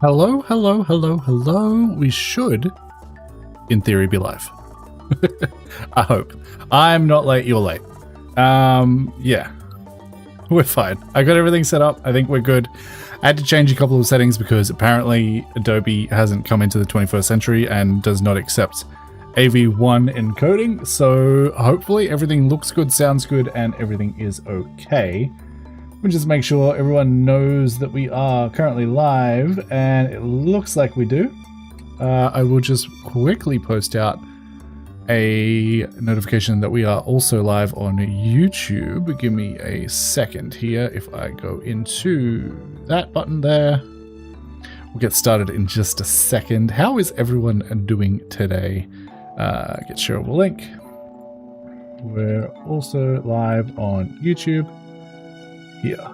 Hello, hello, hello, hello. We should, in theory, be live. I hope. I'm not late, you're late. Yeah. We're fine. I got everything set up. I think we're good. I had to change a couple of settings because apparently Adobe hasn't come into the 21st century and does not accept AV1 encoding. So hopefully everything looks good, sounds good, and everything is okay. We'll just make sure everyone knows that we are currently live, and it looks like we do. I will just quickly post out a notification that we are also live on YouTube. Give me a second here. If I go into that button there, we'll get started in just a second. How is everyone doing today? Get shareable link. We're also live on YouTube. Here,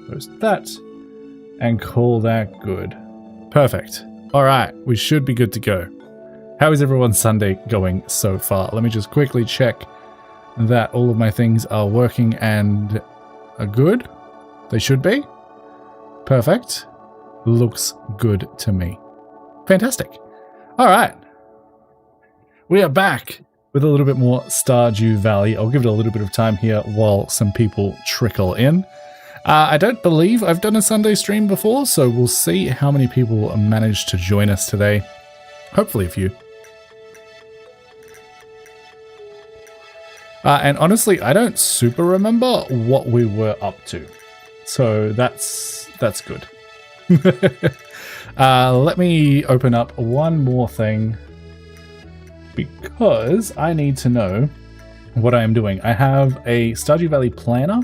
post that and call that good. Perfect. All right, we should be good to go. How is everyone's Sunday going so far? Let me just quickly check that all of my things are working and are good. They should be. Perfect. Looks good to me. Fantastic. All right. We are back with a little bit more Stardew Valley. I'll give it a little bit of time here while some people trickle in. I don't believe I've done a Sunday stream before, so we'll see how many people manage to join us today. Hopefully a few. And honestly, I don't super remember what we were up to. So that's good. Let me open up one more thing, because I need to know what I am doing. I have a Stardew Valley planner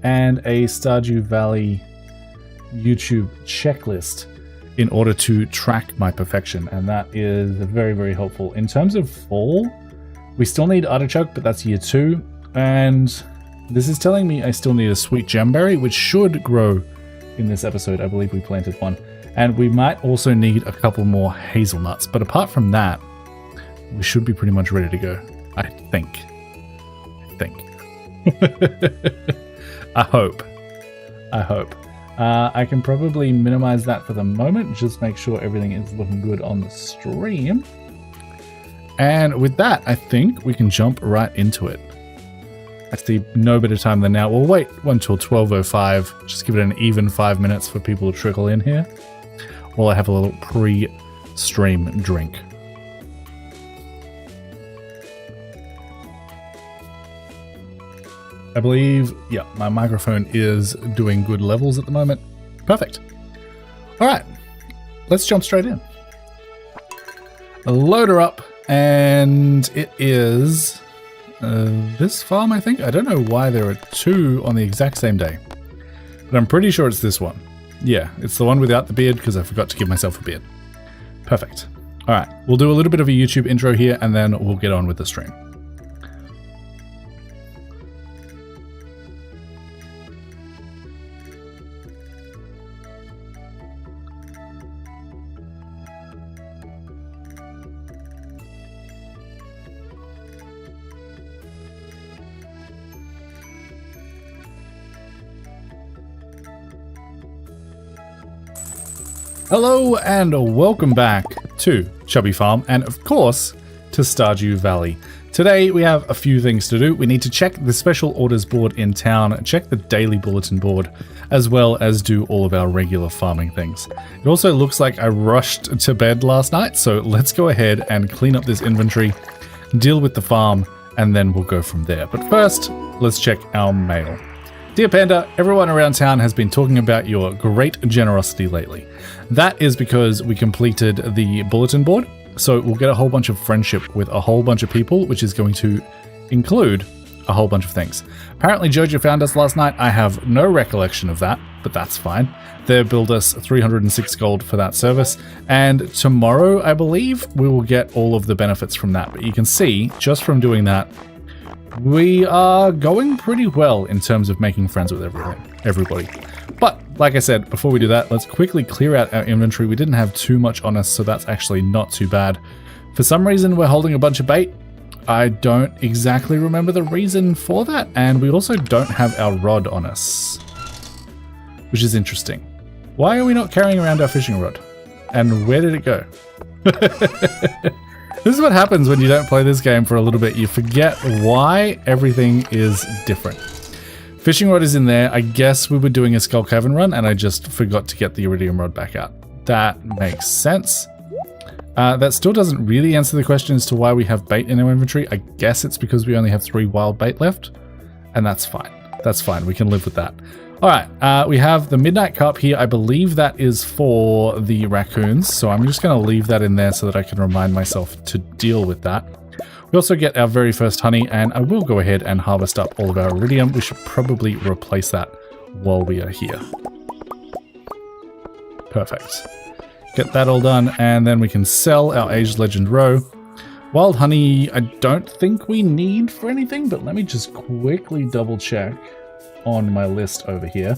and a Stardew Valley YouTube checklist in order to track my perfection, and that is very, very helpful. In terms of fall, we still need artichoke, but that's year 2, and this is telling me I still need a sweet gemberry, which should grow in this episode. I believe we planted one, and we might also need a couple more hazelnuts, but apart from that, we should be pretty much ready to go. I think. I hope. I can probably minimize that for the moment. Just make sure everything is looking good on the stream. And with that, I think we can jump right into it. I see no better time than now. We'll wait until 12:05. Just give it an even 5 minutes for people to trickle in here while I have a little pre-stream drink. I believe, yeah, my microphone is doing good levels at the moment. Perfect. All right, let's jump straight in. Load her up, and it is this farm, I think. I don't know why there are 2 on the exact same day, but I'm pretty sure it's this one. Yeah, it's the one without the beard because I forgot to give myself a beard. Perfect. All right, we'll do a little bit of a YouTube intro here, and then we'll get on with the stream. Hello and welcome back to Chubby Farm and of course to Stardew Valley. Today we have a few things to do. We need to check the special orders board in town, check the daily bulletin board, as well as do all of our regular farming things. It also looks like I rushed to bed last night, so let's go ahead and clean up this inventory, deal with the farm, and then we'll go from there. But first, let's check our mail. Dear Panda, everyone around town has been talking about your great generosity lately. That is because we completed the bulletin board, so we'll get a whole bunch of friendship with a whole bunch of people, which is going to include a whole bunch of things. Apparently Jojo found us last night. I have no recollection of that, but that's fine. They billed us 306 gold for that service, and tomorrow, I believe, we will get all of the benefits from that. But you can see, just from doing that, we are going pretty well in terms of making friends with everybody. But like I said, before we do that, let's quickly clear out our inventory. We didn't have too much on us, so that's actually not too bad. For some reason, we're holding a bunch of bait. I don't exactly remember the reason for that, and we also don't have our rod on us, which is interesting. Why are we not carrying around our fishing rod? And where did it go? This is what happens when you don't play this game for a little bit. You forget why everything is different. Fishing rod is in there. I guess we were doing a Skull Cavern run and I just forgot to get the iridium rod back out. That makes sense. That still doesn't really answer the question as to why we have bait in our inventory. I guess it's because we only have 3 wild bait left. And that's fine. That's fine. We can live with that. All right. We have the Midnight Cup here. I believe that is for the raccoons. So I'm just going to leave that in there so that I can remind myself to deal with that. We also get our very first honey, and I will go ahead and harvest up all of our iridium. We should probably replace that while we are here. Perfect. Get that all done, and then we can sell our Aged Legend roe. Wild honey, I don't think we need for anything, but let me just quickly double check on my list over here.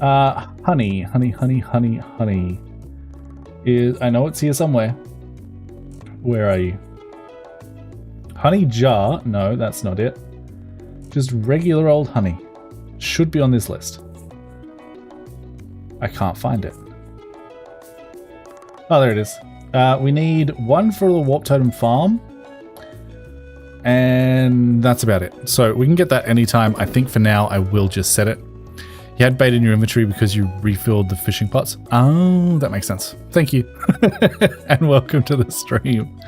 Honey is, I know it's here somewhere. Where are you? Honey jar, no, that's not it. Just regular old honey. Should be on this list. I can't find it. Oh, there it is. We need 1 for the Warp Totem farm. And that's about it. So we can get that anytime. I think for now, I will just set it. You had bait in your inventory because you refilled the fishing pots. Oh, that makes sense. Thank you. And welcome to the stream.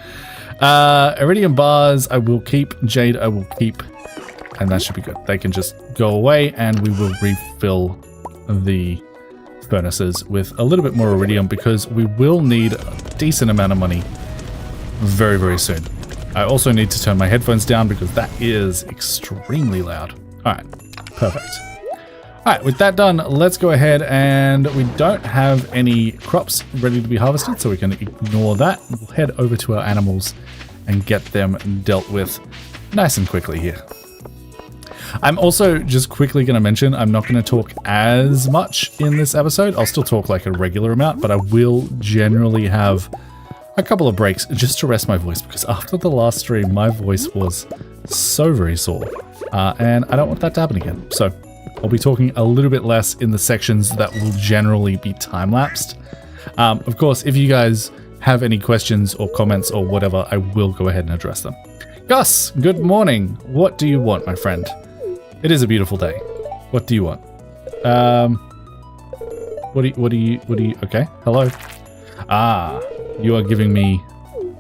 Iridium bars, I will keep. Jade, I will keep. And that should be good. They can just go away and we will refill the furnaces with a little bit more iridium because we will need a decent amount of money very, very soon. I also need to turn my headphones down because that is extremely loud. All right, perfect. All right, with that done, let's go ahead, and we don't have any crops ready to be harvested, so we can ignore that. We'll head over to our animals and get them dealt with nice and quickly here. I'm also just quickly going to mention I'm not going to talk as much in this episode. I'll still talk like a regular amount, but I will generally have a couple of breaks just to rest my voice because after the last stream, my voice was so very sore, and I don't want that to happen again. So I'll be talking a little bit less in the sections that will generally be time-lapsed. Of course, if you guys have any questions or comments or whatever, I will go ahead and address them. Gus, good morning. What do you want, my friend? It is a beautiful day. What do you want? What do you, okay, hello. Ah, you are giving me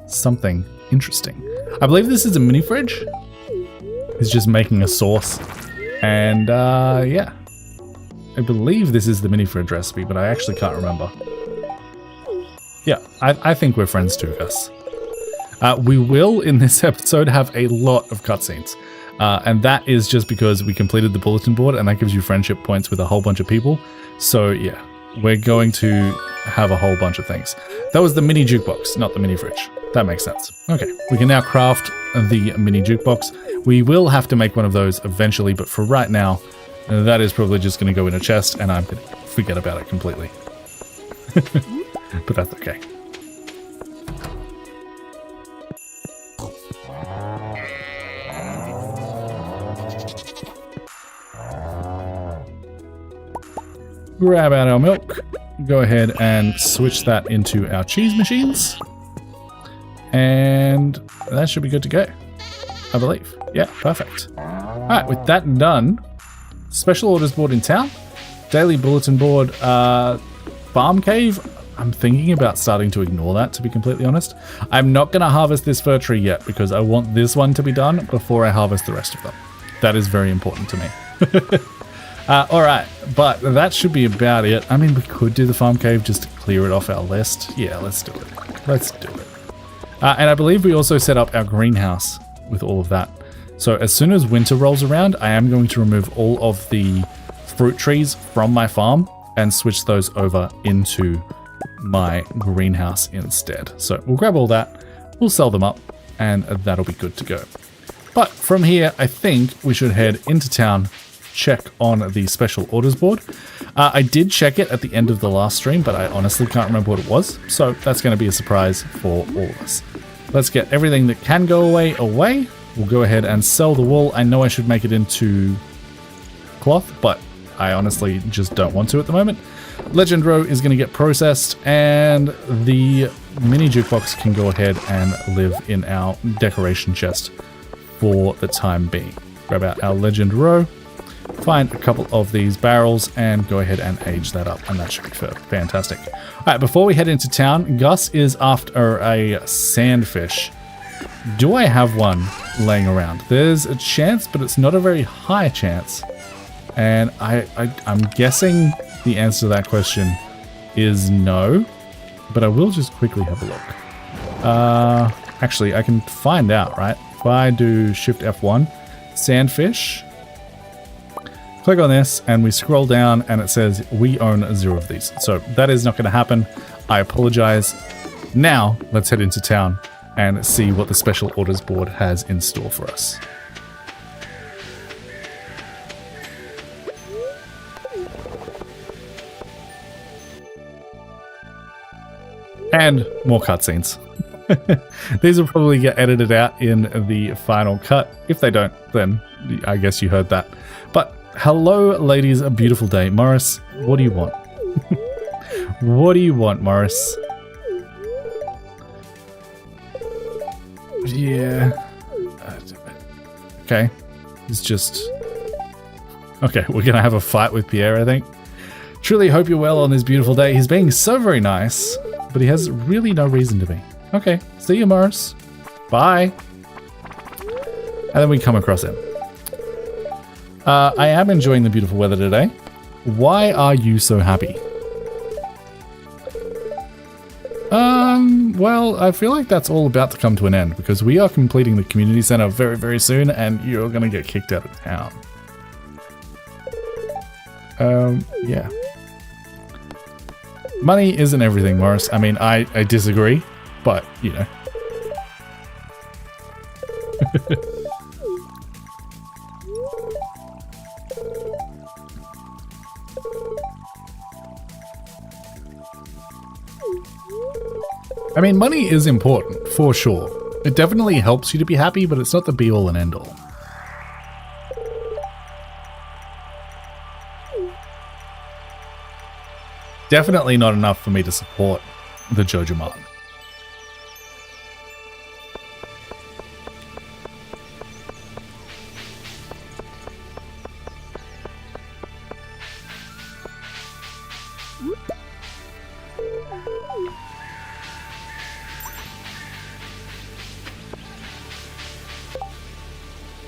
something interesting. I believe this is a mini fridge. He's just making a sauce. And yeah, I believe this is the mini fridge recipe, but I actually can't remember. Yeah, I think we're friends too, Gus. We will, in this episode, have a lot of cutscenes. And that is just because we completed the bulletin board, and that gives you friendship points with a whole bunch of people. So yeah, we're going to have a whole bunch of things. That was the mini jukebox, not the mini fridge. That makes sense. Okay, we can now craft the mini jukebox. We will have to make one of those eventually, but for right now, that is probably just going to go in a chest, and I'm going to forget about it completely. But that's okay. Grab out our milk, go ahead and switch that into our cheese machines, and that should be good to go, I believe. Yeah, perfect. All right, with that done, special orders board in town, daily bulletin board, farm cave. I'm thinking about starting to ignore that, to be completely honest. I'm not going to harvest this fir tree yet because I want this one to be done before I harvest the rest of them. That is very important to me. All right, but that should be about it. I mean, we could do the farm cave just to clear it off our list. Yeah, let's do it. Let's do it. And I believe we also set up our greenhouse with all of that. So as soon as winter rolls around, I am going to remove all of the fruit trees from my farm and switch those over into my greenhouse instead. So we'll grab all that, we'll sell them up, and that'll be good to go. But from here, I think we should head into town, check on the special orders board. I did check it at the end of the last stream, but I honestly can't remember what it was. So that's going to be a surprise for all of us. Let's get everything that can go away. We'll go ahead and sell the wool. I know I should make it into cloth, but I honestly just don't want to at the moment. Legend row is going to get processed, and the mini jukebox can go ahead and live in our decoration chest for the time being. Grab out our legend row, find a couple of these barrels, and go ahead and age that up, and that should be fantastic. All right, before we head into town, Gus is after a sandfish. Do I have one laying around? There's a chance, but it's not a very high chance. And I'm guessing the answer to that question is no, but I will just quickly have a look. Actually, I can find out, right? If I do Shift F1, sandfish, click on this, and we scroll down, and it says we own 0 of these. So that is not going to happen. I apologize. Now, let's head into town and see what the special orders board has in store for us. And more cutscenes. These will probably get edited out in the final cut. If they don't, then I guess you heard that. But hello, ladies, a beautiful day. Morris, what do you want? What do you want, Morris? Yeah. Okay. It's just... Okay, we're going to have a fight with Pierre, I think. Truly hope you're well on this beautiful day. He's being so very nice, but he has really no reason to be. Okay, see you, Morris. Bye. And then we come across him. I am enjoying the beautiful weather today. Why are you so happy? Well, I feel like that's all about to come to an end because we are completing the community center very, very soon, and you're going to get kicked out of town. Yeah. Money isn't everything, Morris. I mean, I disagree, but, you know. I mean, money is important, for sure. It definitely helps you to be happy, but it's not the be-all and end-all. Definitely not enough for me to support the Jojo Martin.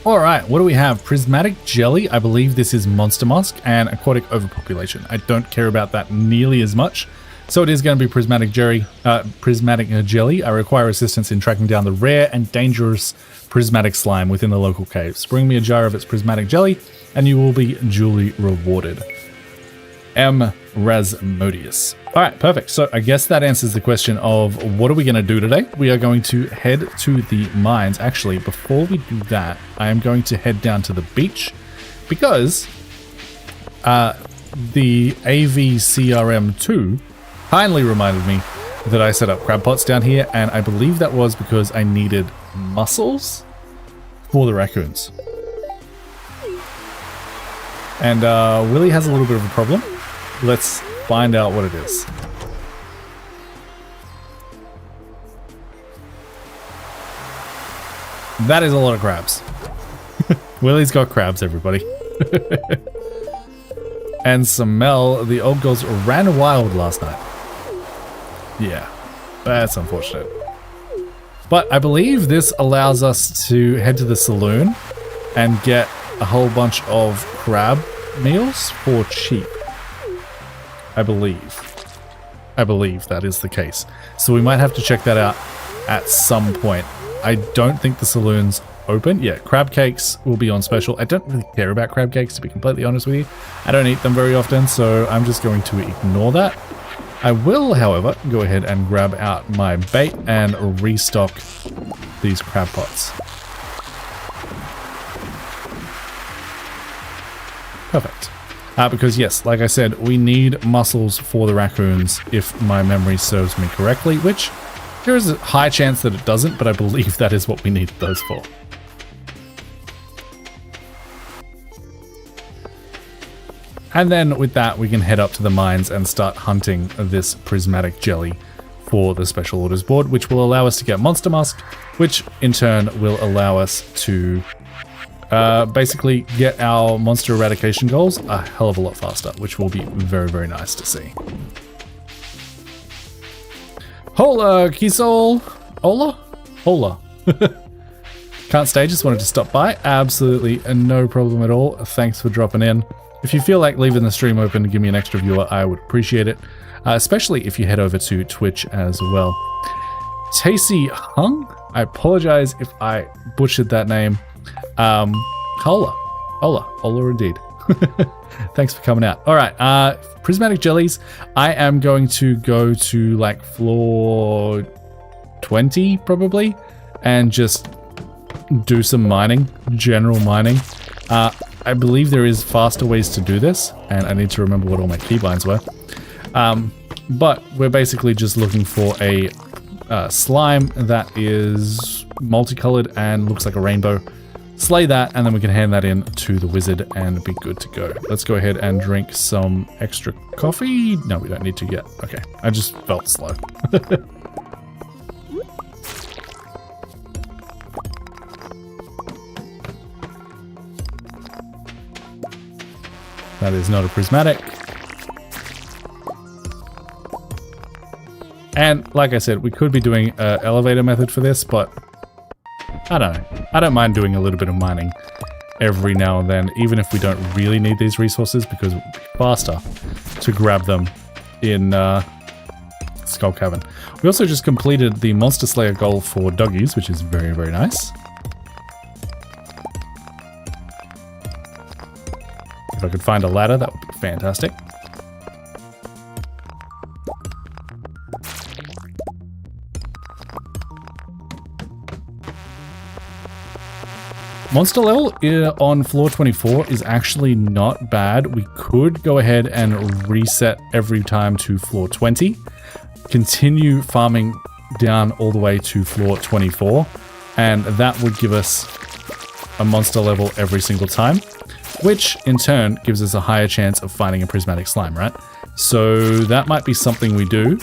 Alright, what do we have? Prismatic jelly, I believe this is monster musk, and aquatic overpopulation. I don't care about that nearly as much. So it is going to be prismatic jelly. I require assistance in tracking down the rare and dangerous prismatic slime within the local caves. Bring me a jar of its prismatic jelly, and you will be duly rewarded. M. Rasmodius. Alright, perfect. So I guess that answers the question of what are we going to do today? We are going to head to the mines. Actually, before we do that, I am going to head down to the beach because the AVCRM2 kindly reminded me that I set up crab pots down here, and I believe that was because I needed mussels for the raccoons. And Willie has a little bit of a problem. Let's find out what it is. That is a lot of crabs. Willie's got crabs, everybody. And Samel, the old girls, ran wild last night. Yeah, that's unfortunate. But I believe this allows us to head to the saloon and get a whole bunch of crab meals for cheap. I believe that is the case. So we might have to check that out at some point. I don't think the saloon's open. Yeah, crab cakes will be on special. I don't really care about crab cakes, to be completely honest with you. I don't eat them very often, so I'm just going to ignore that. I will, however, go ahead and grab out my bait and restock these crab pots. Perfect. Because yes, like I said, we need mussels for the raccoons if my memory serves me correctly, which there is a high chance that it doesn't, but I believe that is what we need those for. And then with that, we can head up to the mines and start hunting this prismatic jelly for the special orders board, which will allow us to get monster musk, which in turn will allow us to basically get our monster eradication goals a hell of a lot faster, which will be very, very nice to see. Hola, Kisol. Hola? Hola. Can't stay, just wanted to stop by. Absolutely no problem at all. Thanks for dropping in. If you feel like leaving the stream open to give me an extra viewer, I would appreciate it. Especially if you head over to Twitch as well. Tacy Hung? I apologize if I butchered that name. Hola indeed. Thanks for coming out. All right, prismatic jellies. I am going to go to like floor 20 probably, and just do some mining, general mining. I believe there is faster ways to do this, and I need to remember what all my keybinds were. But we're basically just looking for a slime that is multicolored and looks like a rainbow. Slay that, and then we can hand that in to the wizard and be good to go. Let's go ahead and drink some extra coffee. No, we don't need to yet. Okay, I just felt slow. That is not a prismatic. And like I said, we could be doing an elevator method for this, but I don't know. I don't mind doing a little bit of mining every now and then, even if we don't really need these resources, because it would be faster to grab them in Skull Cavern. We also just completed the Monster Slayer goal for doggies, which is very, very nice. If I could find a ladder, that would be fantastic. Monster level on floor 24 is actually not bad. We could go ahead and reset every time to floor 20, continue farming down all the way to floor 24, and that would give us a monster level every single time, which in turn gives us a higher chance of finding a prismatic slime, right? So that might be something we do.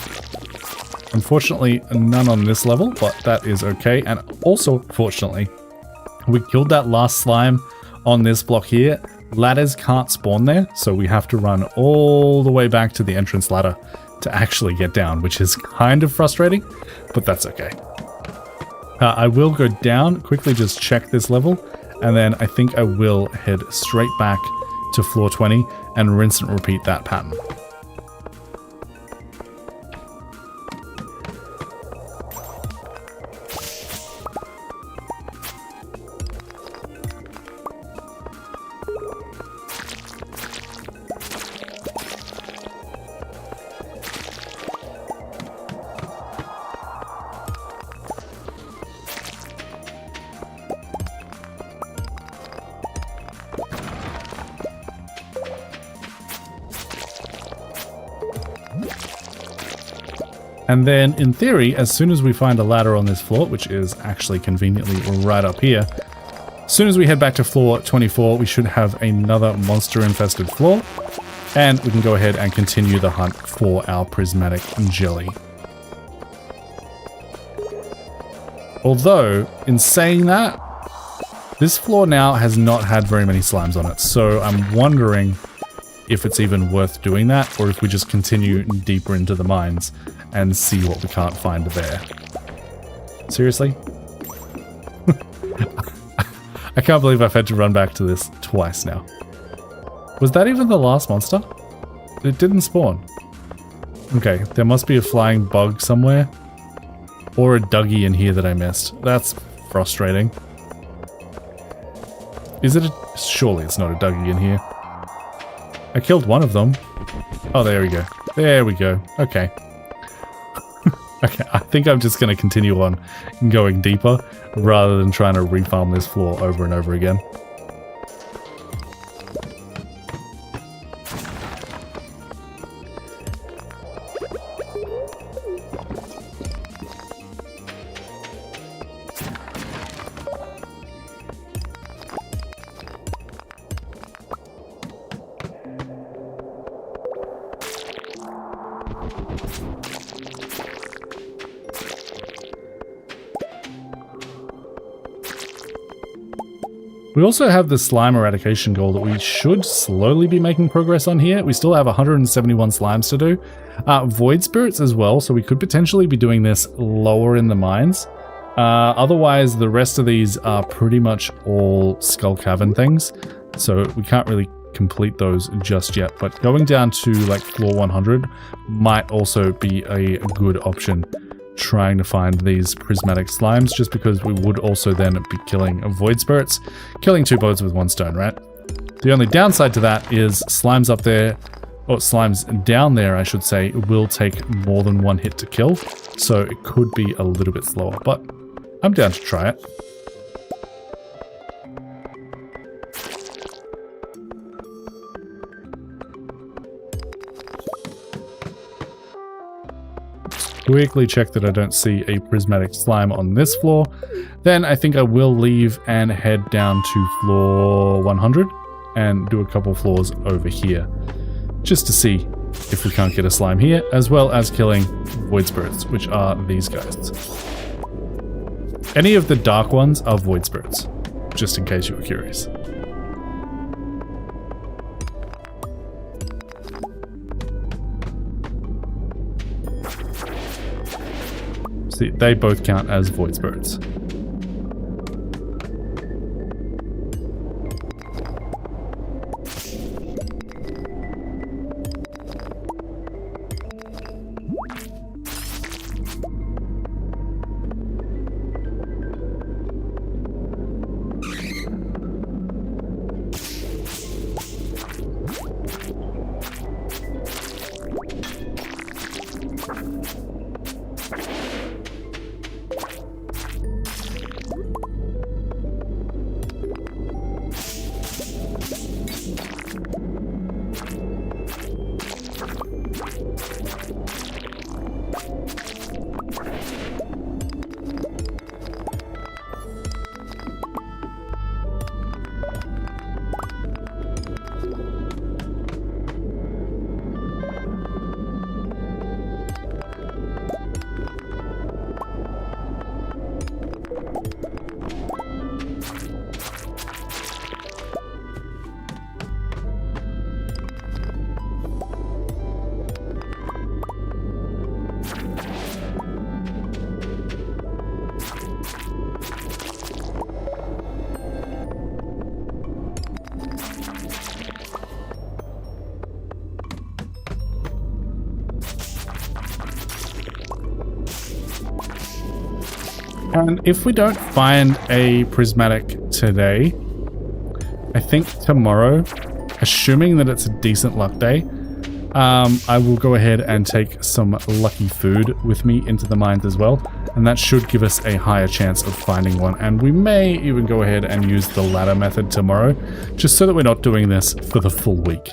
Unfortunately, none on this level, but that is okay. And also, fortunately, we killed that last slime on this block here. Ladders can't spawn there, so we have to run all the way back to the entrance ladder to actually get down, which is kind of frustrating, but that's okay. I will go down, quickly just check this level, and then I think I will head straight back to floor 20 and rinse and repeat that pattern. And then, in theory, as soon as we find a ladder on this floor, which is actually conveniently right up here, as soon as we head back to floor 24, we should have another monster-infested floor, and we can go ahead and continue the hunt for our prismatic jelly. Although, in saying that, this floor now has not had very many slimes on it, so I'm wondering if it's even worth doing that, or if we just continue deeper into the mines and see what we can't find there. Seriously? I can't believe I've had to run back to this twice now. Was that even the last monster? It didn't spawn. Okay, there must be a flying bug somewhere. Or a Dougie in here that I missed. That's frustrating. Is it a... Surely it's not a Dougie in here. I killed one of them. Oh, there we go. There we go. Okay. Okay, I think I'm just going to continue on going deeper rather than trying to refarm this floor over and over again. We also have the slime eradication goal that we should slowly be making progress on here. We still have 171 slimes to do. Void spirits as well, so we could potentially be doing this lower in the mines. Otherwise, the rest of these are pretty much all Skull Cavern things, so we can't really complete those just yet. But going down to like floor 100 might also be a good option, trying to find these prismatic slimes, just because we would also then be killing void spirits, killing 2 birds with 1 stone, right? The only downside to that is slimes up there, or slimes down there, I should say, will take more than 1 hit to kill, so it could be a little bit slower, but I'm down to try it. Quickly check that I don't see a prismatic slime on this floor. Then I think I will leave and head down to floor 100 and do a couple floors over here, just to see if we can't get a slime here, as well as killing void spirits, which are these guys. Any of the dark ones are void spirits, just in case you were curious. See, they both count as void spirits. And if we don't find a prismatic today, I think tomorrow, assuming that it's a decent luck day, I will go ahead and take some lucky food with me into the mines as well. And that should give us a higher chance of finding one. And we may even go ahead and use the ladder method tomorrow, just so that we're not doing this for the full week.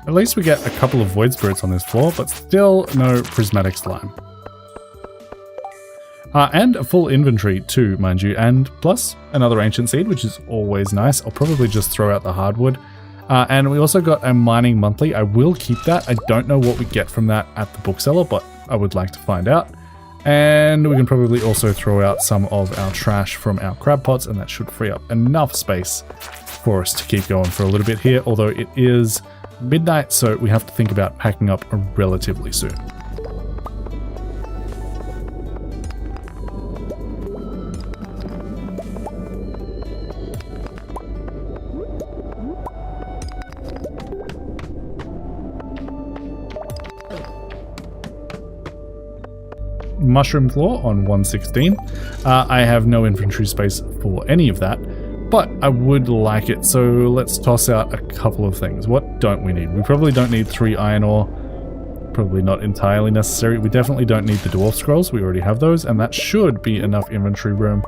At least we get a couple of void spirits on this floor, but still no prismatic slime. And a full inventory too, mind you, and plus another ancient seed, which is always nice. I'll probably just throw out the hardwood. And we also got a mining monthly. I will keep that. I don't know what we get from that at the bookseller, but I would like to find out. And we can probably also throw out some of our trash from our crab pots, and that should free up enough space for us to keep going for a little bit here, although it is midnight, so we have to think about packing up relatively soon. Mushroom floor on 116. I have no inventory space for any of that, but I would like it, so let's toss out a couple of things. What don't we need? We probably don't need 3 iron ore. Probably not entirely necessary. We definitely don't need the dwarf scrolls. We already have those, and that should be enough inventory room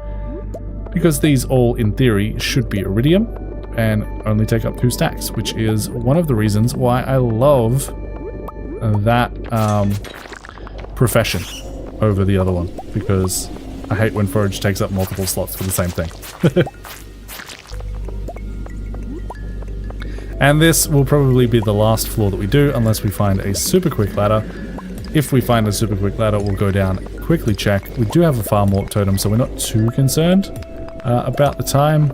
because these all, in theory, should be iridium and only take up 2 stacks, which is one of the reasons why I love that profession over the other one, because I hate when forage takes up multiple slots for the same thing. And this will probably be the last floor that we do unless we find a super quick ladder. If we find a super quick ladder, we'll go down, quickly check. We do have a farm warp totem, so we're not too concerned about the time,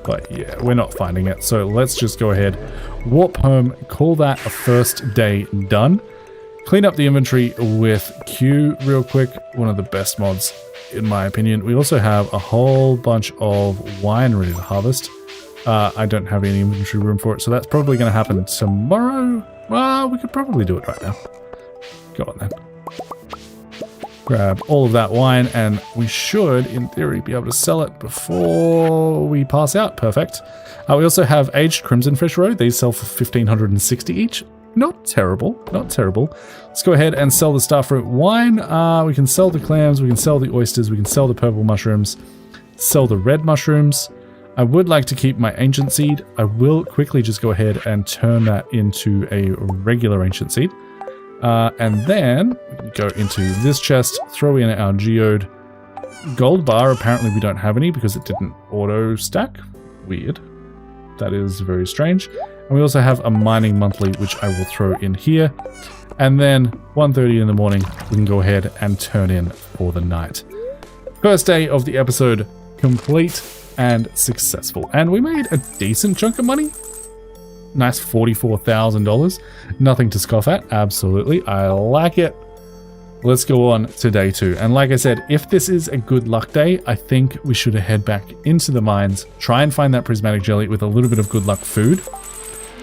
but yeah, we're not finding it. So let's just go ahead, warp home, call that a first day done. Clean up the inventory with Q real quick, one of the best mods in my opinion. We also have a whole bunch of wine ready to harvest. I don't have any inventory room for it, so that's probably going to happen tomorrow. Well, we could probably do it right now. Go on then. Grab all of that wine, and we should, in theory, be able to sell it before we pass out. Perfect. We also have aged crimson fish roe. These sell for 1,560 each. Not terrible, not terrible. Let's go ahead and sell the starfruit wine. We can sell the clams, we can sell the oysters, we can sell the purple mushrooms, sell the red mushrooms. I would like to keep my ancient seed. I will quickly just go ahead and turn that into a regular ancient seed. And then we can go into this chest, throw in our geode. Gold bar, apparently we don't have any because it didn't auto stack. Weird. That is very strange. And we also have a mining monthly, which I will throw in here. And then 1:30 in the morning, we can go ahead and turn in for the night. First day of the episode complete and successful. And we made a decent chunk of money. Nice $44,000. Nothing to scoff at. Absolutely. I like it. Let's go on to day 2. And like I said, if this is a good luck day, I think we should head back into the mines, try and find that prismatic jelly with a little bit of good luck food.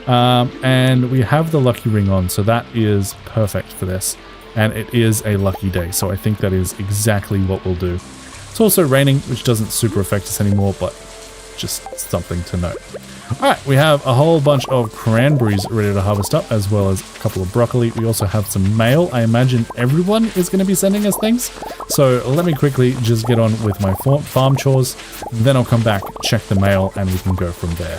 And we have the lucky ring on, so that is perfect for this. And it is a lucky day, so I think that is exactly what we'll do. It's also raining, which doesn't super affect us anymore, but just something to note. Alright, we have a whole bunch of cranberries ready to harvest up, as well as a couple of broccoli. We also have some mail. I imagine everyone is going to be sending us things. So let me quickly just get on with my farm chores. Then I'll come back, check the mail, and we can go from there.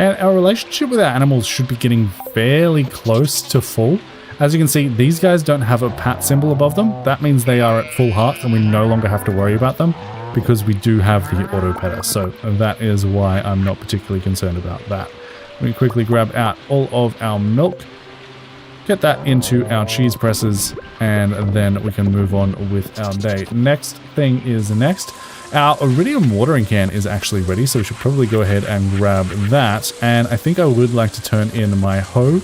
And our relationship with our animals should be getting fairly close to full. As you can see, these guys don't have a pat symbol above them. That means they are at full heart and we no longer have to worry about them because we do have the auto petter. So that is why I'm not particularly concerned about that. We quickly grab out all of our milk, get that into our cheese presses, and then we can move on with our day. Next thing is next. Our iridium watering can is actually ready, so we should probably go ahead and grab that. And I think I would like to turn in my hoe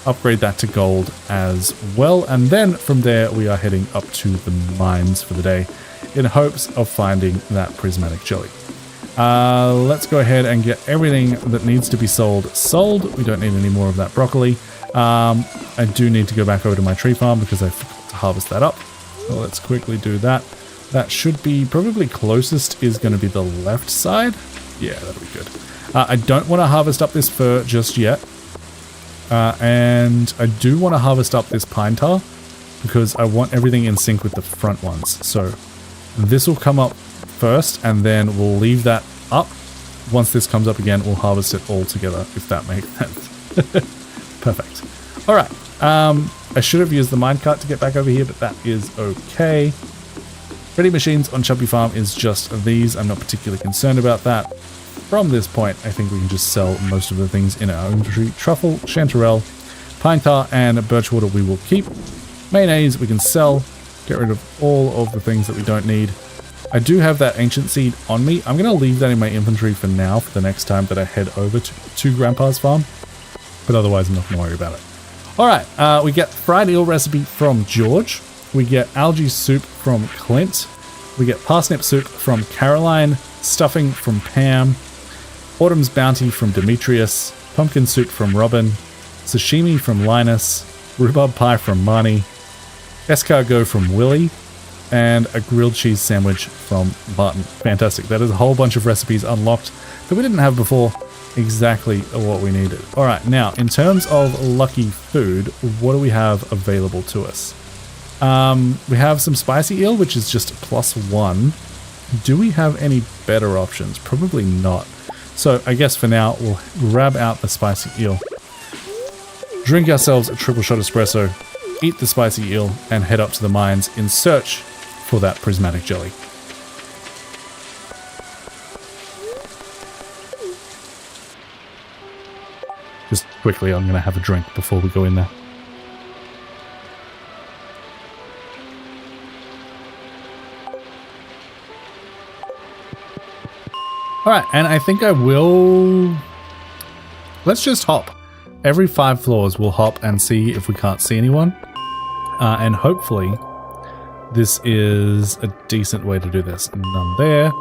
upgrade that to gold as well. And then from there, we are heading up to the mines for the day in hopes of finding that prismatic jelly. Let's go ahead and get everything that needs to be sold. We don't need any more of that broccoli. I do need to go back over to my tree farm because I forgot to harvest that up. So let's quickly do that. That should be probably closest is going to be the left side. Yeah, that'll be good. I don't want to harvest up this fir just yet. And I do want to harvest up this pine tar because I want everything in sync with the front ones. So this will come up first and then we'll leave that up. Once this comes up again, we'll harvest it all together, if that makes sense. Perfect. All right. I should have used the minecart to get back over here, but that is okay. Ready machines on Chubby Farm is just these. I'm not particularly concerned about that. From this point, I think we can just sell most of the things in our inventory. Truffle, chanterelle, pine tar, and birchwater we will keep. Mayonnaise we can sell. Get rid of all of the things that we don't need. I do have that ancient seed on me. I'm going to leave that in my inventory for now for the next time that I head over to Grandpa's farm. But otherwise, I'm not going to worry about it. All right, we get fried eel recipe from George. We get algae soup from Clint. We get parsnip soup from Caroline. Stuffing from Pam. Autumn's bounty from Demetrius. Pumpkin soup from Robin. Sashimi from Linus. Rhubarb pie from Marnie. Escargot from Willie. And a grilled cheese sandwich from Martin. Fantastic. That is a whole bunch of recipes unlocked that we didn't have before. Exactly what we needed. All right, now in terms of lucky food, what do we have available to us? We have some spicy eel, which is just +1. Do we have any better options? Probably not. So I guess for now, we'll grab out the spicy eel, drink ourselves a triple shot espresso, eat the spicy eel, and head up to the mines in search for that prismatic jelly. Just quickly, I'm going to have a drink before we go in there. All right, and I think I will... Let's just hop. Every 5 floors we'll hop and see if we can't see anyone. And hopefully this is a decent way to do this. None there.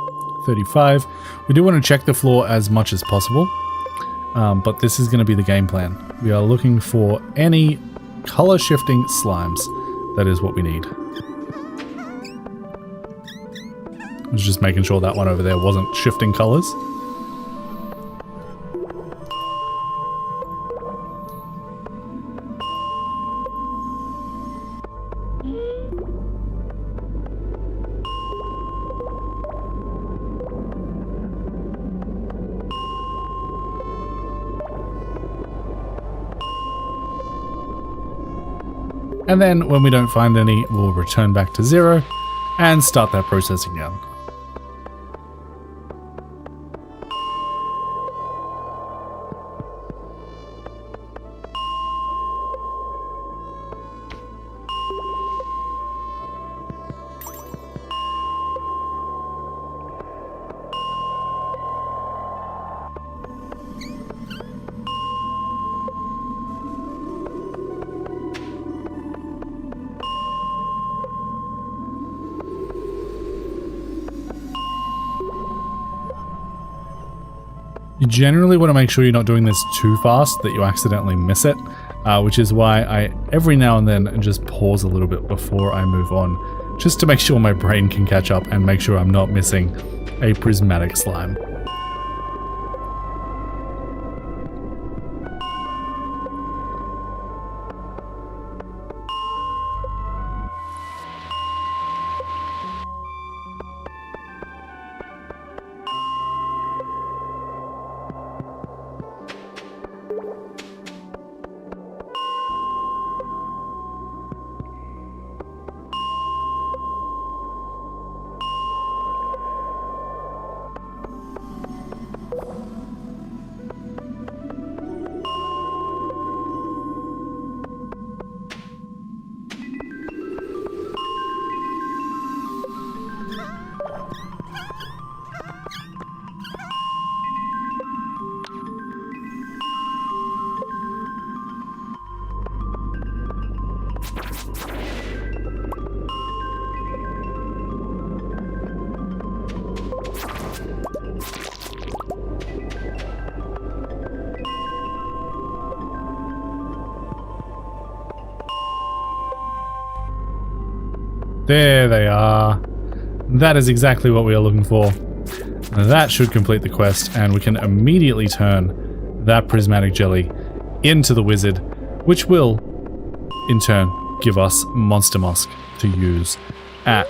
35. We do want to check the floor as much as possible. But this is going to be the game plan. We are looking for any color shifting slimes. That is what we need. I was just making sure that one over there wasn't shifting colors. And then when we don't find any, we'll return back to 0 and start that process again. You generally want to make sure you're not doing this too fast that you accidentally miss it, which is why I every now and then just pause a little bit before I move on, just to make sure my brain can catch up and make sure I'm not missing a prismatic slime. There they are. That is exactly what we are looking for. That should complete the quest, and we can immediately turn that prismatic jelly into the wizard, which will, in turn, give us monster musk to use at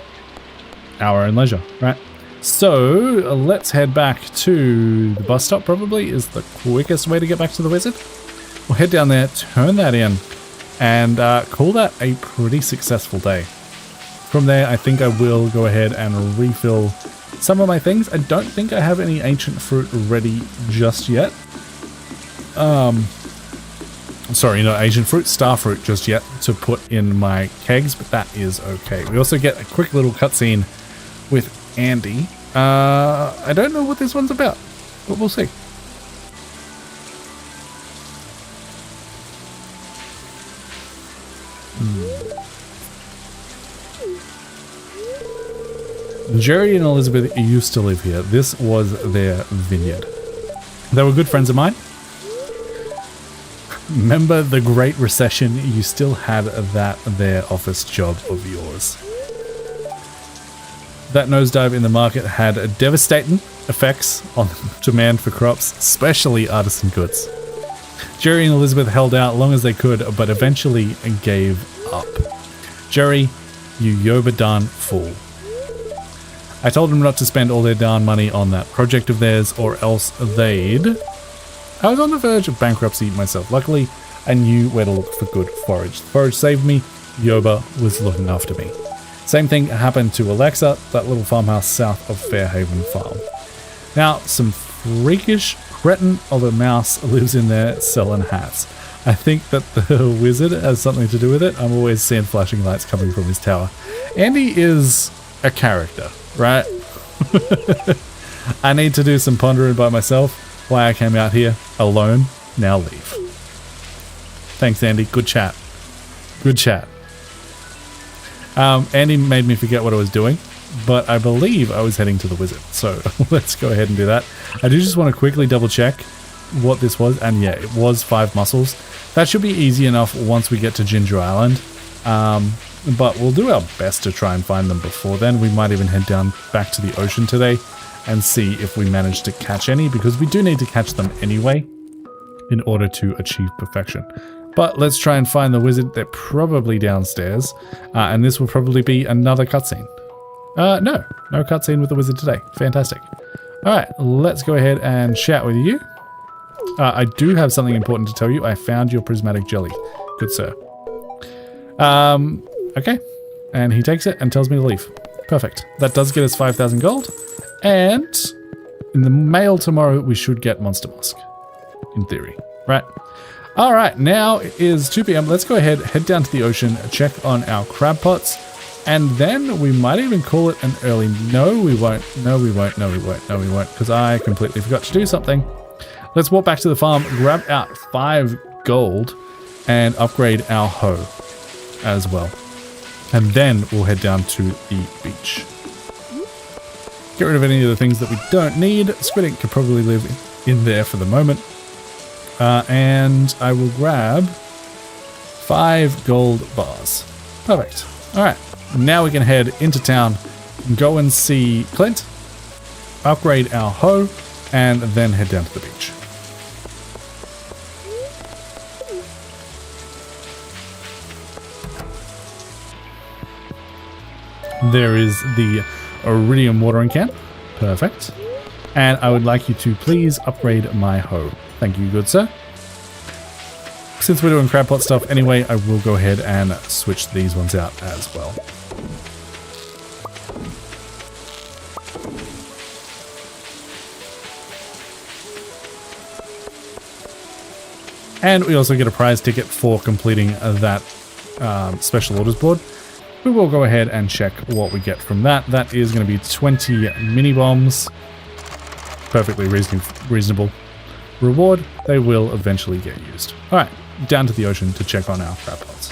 our own leisure, right? So let's head back to the bus stop. Probably is the quickest way to get back to the wizard. We'll head down there, turn that in, and call that a pretty successful day. From there, I think I will go ahead and refill some of my things. I don't think I have any ancient fruit ready just yet. Sorry, not ancient fruit, star fruit just yet to put in my kegs, but that is okay. We also get a quick little cutscene with Andy. I don't know what this one's about, but we'll see. Jerry and Elizabeth used to live here. This was their vineyard. They were good friends of mine. Remember the Great Recession? You still had that there office job of yours. That nosedive in the market had devastating effects on demand for crops, especially artisan goods. Jerry and Elizabeth held out long as they could, but eventually gave up. Jerry, you yoba darn fool. I told them not to spend all their darn money on that project of theirs, or else they'd... I was on the verge of bankruptcy myself. Luckily, I knew where to look for good forage. The forage saved me. Yoba was looking after me. Same thing happened to Alexa, that little farmhouse south of Fairhaven Farm. Now, some freakish cretin of a mouse lives in there selling hats. I think that the wizard has something to do with it. I'm always seeing flashing lights coming from his tower. Andy is a character, right? I need to do some pondering by myself. Why I came out here alone. Now leave. Thanks, Andy. Good chat. Good chat. Andy made me forget what I was doing, but I believe I was heading to the wizard. So let's go ahead and do that. I do just want to quickly double check what this was. And yeah, it was 5 mussels. That should be easy enough once we get to Ginger Island. But we'll do our best to try and find them before then. We might even head down back to the ocean today and see if we manage to catch any, because we do need to catch them anyway in order to achieve perfection. But let's try and find the wizard. They're probably downstairs, and this will probably be another cutscene. No cutscene with the wizard today. Fantastic. All right, let's go ahead and chat with you. I do have something important to tell you. I found your prismatic jelly. Good sir. Okay, and he takes it and tells me to leave. Perfect. That does get us 5,000 gold. And in the mail tomorrow, we should get monster musk, in theory, right? All right, now it is 2 p.m. Let's go ahead, head down to the ocean, check on our crab pots, and then we might even call it an early... No, we won't. No, we won't. No, we won't. No, we won't, because I completely forgot to do something. Let's walk back to the farm, grab out 5 gold, and upgrade our hoe as well. And then we'll head down to the beach. Get rid of any of the things that we don't need. Squid could probably live in there for the moment. And I will grab 5 gold bars. Perfect. All right. Now we can head into town and go and see Clint, upgrade our hoe, and then head down to the beach. There is the iridium watering can. Perfect. And I would like you to please upgrade my hoe. Thank you, good sir. Since we're doing crab pot stuff anyway, I will go ahead and switch these ones out as well. And we also get a prize ticket for completing that special orders board. We will go ahead and check what we get from that. That is going to be 20 mini bombs. Perfectly reasonable reward. They will eventually get used. All right, down to the ocean to check on our crab pots.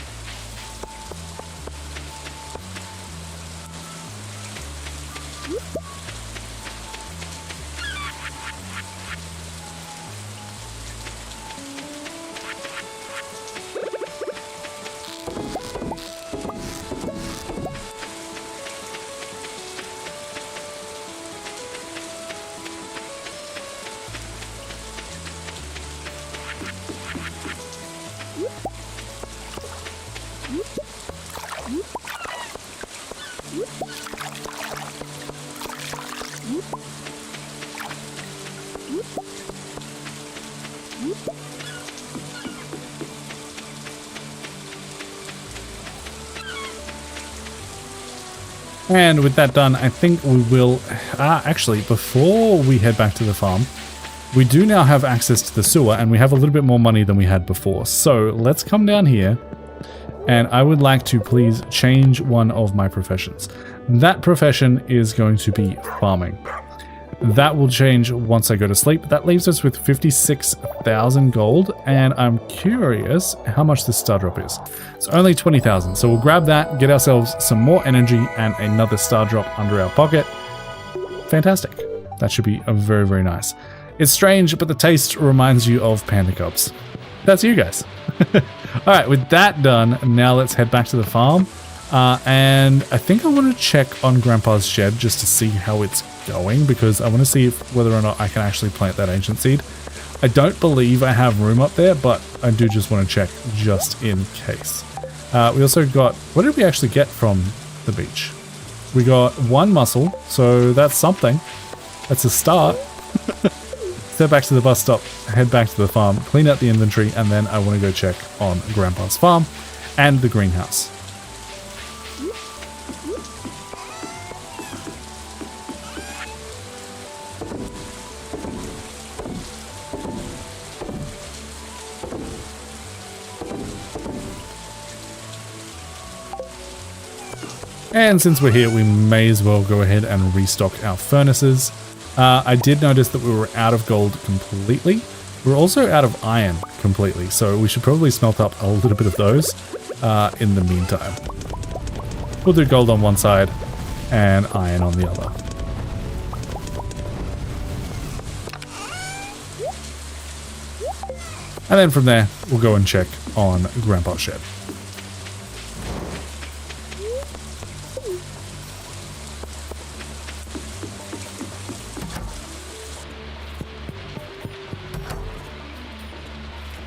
And with that done, I think we will... actually, before we head back to the farm, we do now have access to the sewer, and we have a little bit more money than we had before. So let's come down here, and I would like to please change one of my professions. That profession is going to be farming. That will change once I go to sleep. That leaves us with 56,000 gold, and I'm curious how much this star drop is. It's only 20,000, so we'll grab that, get ourselves some more energy and another star drop under our pocket. Fantastic. That should be a very, very nice. It's strange, but the taste reminds you of Panda Cubs. That's you guys. Alright, with that done, now let's head back to the farm. And I think I want to check on Grandpa's shed just to see how it's going, because I want to see whether or not I can actually plant that ancient seed. I don't believe I have room up there, but I do just want to check just in case. We also got... What did we actually get from the beach? We got 1 mussel, so that's something. That's a start. Step back to the bus stop, head back to the farm, clean out the inventory, and then I want to go check on Grandpa's farm and the greenhouse. And since we're here, we may as well go ahead and restock our furnaces. I did notice that we were out of gold completely. We're also out of iron completely, so we should probably smelt up a little bit of those in the meantime. We'll do gold on one side and iron on the other. And then from there, we'll go and check on Grandpa's shed.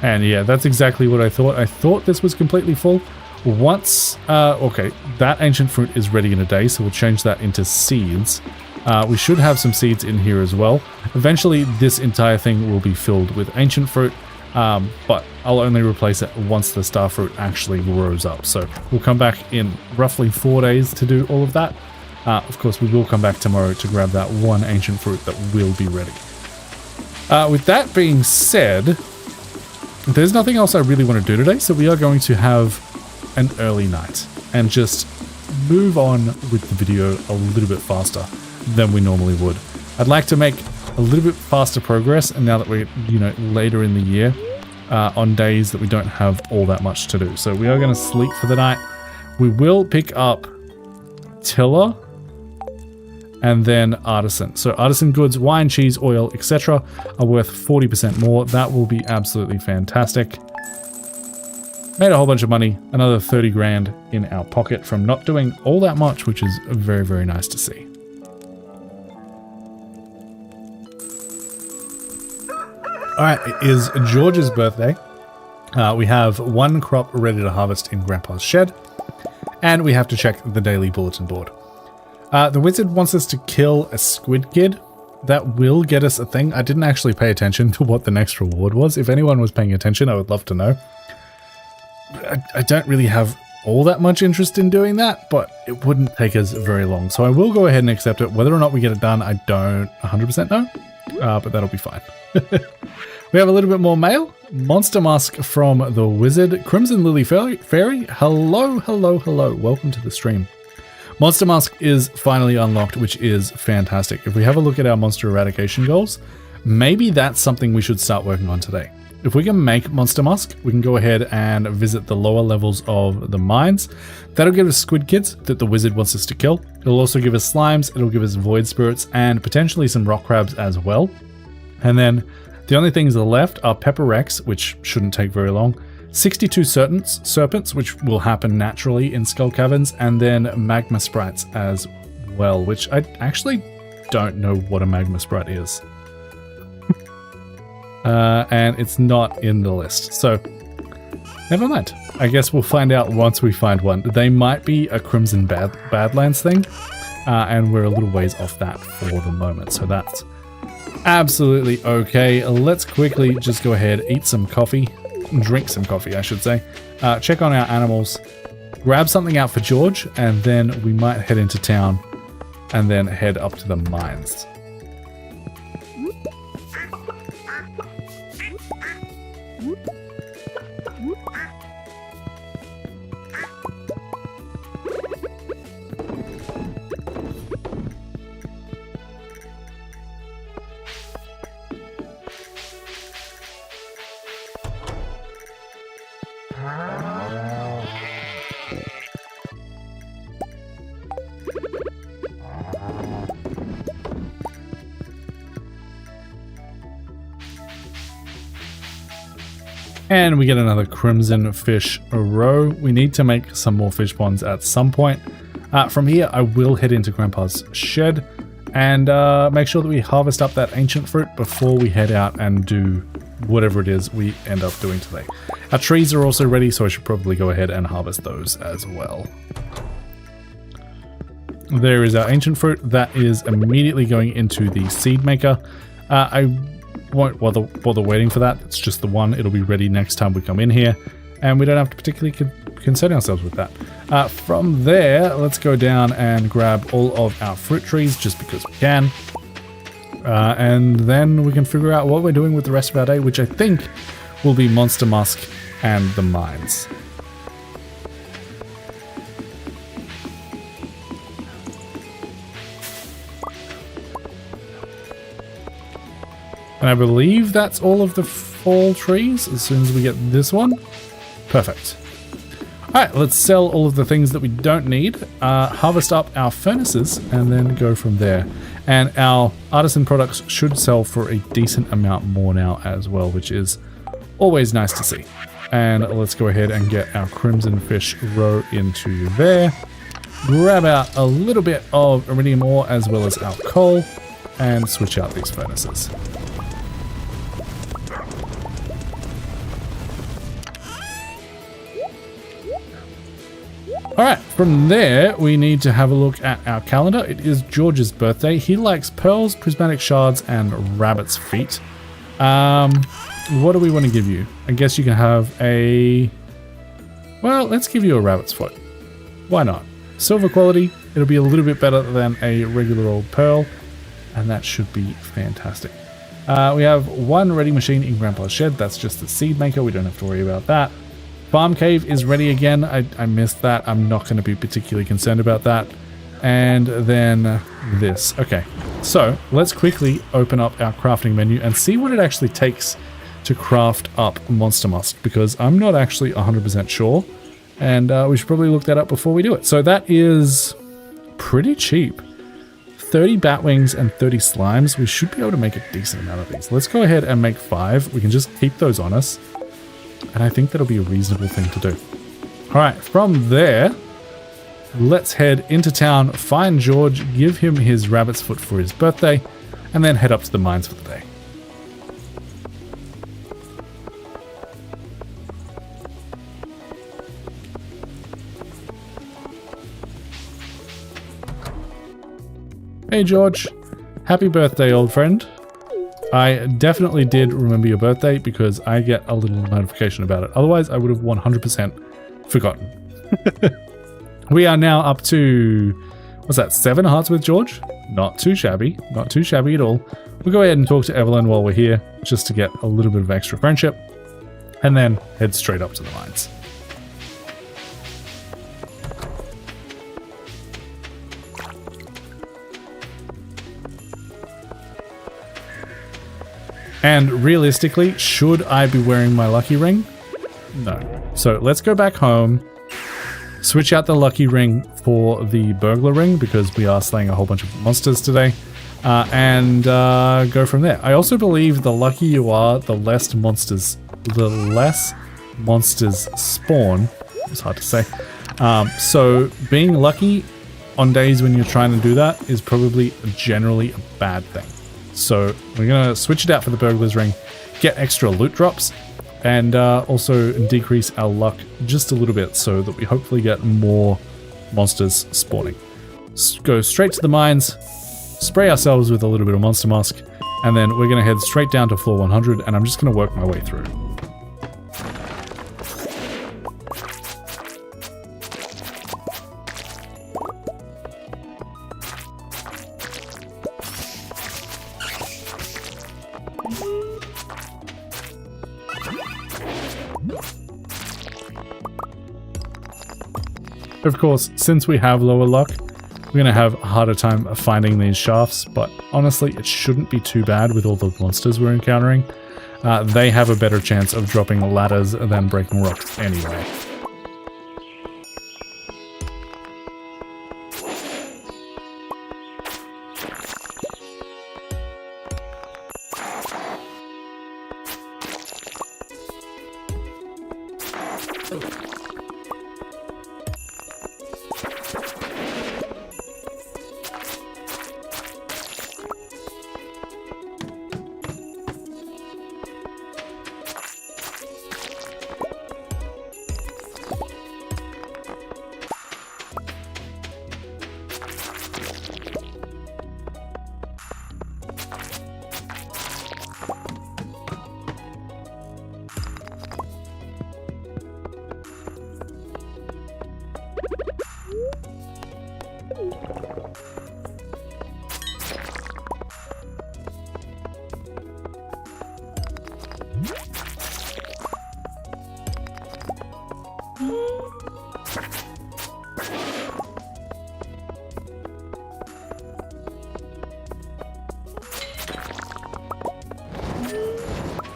And yeah, that's exactly what I thought. I thought this was completely full. Once, okay, that ancient fruit is ready in a day, so we'll change that into seeds. We should have some seeds in here as well. Eventually, this entire thing will be filled with ancient fruit, but I'll only replace it once the star fruit actually grows up. So we'll come back in roughly 4 days to do all of that. Of course, we will come back tomorrow to grab that 1 ancient fruit that will be ready. With that being said... There's nothing else I really want to do today, so we are going to have an early night and just move on with the video a little bit faster than we normally would. I'd like to make a little bit faster progress, and now that we're, you know, later in the year, on days that we don't have all that much to do. So we are going to sleep for the night. We will pick up Tiller and then artisan. So artisan goods, wine, cheese, oil, etc. are worth 40% more. That will be absolutely fantastic. Made a whole bunch of money, another 30 grand in our pocket from not doing all that much, which is very, very nice to see. All right, it is George's birthday. We have 1 crop ready to harvest in Grandpa's shed, and we have to check the daily bulletin board. The wizard wants us to kill a squid kid. That will get us a thing. I didn't actually pay attention to what the next reward was. If anyone was paying attention, I would love to know. I don't really have all that much interest in doing that, but it wouldn't take us very long. So I will go ahead and accept it. Whether or not we get it done, I don't 100% know, but that'll be fine. We have a little bit more mail. Monster Musk from the wizard. Crimson Lily Fairy. Hello, hello, hello. Welcome to the stream. Monster Musk is finally unlocked, which is fantastic. If we have a look at our monster eradication goals, maybe that's something we should start working on today. If we can make Monster Musk, we can go ahead and visit the lower levels of the mines. That'll give us squid kids that the wizard wants us to kill. It'll also give us slimes, it'll give us void spirits, and potentially some rock crabs as well. And then the only things left are Pepper Rex, which shouldn't take very long, 62 serpents, which will happen naturally in skull caverns, and then magma sprites as well, which I actually don't know what a magma sprite is. And it's not in the list, so never mind. I guess we'll find out once we find one. They might be a Crimson Badlands thing, and we're a little ways off that for the moment, so that's Absolutely okay. Let's quickly just go ahead, eat some coffee, drink some coffee, I should say. Check on our animals, grab something out for George, and then we might head into town and then head up to the mines. And we get another crimson fish row. We need to make some more fish ponds at some point. From here, I will head into Grandpa's shed and make sure that we harvest up that ancient fruit before we head out and do whatever it is we end up doing today. Our trees are also ready, so I should probably go ahead and harvest those as well. There is our ancient fruit. That is immediately going into the seed maker. I won't bother waiting for that. It's just the one. It'll be ready next time we come in here, and we don't have to particularly concern ourselves with that. From there, let's go down and grab all of our fruit trees just because we can, and then we can figure out what we're doing with the rest of our day, which I think will be Monster Musk and the mines. And I believe that's all of the fall trees as soon as we get this one. Perfect. Alright, let's sell all of the things that we don't need, harvest up our furnaces, and then go from there. And our artisan products should sell for a decent amount more now as well, which is always nice to see. And let's go ahead and get our crimson fish row into there. Grab out a little bit of iridium ore as well as our coal, and switch out these furnaces. Alright, from there, we need to have a look at our calendar. It is George's birthday. He likes pearls, prismatic shards, and rabbit's feet. What do we want to give you? I guess you can have a... Well, let's give you a rabbit's foot. Why not? Silver quality. It'll be a little bit better than a regular old pearl, and that should be fantastic. We have one ready machine in Grandpa's shed. That's just the seed maker. We don't have to worry about that. Farm cave is ready again. I missed that. I'm not going to be particularly concerned about that. And then this. Okay, so let's quickly open up our crafting menu and see what it actually takes to craft up Monster Musk, because I'm not actually 100% sure, and we should probably look that up before we do it. So that is pretty cheap. 30 bat wings and 30 slimes. We should be able to make a decent amount of these. Let's go ahead and make 5. We can just keep those on us, and I think that'll be a reasonable thing to do. All right, from there, let's head into town, find George, give him his rabbit's foot for his birthday, and then head up to the mines for the day. Hey George, happy birthday, old friend. I definitely did remember your birthday because I get a little notification about it. Otherwise, I would have 100% forgotten. We are now up to, what's that, 7 hearts with George? Not too shabby. Not too shabby at all. We'll go ahead and talk to Evelyn while we're here, just to get a little bit of extra friendship, and then head straight up to the mines. And realistically, should I be wearing my lucky ring? No. So let's go back home, switch out the lucky ring for the burglar ring, because we are slaying a whole bunch of monsters today, and go from there. I also believe the luckier you are, the less monsters spawn. It's hard to say. So being lucky on days when you're trying to do that is probably generally a bad thing. So we're going to switch it out for the burglar's ring, get extra loot drops, and also decrease our luck just a little bit so that we hopefully get more monsters spawning. Go straight to the mines, spray ourselves with a little bit of Monster Musk, And then we're going to head straight down to floor 100, and I'm just going to work my way through. Of course, since we have lower luck, we're going to have a harder time finding these shafts, but honestly, it shouldn't be too bad with all the monsters we're encountering. They have a better chance of dropping ladders than breaking rocks anyway.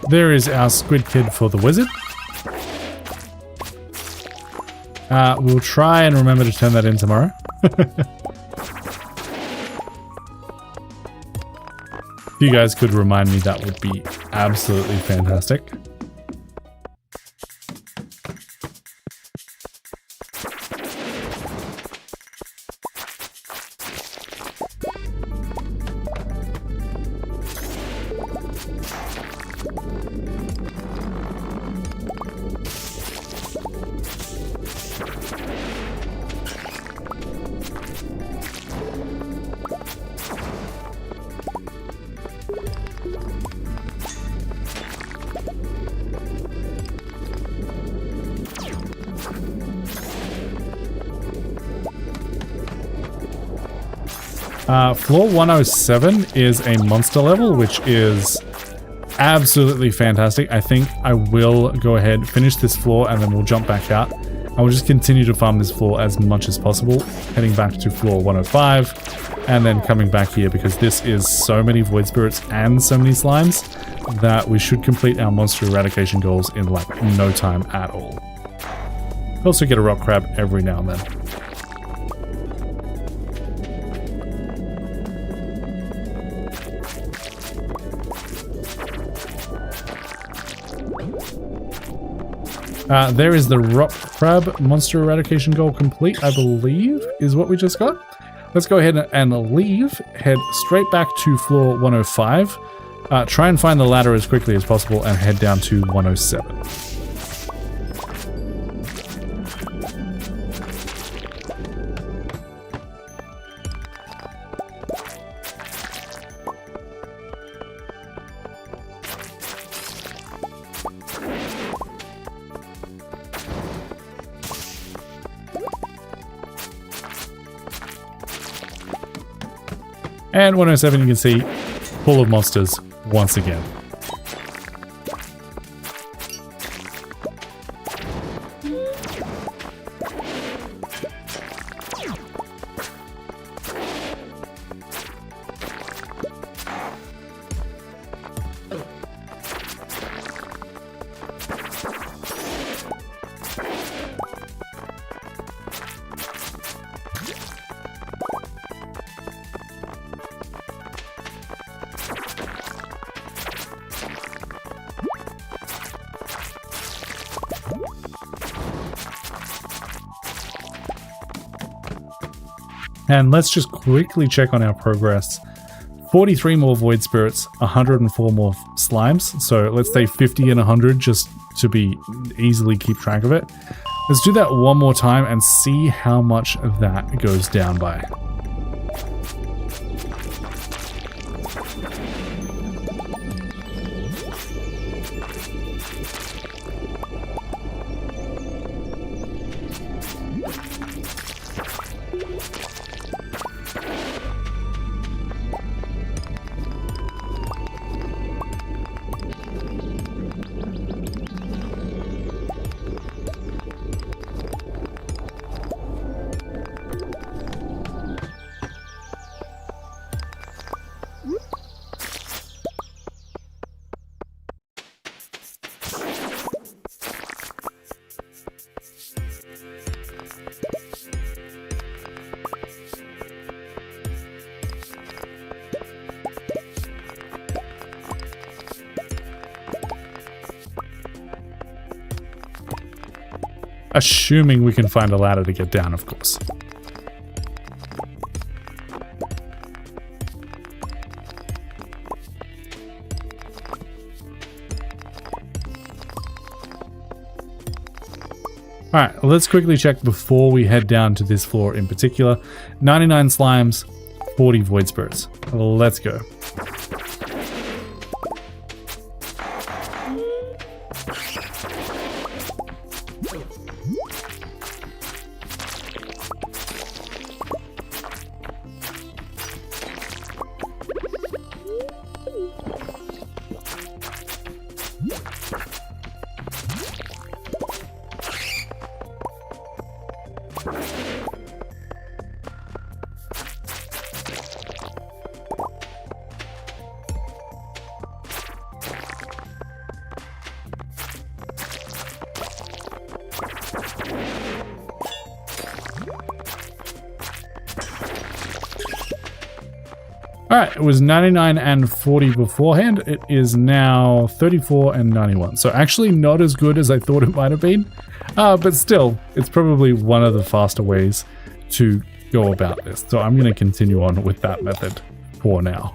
There is our squid kid for the wizard. We'll try and remember to turn that in tomorrow. If you guys could remind me, that would be absolutely fantastic. Floor 107 is a monster level, which is absolutely fantastic. I think I will go ahead, finish this floor, and then we'll jump back out. I will just continue to farm this floor as much as possible, heading back to floor 105, and then coming back here, because this is so many void spirits and so many slimes that we should complete our monster eradication goals in like no time at all. We also get a rock crab every now and then. There is the rock crab monster eradication goal complete, I believe, is what we just got. Let's go ahead and leave, head straight back to floor 105, try and find the ladder as quickly as possible, and head down to 107. And 107, you can see, full of monsters once again. And let's just quickly check on our progress. 43 more void spirits, 104 more slimes. So let's say 50 and 100 just to be easily keep track of it. Let's do that one more time and see how much that goes down by. Assuming we can find a ladder to get down, of course. Alright, let's quickly check before we head down to this floor in particular. 99 slimes, 40 void spirits. Let's go. Alright, it was 99 and 40 beforehand. It is now 34 and 91. So actually not as good as I thought it might have been. But still, it's probably one of the faster ways to go about this. So I'm going to continue on with that method for now.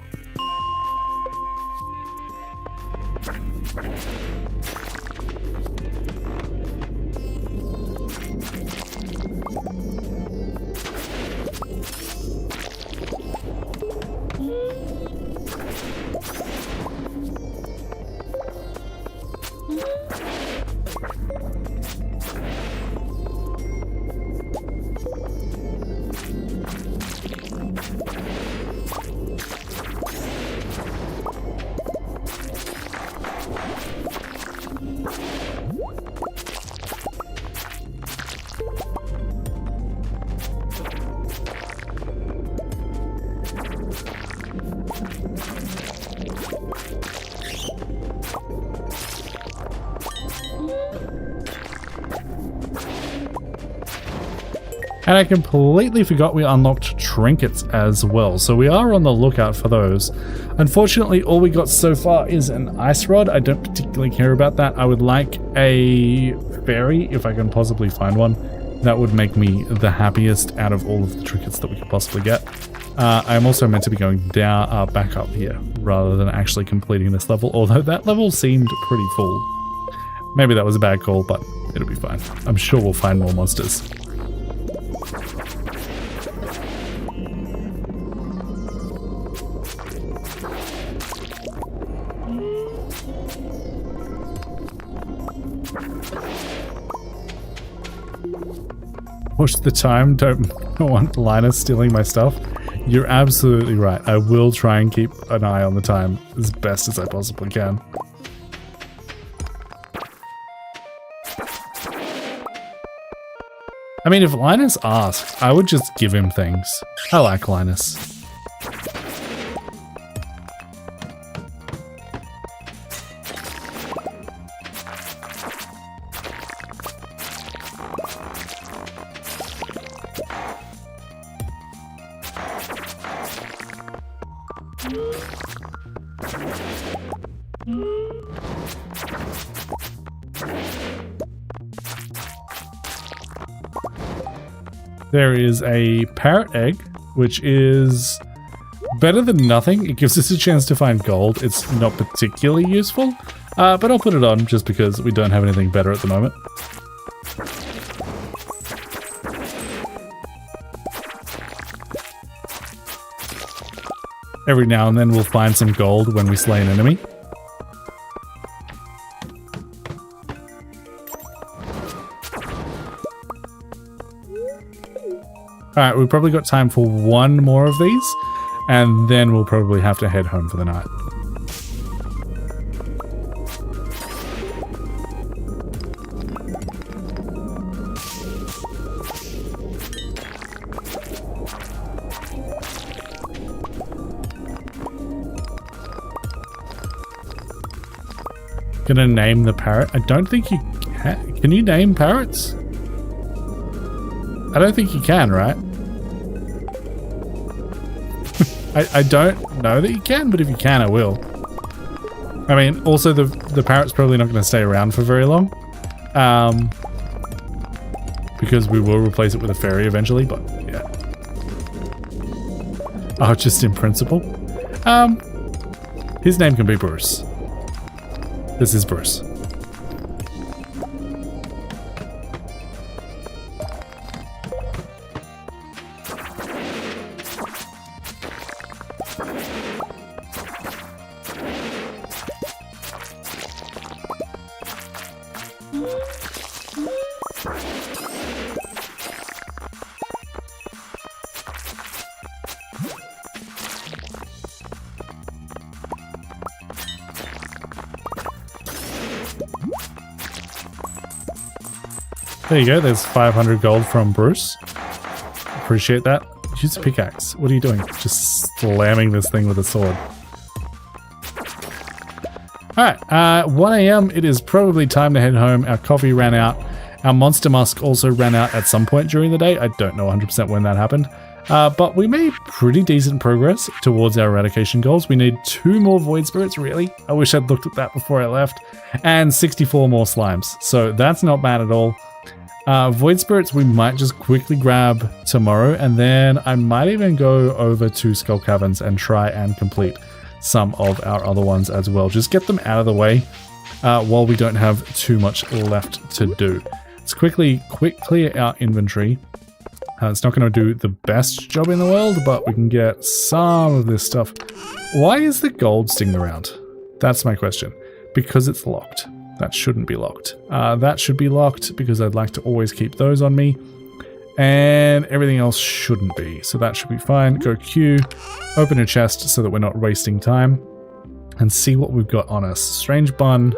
And I completely forgot we unlocked trinkets as well, so we are on the lookout for those. Unfortunately, all we got so far is an ice rod. I don't particularly care about that. I would like a fairy, if I can possibly find one. That would make me the happiest out of all of the trinkets that we could possibly get. I'm also meant to be going down, back up here, rather than actually completing this level, although that level seemed pretty full. Maybe that was a bad call, but it'll be fine. I'm sure we'll find more monsters. Push the time, don't want Linus stealing my stuff. You're absolutely right. I will try and keep an eye on the time as best as I possibly can. I mean, if Linus asks, I would just give him things. I like Linus. There is a parrot egg, which is better than nothing. It gives us a chance to find gold. It's not particularly useful, but I'll put it on just because we don't have anything better at the moment. Every now and then we'll find some gold when we slay an enemy. Alright, we've probably got time for one more of these, and then we'll probably have to head home for the night. Gonna name the parrot. I don't think you can. Can you name parrots? I don't think you can, right? I don't know that you can, but if you can, I will. I mean, also the parrot's probably not going to stay around for very long. because we will replace it with a ferry eventually, but yeah. Oh, just in principle. His name can be Bruce. This is Bruce. There you go, there's 500 gold from Bruce. Appreciate that. Use a pickaxe. What are you doing? Just slamming this thing with a sword. Alright, 1 AM, it is probably time to head home. Our coffee ran out. Our monster musk also ran out at some point during the day. I don't know 100% when that happened. But we made pretty decent progress towards our eradication goals. We need 2 more void spirits, really. I wish I'd looked at that before I left. And 64 more slimes. So that's not bad at all. Void spirits we might just quickly grab tomorrow, and then I might even go over to Skull Caverns and try and complete some of our other ones as well. Just get them out of the way while we don't have too much left to do. Let's quick clear our inventory. It's not going to do the best job in the world, but we can get some of this stuff. Why is the gold sticking around? That's my question. Because it's locked. That shouldn't be locked. That should be locked because I'd like to always keep those on me. And everything else shouldn't be. So that should be fine. Go Q, open a chest so that we're not wasting time. And see what we've got on us. Strange bun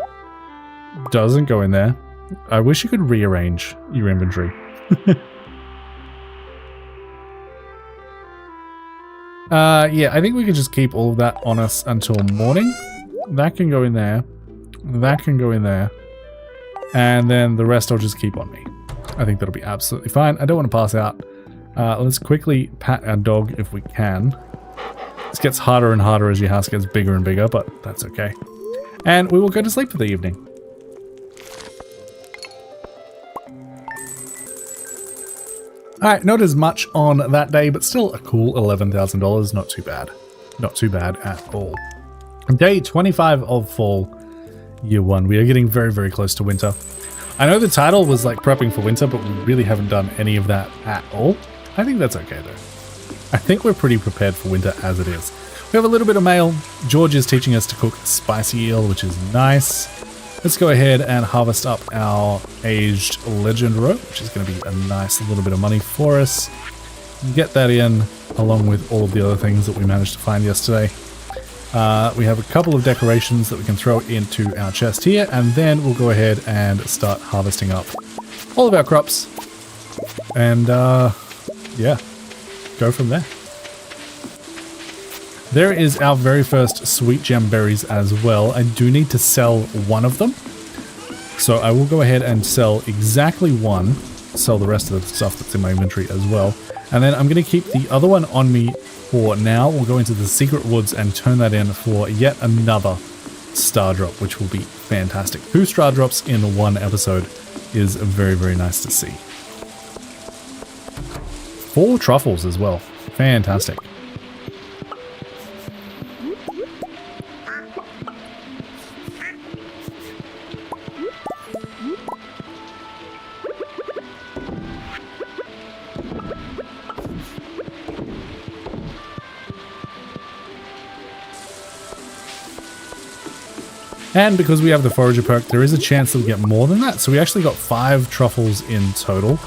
doesn't go in there. I wish you could rearrange your inventory. Yeah, I think we can just keep all of that on us until morning. That can go in there. That can go in there. And then the rest I'll just keep on me. I think that'll be absolutely fine. I don't want to pass out. Let's quickly pat our dog if we can. This gets harder and harder as your house gets bigger and bigger, but that's okay. And we will go to sleep for the evening. Alright, not as much on that day, but still a cool $11,000. Not too bad. Not too bad at all. Day 25 of fall. Year 1. We are getting very, very close to winter. I know the title was like prepping for winter, but we really haven't done any of that at all. I think that's okay though. I think we're pretty prepared for winter as it is. We have a little bit of mail. George is teaching us to cook spicy eel, which is nice. Let's go ahead and harvest up our aged legend rope, which is going to be a nice little bit of money for us. Get that in along with all of the other things that we managed to find yesterday. We have a couple of decorations that we can throw into our chest here, and then we'll go ahead and start harvesting up all of our crops. And yeah, go from there. There is our very first sweet gem berries as well. I do need to sell one of them. So I will go ahead and sell exactly one. Sell the rest of the stuff that's in my inventory as well. And then I'm going to keep the other one on me for now. We'll go into the secret woods and turn that in for yet another star drop, which will be fantastic. 2 star drops in one episode is very, very nice to see. 4 truffles as well. Fantastic. And because we have the forager perk, there is a chance that we get more than that. So we actually got 5 truffles in total.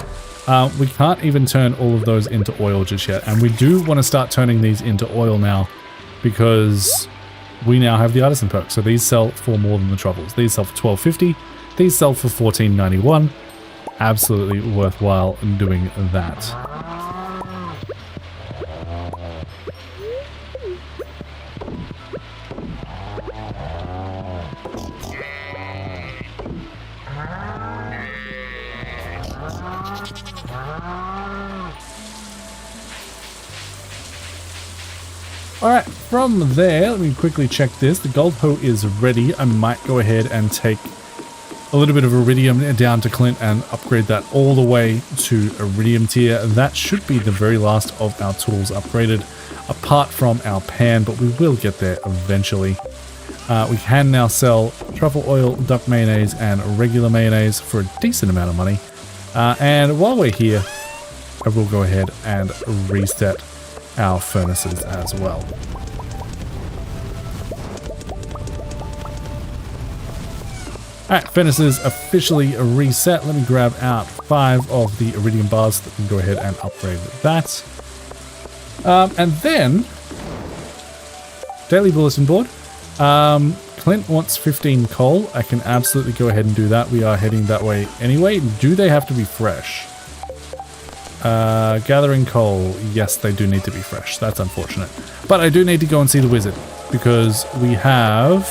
We can't even turn all of those into oil just yet. And we do want to start turning these into oil now because we now have the artisan perk. So these sell for more than the truffles. These sell for $12.50. These sell for $14.91. Absolutely worthwhile doing that. Alright, from there, let me quickly check this. The gold hoe is ready. I might go ahead and take a little bit of iridium down to Clint and upgrade that all the way to iridium tier. That should be the very last of our tools upgraded, apart from our pan, but we will get there eventually. We can now sell truffle oil, duck mayonnaise, and regular mayonnaise for a decent amount of money. And while we're here, I will go ahead and reset our furnaces as well. Alright, furnaces officially reset. Let me grab out 5 of the iridium bars so that we can go ahead and upgrade that. And then, daily bulletin board. Clint wants 15 coal. I can absolutely go ahead and do that. We are heading that way anyway. Do they have to be fresh? Gathering coal. Yes, they do need to be fresh. That's unfortunate. But I do need to go and see the wizard because we have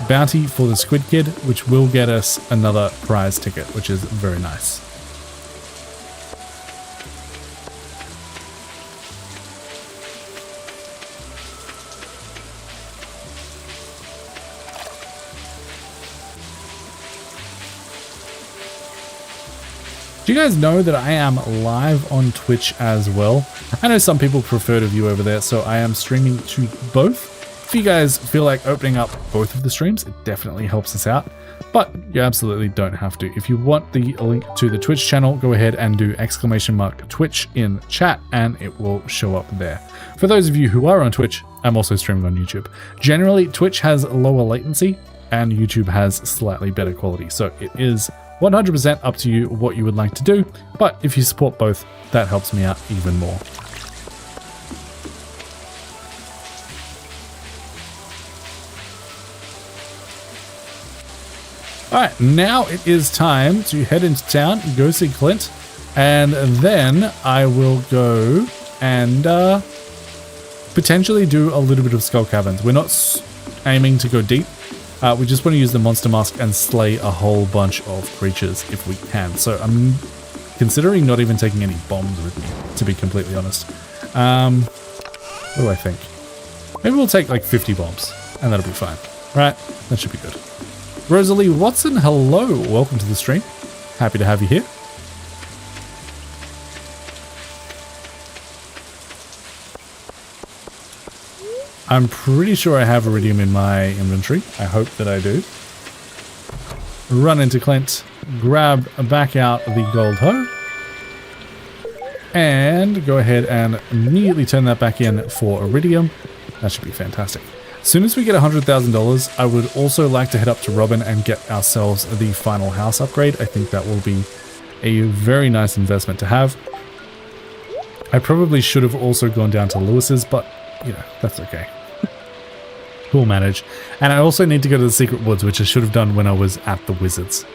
bounty for the squid kid, which will get us another prize ticket, which is very nice. Do you guys know that I am live on Twitch as well? I know some people prefer to view over there, so I am streaming to both. If you guys feel like opening up both of the streams, it definitely helps us out, but you absolutely don't have to. If you want the link to the Twitch channel, go ahead and do !Twitch in chat and it will show up there. For those of you who are on Twitch, I'm also streaming on YouTube. Generally, Twitch has lower latency and YouTube has slightly better quality, so it is 100% up to you what you would like to do, but if you support both, that helps me out even more. Alright, now it is time to head into town, go see Clint, and then I will go and potentially do a little bit of skull caverns. We're not aiming to go deep. We just want to use the monster mask and slay a whole bunch of creatures if we can. So I'm considering not even taking any bombs with me, to be completely honest. What do I think? Maybe we'll take like 50 bombs and that'll be fine. Right, that should be good. Rosalie Watson, hello, welcome to the stream. Happy to have you here. I'm pretty sure I have iridium in my inventory. I hope that I do. Run into Clint, grab back out the gold hoe, and go ahead and immediately turn that back in for iridium. That should be fantastic. As soon as we get $100,000, I would also like to head up to Robin and get ourselves the final house upgrade. I think that will be a very nice investment to have. I probably should have also gone down to Lewis's, but you know, that's okay. We'll manage. And I also need to go to the secret woods, which I should have done when I was at the wizards.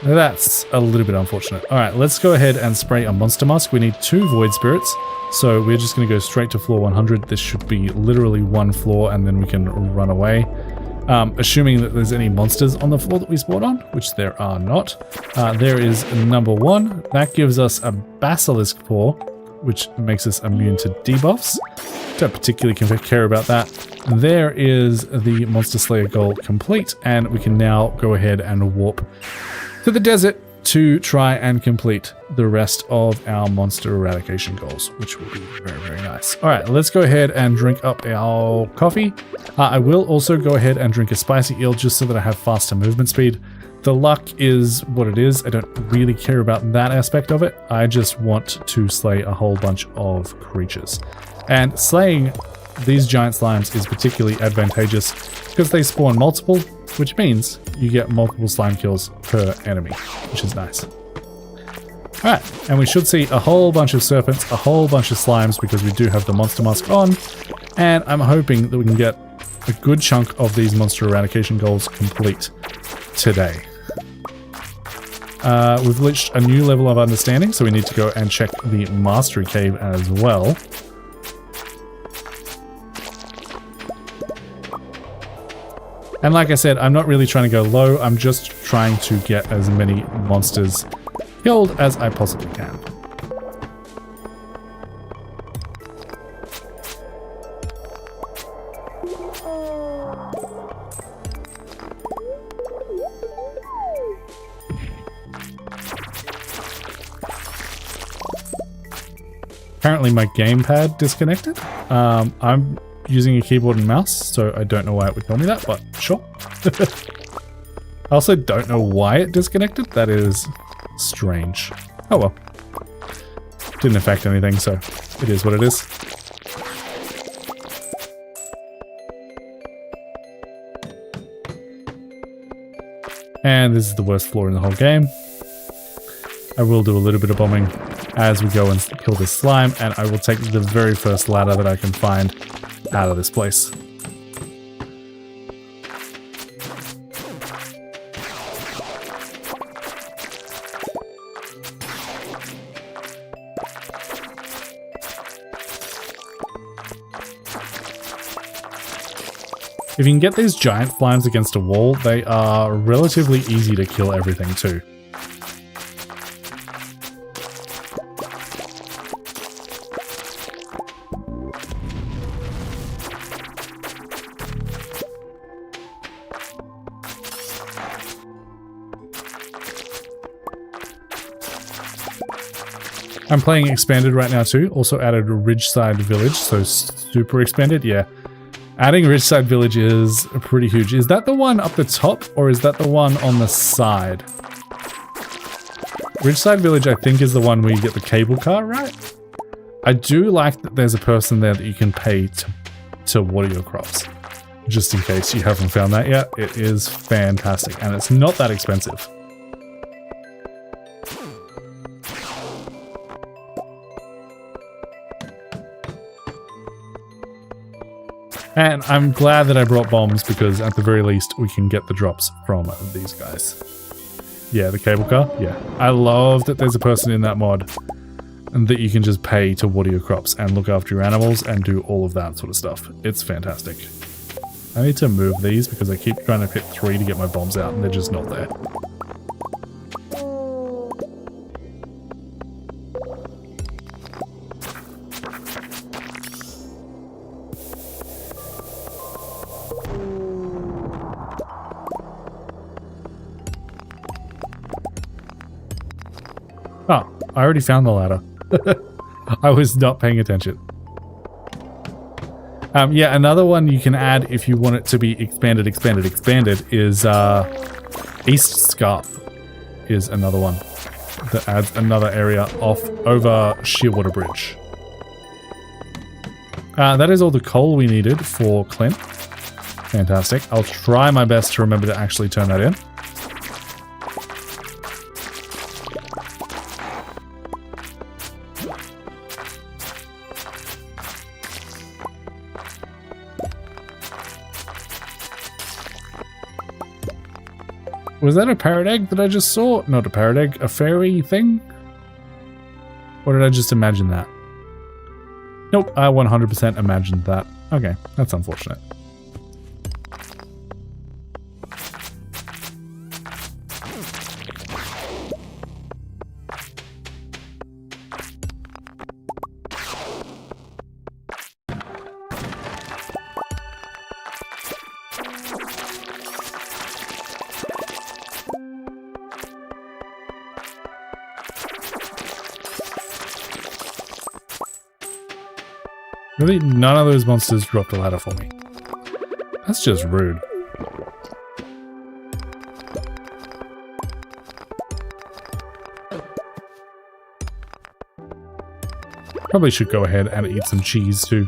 That's a little bit unfortunate. All right, let's go ahead and spray a monster mask. We need 2 void spirits. So we're just going to go straight to floor 100. This should be literally 1 floor and then we can run away. Assuming that there's any monsters on the floor that we spawned on, which there are not. There is number 1. That gives us a basilisk paw, which makes us immune to debuffs. Don't particularly care about that. There is the Monster Slayer goal complete, and we can now go ahead and warp to the desert to try and complete the rest of our monster eradication goals, which will be very, very nice. All right, let's go ahead and drink up our coffee. I will also go ahead and drink a spicy eel just so that I have faster movement speed. The luck is what it is. I don't really care about that aspect of it. I just want to slay a whole bunch of creatures. And slaying these giant slimes is particularly advantageous because they spawn multiple, which means you get multiple slime kills per enemy, which is nice. Alright, and we should see a whole bunch of serpents, a whole bunch of slimes because we do have the monster mask on, and I'm hoping that we can get a good chunk of these monster eradication goals complete today. We've reached a new level of understanding, so we need to go and check the mastery cave as well. And like I said, I'm not really trying to go low, I'm just trying to get as many monsters killed as I possibly can. Apparently my gamepad disconnected. I'm using a keyboard and mouse, so I don't know why it would tell me that, but sure. I also don't know why it disconnected. That is strange. Oh well. Didn't affect anything, so it is what it is. And this is the worst floor in the whole game. I will do a little bit of bombing as we go and kill this slime, and I will take the very first ladder that I can find out of this place. If you can get these giant slimes against a wall, they are relatively easy to kill everything too. I'm playing Expanded right now too. Also added Ridgeside Village, so super expanded, yeah. Adding Ridgeside Village is pretty huge. Is that the one up the top, or is that the one on the side? Ridgeside Village, I think, is the one where you get the cable car, right? I do like that there's a person there that you can pay to water your crops. Just in case you haven't found that yet, it is fantastic, and it's not that expensive. And I'm glad that I brought bombs because at the very least we can get the drops from these guys. Yeah, the cable car. Yeah. I love that there's a person in that mod and that you can just pay to water your crops and look after your animals and do all of that sort of stuff. It's fantastic. I need to move these because I keep trying to hit 3 to get my bombs out and they're just not there. Oh, I already found the ladder. I was not paying attention. Yeah, another one you can add if you want it to be expanded is East Scarp is another one that adds another area off over Shearwater Bridge. That is all the coal we needed for Clint. Fantastic. I'll try my best to remember to actually turn that in. Was that a parrot egg that I just saw? Not a parrot egg, a fairy thing? Or did I just imagine that? Nope, I 100% imagined that. Okay, that's unfortunate. Really, none of those monsters dropped a ladder for me. That's just rude. Probably should go ahead and eat some cheese too.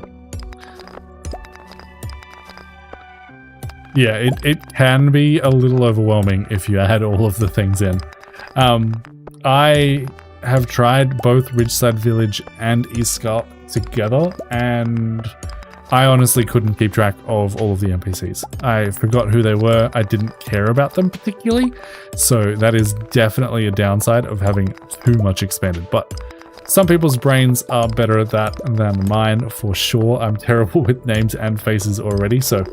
Yeah, it can be a little overwhelming if you add all of the things in. I have tried both Ridgeside Village and East Scarp together, and I honestly couldn't keep track of all of the NPCs. I forgot who they were. I didn't care about them particularly, so that is definitely a downside of having too much expanded. But some people's brains are better at that than mine, for sure. I'm terrible with names and faces already, so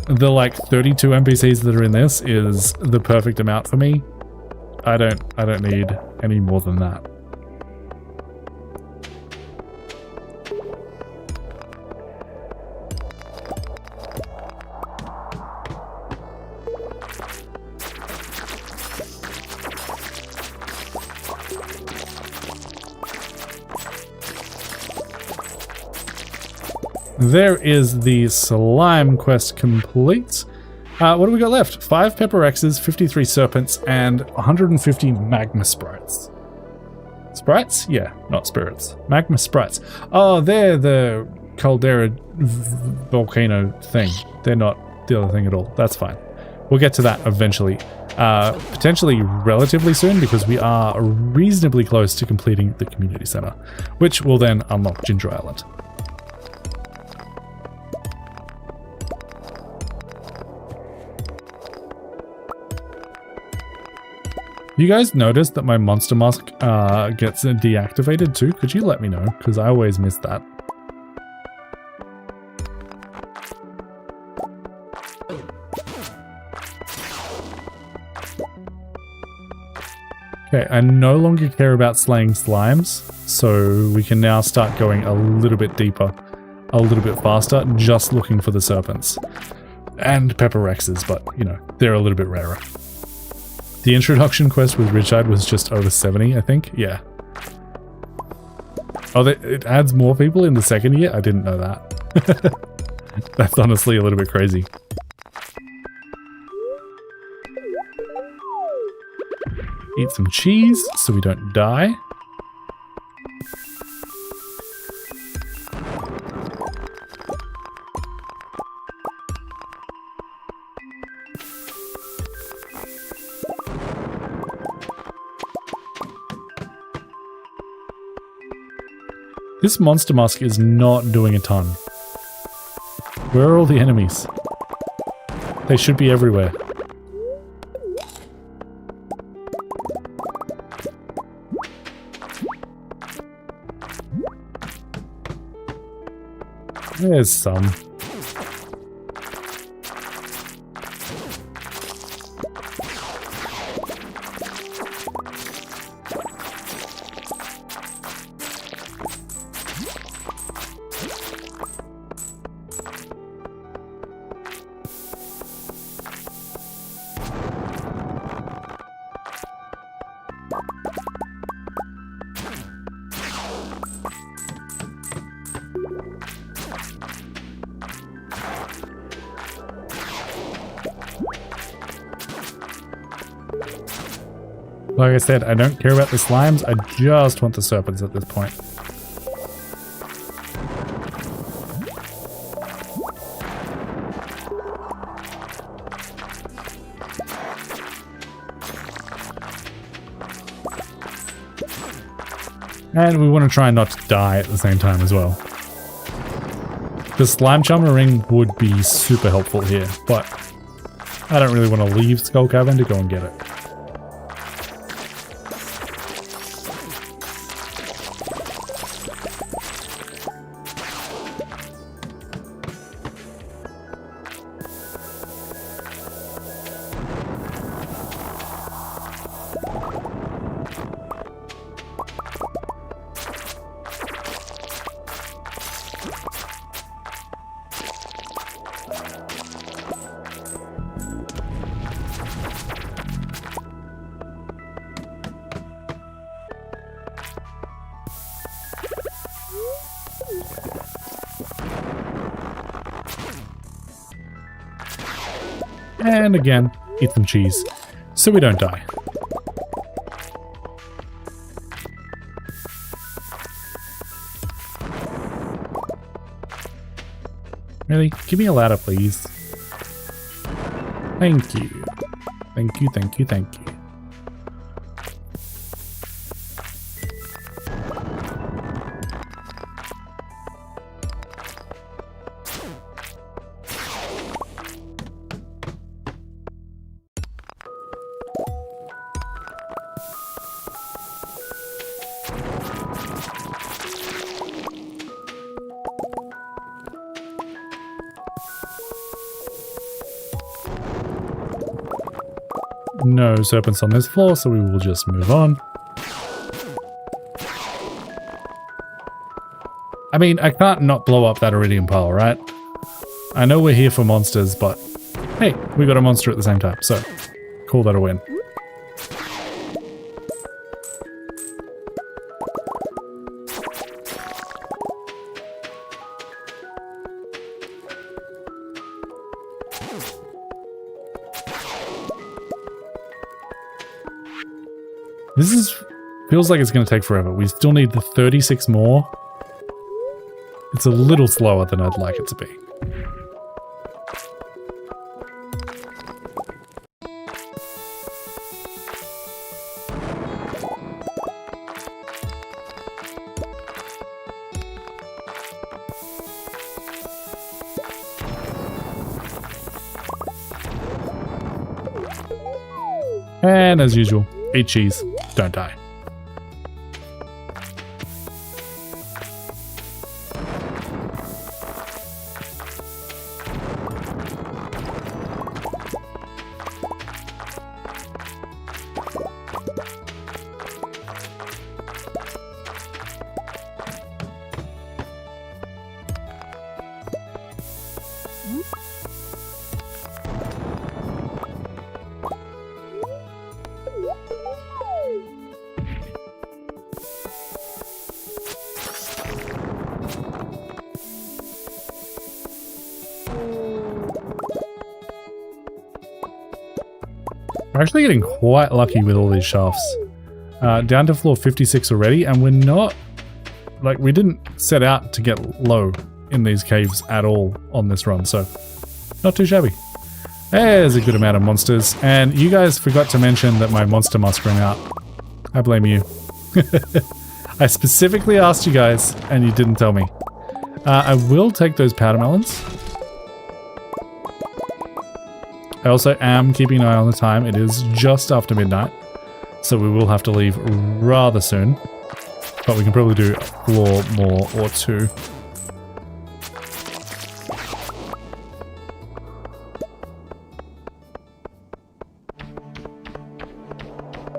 the like 32 NPCs that are in this is the perfect amount for me. I don't need any more than that. there is the slime quest complete. What do we got left? 5 pepper X's, 53 serpents, and 150 magma sprites. Sprites? Yeah, not spirits. Magma sprites. Oh, they're the caldera volcano thing. They're not the other thing at all. That's fine. We'll get to that eventually. Potentially relatively soon, because we are reasonably close to completing the community center, which will then unlock Ginger Island. You guys noticed that my monster mask gets deactivated too? Could you let me know? Because I always miss that. Okay, I no longer care about slaying slimes, so we can now start going a little bit deeper, a little bit faster, just looking for the serpents. And pepper Rexes, but, you know, they're a little bit rarer. The introduction quest with Richard was just over 70, I think. Yeah. Oh, it adds more people in the second year? I didn't know that. That's honestly a little bit crazy. Eat some cheese so we don't die. This monster mask is not doing a ton. Where are all the enemies? They should be everywhere. There's some. Like I said, I don't care about the slimes, I just want the serpents at this point. And we want to try not to die at the same time as well. The slime charmer ring would be super helpful here, but I don't really want to leave Skull Cavern to go and get it. And again, eat some cheese, so we don't die. Really? Give me a ladder, please. Thank you. Thank you, thank you, thank you. No serpents on this floor, so we will just move on. I mean, I can't not blow up that iridium pile, right? I know we're here for monsters, but hey, we got a monster at the same time, so call that a win. feels like it's going to take forever. We still need the 36 more. It's a little slower than I'd like it to be. And as usual, eat cheese, don't die. We're actually getting quite lucky with all these shafts. Down to floor 56 already, and we're not... Like, we didn't set out to get low in these caves at all on this run, so not too shabby. There's a good amount of monsters, and you guys forgot to mention that my monster must run out. I blame you. I specifically asked you guys, and you didn't tell me. I will take those powder melons. I also am keeping an eye on the time. It is just after midnight, so we will have to leave rather soon. But we can probably do a floor more or two.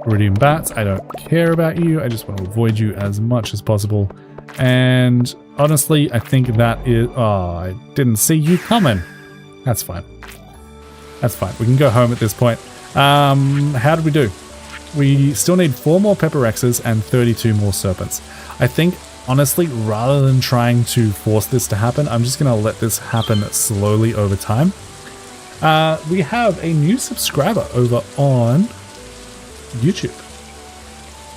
Iridium bats, I don't care about you. I just want to avoid you as much as possible. And honestly, I think that is... Oh, I didn't see you coming. That's fine. That's fine. We can go home at this point. How did we do? We still need 4 more Pepper Rexes and 32 more Serpents. I think, honestly, rather than trying to force this to happen, I'm just going to let this happen slowly over time. We have a new subscriber over on YouTube.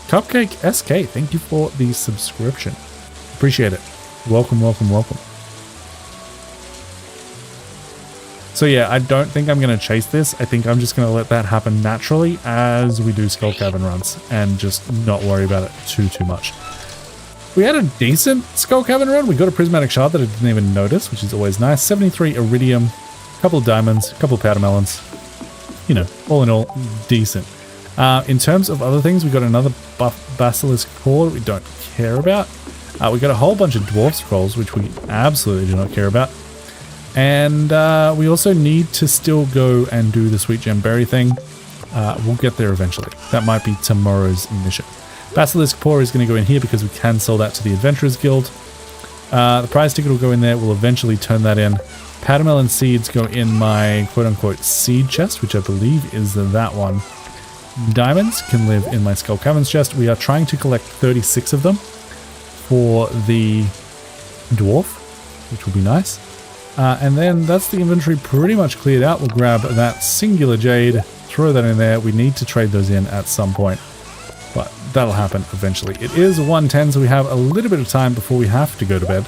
Cupcake SK, thank you for the subscription. Appreciate it. Welcome, welcome, welcome. So yeah, I don't think I'm going to chase this. I think I'm just going to let that happen naturally as we do Skull Cavern runs and just not worry about it too much. We had a decent Skull Cavern run. We got a Prismatic Shard that I didn't even notice, which is always nice. 73 Iridium, a couple of diamonds, a couple of powder melons. You know, all in all, decent. In terms of other things, we got another Basilisk Core that we don't care about. We got a whole bunch of Dwarf Scrolls, which we absolutely do not care about. And we also need to still go and do the Sweet Gem Berry thing. We'll get there eventually. That might be tomorrow's mission. Basilisk Paw is going to go in here because we can sell that to the Adventurers Guild. The prize ticket will go in there. We'll eventually turn that in. Powder Melon Seeds go in my quote-unquote seed chest, which I believe is that one. Diamonds can live in my Skull Caverns chest. We are trying to collect 36 of them for the Dwarf, which will be nice. And then that's the inventory pretty much cleared out. We'll grab that singular jade, throw that in there. We need to trade those in at some point, but that'll happen eventually. It is 1:10, so we have a little bit of time before we have to go to bed.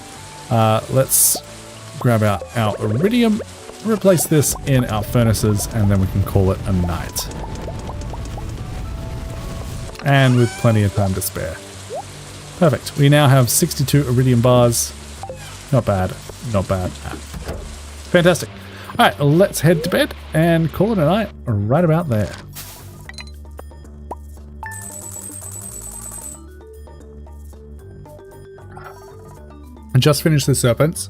Let's grab out our iridium, replace this in our furnaces, and then we can call it a night. And with plenty of time to spare. Perfect. We now have 62 iridium bars. Not bad. Not bad. Fantastic. All right, let's head to bed and call it a night right about there. I just finished the Serpents,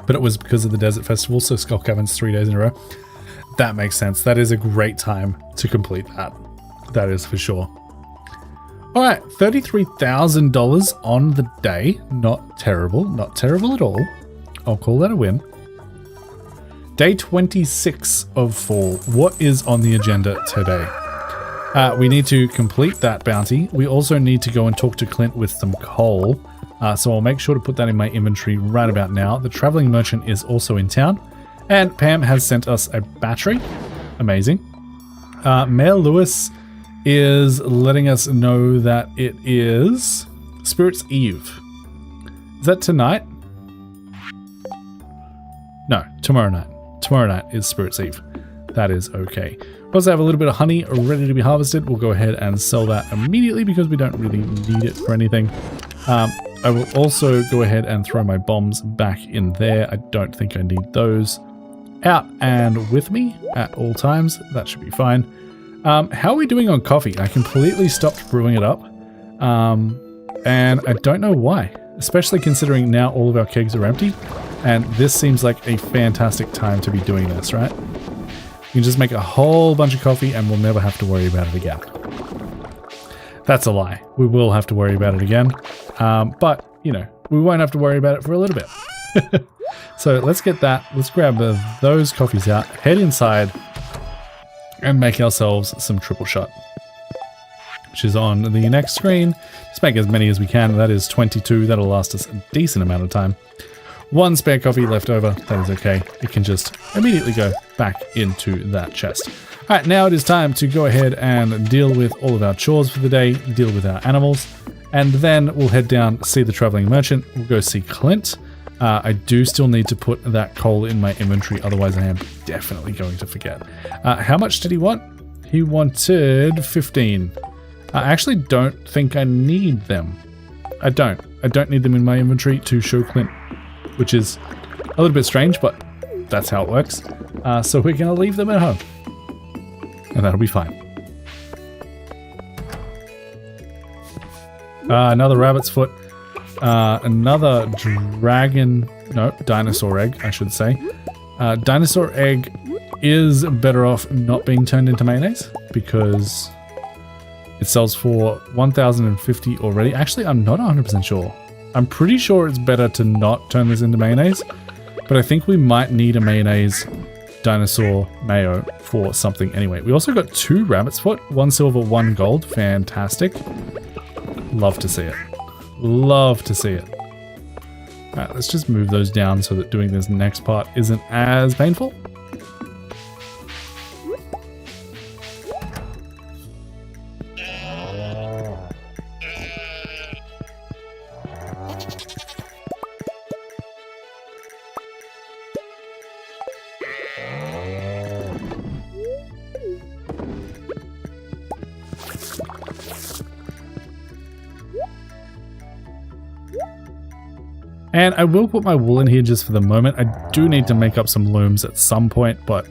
but it was because of the Desert Festival, so Skull Cavern's 3 days in a row. That makes sense. That is a great time to complete that. That is for sure. All right, $33,000 on the day. Not terrible. Not terrible at all. I'll call that a win. Day 26 of fall. What is on the agenda today? We need to complete that bounty. We also need to go and talk to Clint with some coal. So I'll make sure to put that in my inventory right about now. The traveling merchant is also in town. And Pam has sent us a battery. Amazing. Mayor Lewis is letting us know that it is Spirit's Eve. Is that tonight? No, tomorrow night. Tomorrow night is Spirit's Eve. That is okay. We also have a little bit of honey ready to be harvested. We'll go ahead and sell that immediately because we don't really need it for anything. I will also go ahead and throw my bombs back in there. I don't think I need those out and with me at all times. That should be fine. How are we doing on coffee? I completely stopped brewing it up. And I don't know why, especially considering now all of our kegs are empty. And this seems like a fantastic time to be doing this, right? You can just make a whole bunch of coffee and we'll never have to worry about it again. That's a lie. We will have to worry about it again. But, you know, we won't have to worry about it for a little bit. So let's get that. Let's grab those coffees out, head inside, and make ourselves some triple shot, which is on the next screen. Let's make as many as we can. That is 22. That'll last us a decent amount of time. One spare coffee left over. That is okay. It can just immediately go back into that chest. All right, now it is time to go ahead and deal with all of our chores for the day, deal with our animals, and then we'll head down, see the traveling merchant. We'll go see Clint. I do still need to put that coal in my inventory, otherwise I am definitely going to forget. How much did he want? He wanted 15. I actually don't think I need them. I don't need them in my inventory to show Clint, which is a little bit strange, but that's how it works. So we're going to leave them at home, and that'll be fine. Another rabbit's foot. Another dinosaur egg, I should say. Dinosaur egg is better off not being turned into mayonnaise because it sells for 1,050 already. Actually, I'm not 100% sure. I'm pretty sure it's better to not turn this into mayonnaise, but I think we might need a mayonnaise dinosaur mayo for something anyway. We also got 2 rabbit's foot, 1 silver, 1 gold. Fantastic. Love to see it. Love to see it. All right, let's just move those down so that doing this next part isn't as painful. And I will put my wool in here just for the moment. I do need to make up some looms at some point, but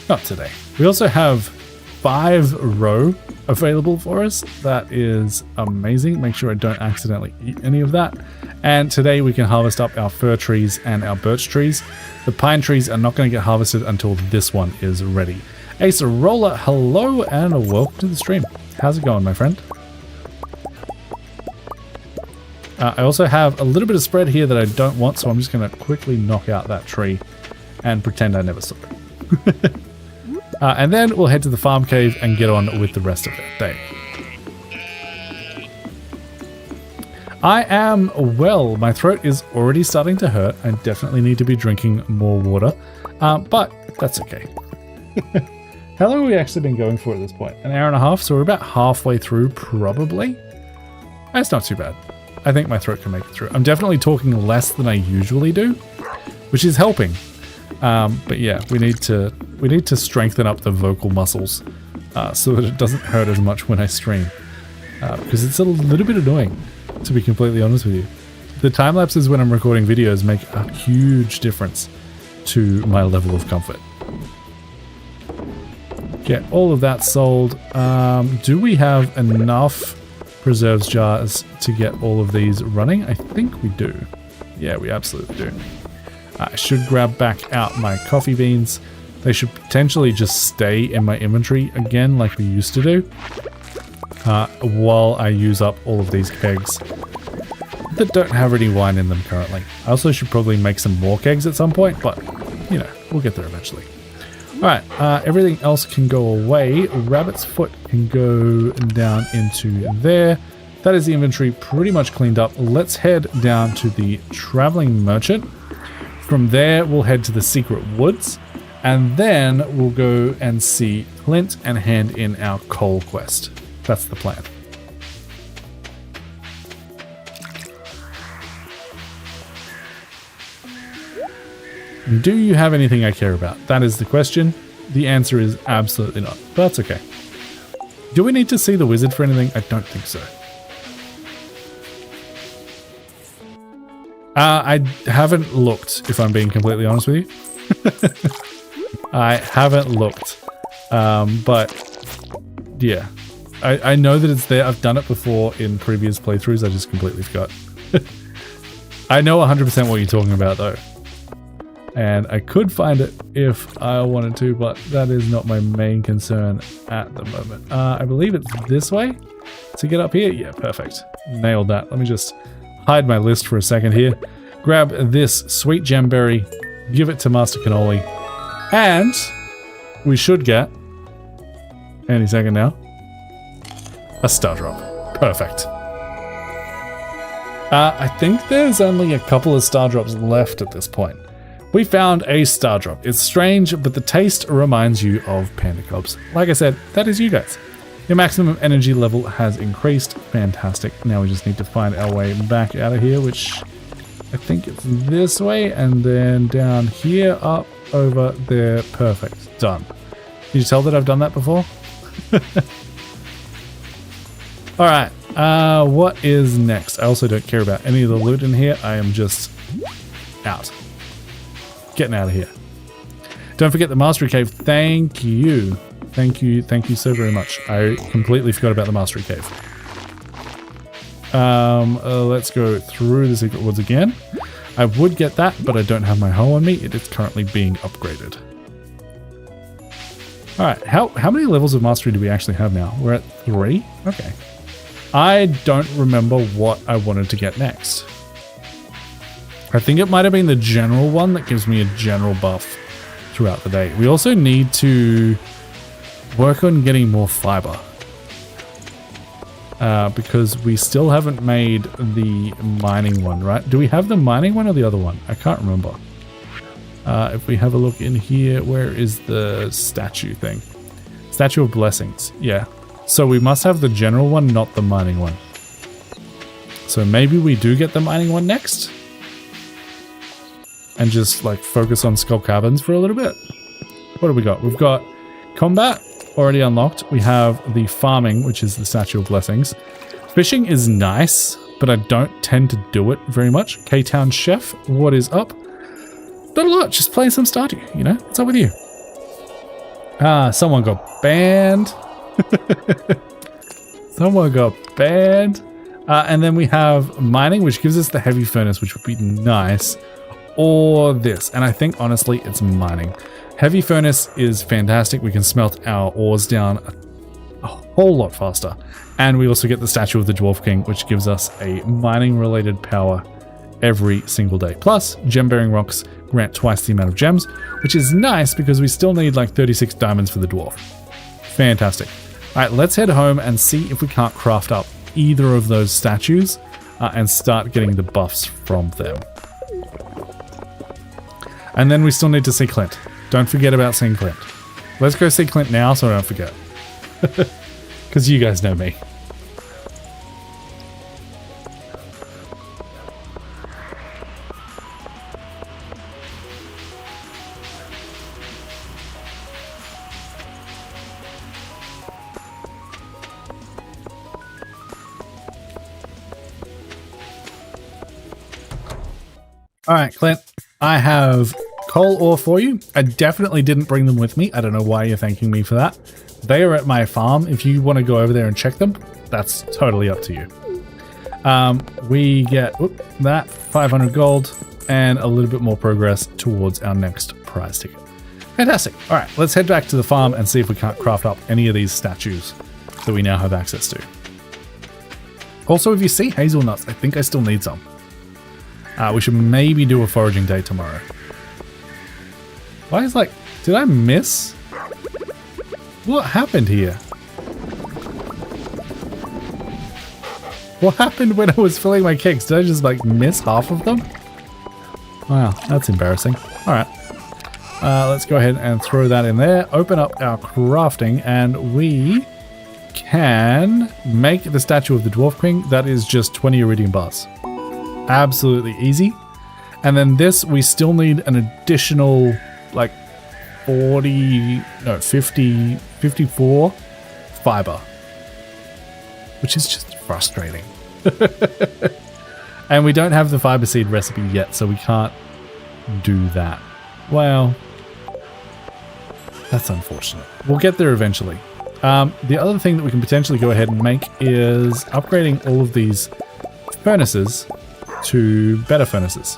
not today. We also have 5 row available for us. That is amazing. Make sure I don't accidentally eat any of that. And today we can harvest up our fir trees and our birch trees. The pine trees are not going to get harvested until this one is ready. Ace Roller, hello and welcome to the stream. How's it going, my friend? I also have a little bit of spread here that I don't want, so I'm just going to quickly knock out that tree and pretend I never saw it. And then we'll head to the farm cave and get on with the rest of the day. I am well. My throat is already starting to hurt. I definitely need to be drinking more water, but that's okay. How long have we actually been going for at this point? An hour and a half, so we're about halfway through, probably. That's not too bad. I think my throat can make it through. I'm definitely talking less than I usually do, which is helping. But yeah, we need to strengthen up the vocal muscles so that it doesn't hurt as much when I stream, because it's a little bit annoying, to be completely honest with you. The time lapses when I'm recording videos make a huge difference to my level of comfort. Get all of that sold. Do we have enough preserves jars to get all of these running? I think we do. Yeah, we absolutely do. I should grab back out my coffee beans. They should potentially just stay in my inventory again like we used to do while I use up all of these kegs that don't have any wine in them currently. I also should probably make some more kegs at some point, but you know, we'll get there eventually. Alright, everything else can go away. Rabbit's foot can go down into there. That is the inventory pretty much cleaned up. Let's head down to the traveling merchant. From there, we'll head to the secret woods. And then we'll go and see Clint and hand in our coal quest. That's the plan. Do you have anything I care about? That is the question. The answer is absolutely not, but that's okay. Do we need to see the wizard for anything? I don't think so. I haven't looked, if I'm being completely honest with you. I haven't looked. But yeah, I know that it's there. I've done it before in previous playthroughs. I just completely forgot. I know 100% what you're talking about though. And I could find it if I wanted to, but that is not my main concern at the moment. I believe it's this way to get up here. Yeah, perfect. Nailed that. Let me just hide my list for a second here. Grab this sweet gemberry, give it to Master Cannoli, and we should get, any second now, a star drop. Perfect. I think there's only a couple of star drops left at this point. We found a star drop. It's strange, but the taste reminds you of Panda Cubs. Like I said, that is you guys. Your maximum energy level has increased. Fantastic. Now we just need to find our way back out of here, which I think it's this way, and then down here, up, over there. Perfect. Done. Did you tell that I've done that before? Alright, what is next? I also don't care about any of the loot in here. I am just out. Getting out of here. Don't forget the Mastery Cave. Thank you. Thank you so very much. I completely forgot about the Mastery Cave. Let's go through the Secret Woods again. I would get that, but I don't have my hoe on me. It is currently being upgraded. Alright, how many levels of Mastery do we actually have now? We're at 3? Okay. I don't remember what I wanted to get next. I think it might have been the general one that gives me a general buff throughout the day. We also need to work on getting more fiber. Because we still haven't made the mining one, right? Do we have the mining one or the other one? I can't remember. If we have a look in here, where is the statue thing? Statue of Blessings. Yeah. So we must have the general one, not the mining one. So maybe we do get the mining one next? And just like focus on Skull Caverns for a little bit. What do we got? We've got combat already unlocked. We have the farming, which is the Statue of Blessings. Fishing is nice, but I don't tend to do it very much. K-Town Chef, what is up? Not a lot, just playing some Stardew, you know? What's up with you? Someone got banned. Someone got banned. And then we have mining, which gives us the heavy furnace, which would be nice. Or this, and I think honestly it's mining. Heavy furnace is fantastic. We can smelt our ores down a whole lot faster, and we also get the statue of the Dwarf King, which gives us a mining related power every single day. Plus gem bearing rocks grant twice the amount of gems, which is nice because we still need like 36 diamonds for the dwarf. Fantastic. All right, let's head home and see if we can't craft up either of those statues and start getting the buffs from them. And then we still need to see Clint. Don't forget about seeing Clint. Let's go see Clint now so I don't forget. Because you guys know me. Alright, Clint. I have coal ore for you. I definitely didn't bring them with me. I don't know why you're thanking me for that. They are at my farm. If you want to go over there and check them, that's totally up to you. We get that 500 gold and a little bit more progress towards our next prize ticket. Fantastic. All right, let's head back to the farm and see if we can't craft up any of these statues that we now have access to. Also, if you see hazelnuts, I think I still need some. We should maybe do a foraging day tomorrow. Why is like, did I miss? What happened here? What happened when I was filling my cakes? Did I just like miss half of them? Wow, that's embarrassing. All right. Let's go ahead and throw that in there. Open up our crafting and we can make the statue of the Dwarf King. That is just 20 iridium bars. Absolutely easy. And then this, we still need an additional like 54 fiber, which is just frustrating. And we don't have the fiber seed recipe yet, so we can't do that. Well, that's unfortunate. We'll get there eventually. The other thing that we can potentially go ahead and make is upgrading all of these furnaces to better furnaces,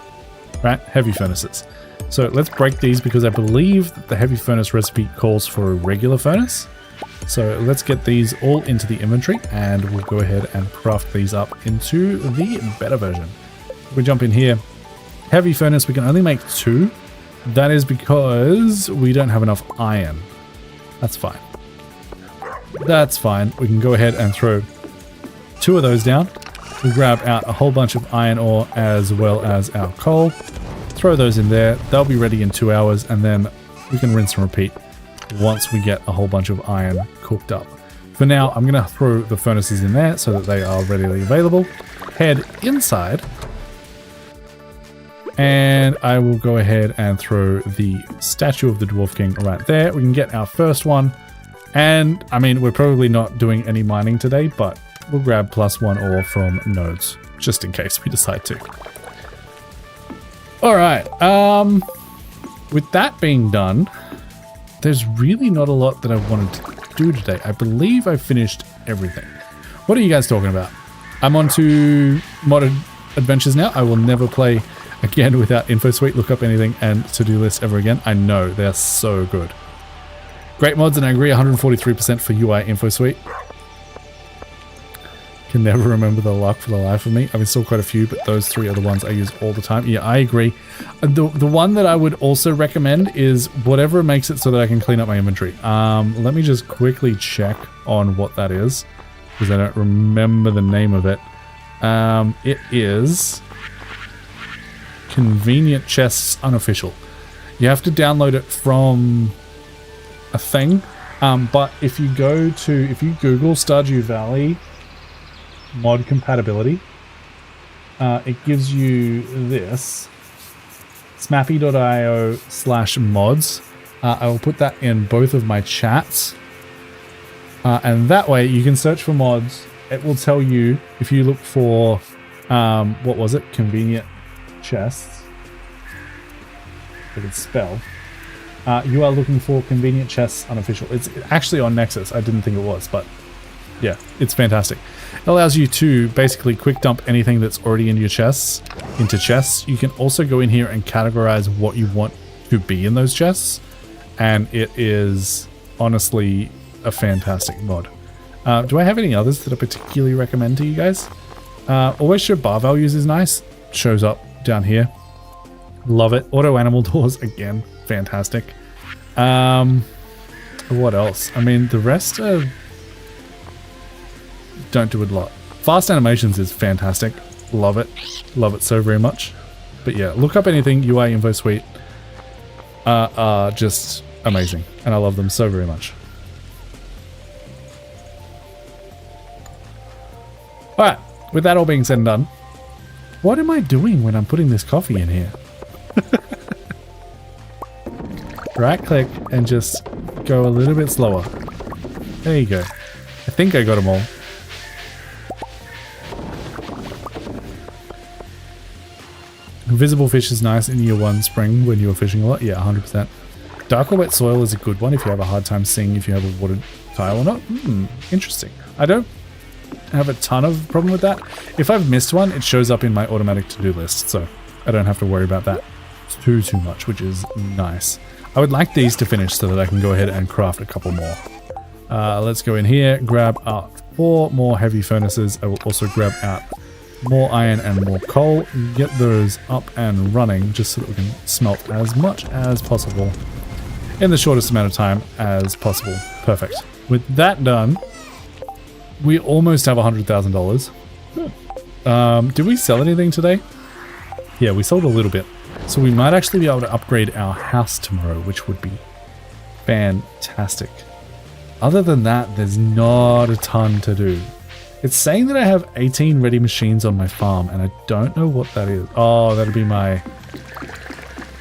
right? Heavy furnaces. So let's break these because I believe that the heavy furnace recipe calls for a regular furnace. So let's get these all into the inventory and we'll go ahead and craft these up into the better version. We jump in here. Heavy furnace, we can only make 2. That is because we don't have enough iron. That's fine. That's fine. We can go ahead and throw 2 of those down. We'll grab out a whole bunch of iron ore as well as our coal. Throw those in there. They'll be ready in 2 hours and then we can rinse and repeat once we get a whole bunch of iron cooked up. For now, I'm going to throw the furnaces in there so that they are readily available. Head inside. And I will go ahead and throw the statue of the Dwarf King right there. We can get our first one. And, I mean, we're probably not doing any mining today, but we'll grab +1 ore from nodes, just in case we decide to. Alright, with that being done, there's really not a lot that I wanted to do today. I believe I finished everything. What are you guys talking about? I'm on to modded adventures now. I will never play again without info suite, look up anything, and to-do list ever again. I know, they're so good. Great mods, and I agree, 143% for UI info suite. Can never remember the luck for the life of me. I've installed quite a few, but those 3 are the ones I use all the time. Yeah, I agree. The one that I would also recommend is whatever makes it so that I can clean up my inventory. Let me just quickly check on what that is, because I don't remember the name of it. It is Convenient Chests Unofficial. You have to download it from a thing, but if you Google Stardew Valley mod compatibility, it gives you this smappy.io/mods. I will put that in both of my chats, and that way you can search for mods. It will tell you if you look for what was it, convenient chests, if it's spelled. You are looking for Convenient Chests Unofficial. It's actually on Nexus. I didn't think it was, but yeah, it's fantastic. It allows you to basically quick dump anything that's already in your chests into chests. You can also go in here and categorize what you want to be in those chests, and it is honestly a fantastic mod. Do I have any others that I particularly recommend to you guys? Always show bar values is nice. Shows up down here. Love it. Auto animal doors, again, fantastic. What else? I mean, the rest don't do a lot. Fast animations is fantastic. Love it. Love it so very much. But yeah, look up anything UI Info Suite. Are just amazing. And I love them so very much. Alright, with that all being said and done, what am I doing when I'm putting this coffee in here? Right click and just go a little bit slower. There you go. I think I got them all. Invisible fish is nice in year 1 spring when you were fishing a lot. Yeah, 100%. Dark or wet soil is a good one if you have a hard time seeing if you have a watered tile or not. Interesting. I don't have a ton of problem with that. If I've missed one, it shows up in my automatic to-do list, so I don't have to worry about that too much, which is nice. I would like these to finish so that I can go ahead and craft a couple more. Let's go in here, grab out 4 more heavy furnaces. I will also grab out more iron and more coal, get those up and running just so that we can smelt as much as possible in the shortest amount of time as possible. Perfect. With that done, we almost have $100,000. Did we sell anything today? Yeah, we sold a little bit. So we might actually be able to upgrade our house tomorrow, which would be fantastic. Other than that, there's not a ton to do. It's saying that I have 18 ready machines on my farm, and I don't know what that is. Oh, that'll be my...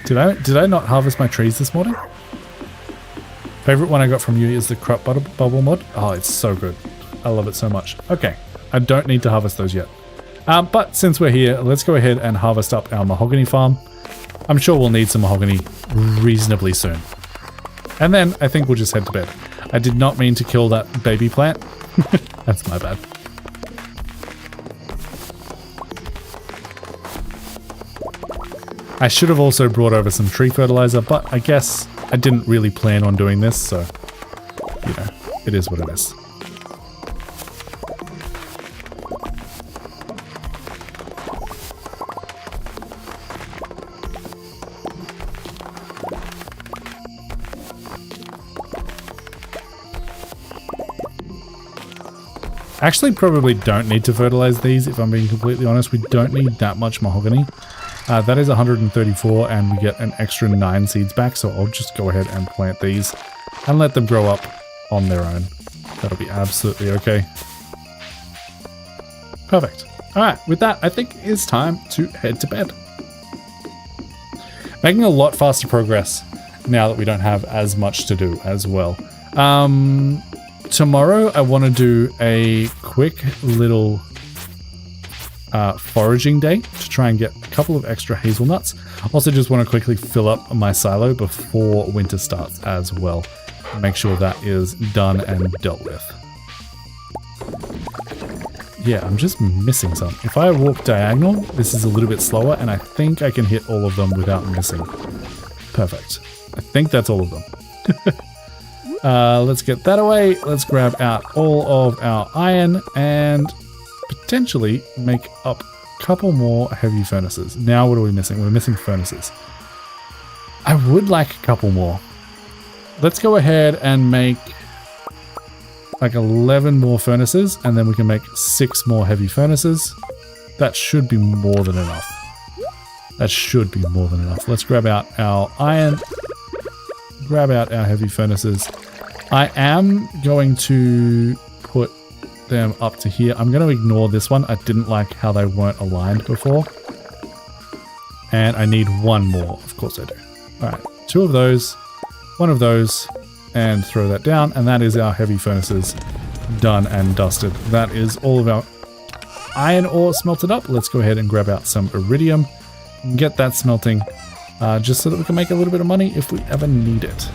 Did I not harvest my trees this morning? Favorite one I got from you is the crop bubble mod. Oh, it's so good. I love it so much. Okay, I don't need to harvest those yet. But since we're here, let's go ahead and harvest up our mahogany farm. I'm sure we'll need some mahogany reasonably soon. And then I think we'll just head to bed. I did not mean to kill that baby plant. That's my bad. I should have also brought over some tree fertilizer, but I guess I didn't really plan on doing this, so, you know, it is what it is. Actually, probably don't need to fertilize these, if I'm being completely honest. We don't need that much mahogany. That is 134, and we get an extra 9 seeds back, so I'll just go ahead and plant these and let them grow up on their own. That'll be absolutely okay. Perfect. Alright, with that, I think it's time to head to bed. Making a lot faster progress now that we don't have as much to do as well. Tomorrow I want to do a quick little foraging day to try and get a couple of extra hazelnuts. Also just want to quickly fill up my silo before winter starts as well. Make sure that is done and dealt with. Yeah, I'm just missing some. If I walk diagonal, this is a little bit slower, and I think I can hit all of them without missing. Perfect. I think that's all of them. Let's get that away. Let's grab out all of our iron and potentially make up a couple more heavy furnaces. Now what are we missing? We're missing furnaces. I would like a couple more. Let's go ahead and make like 11 more furnaces, and then we can make 6 more heavy furnaces. That should be more than enough. That should be more than enough. Let's grab out our iron, grab out our heavy furnaces. I am going to put them up to here. I'm going to ignore this one. I didn't like how they weren't aligned before. And I need one more. Of course I do. Alright, 2 of those, 1 of those, and throw that down. And that is our heavy furnaces done and dusted. That is all of our iron ore smelted up. Let's go ahead and grab out some iridium and get that smelting, just so that we can make a little bit of money if we ever need it.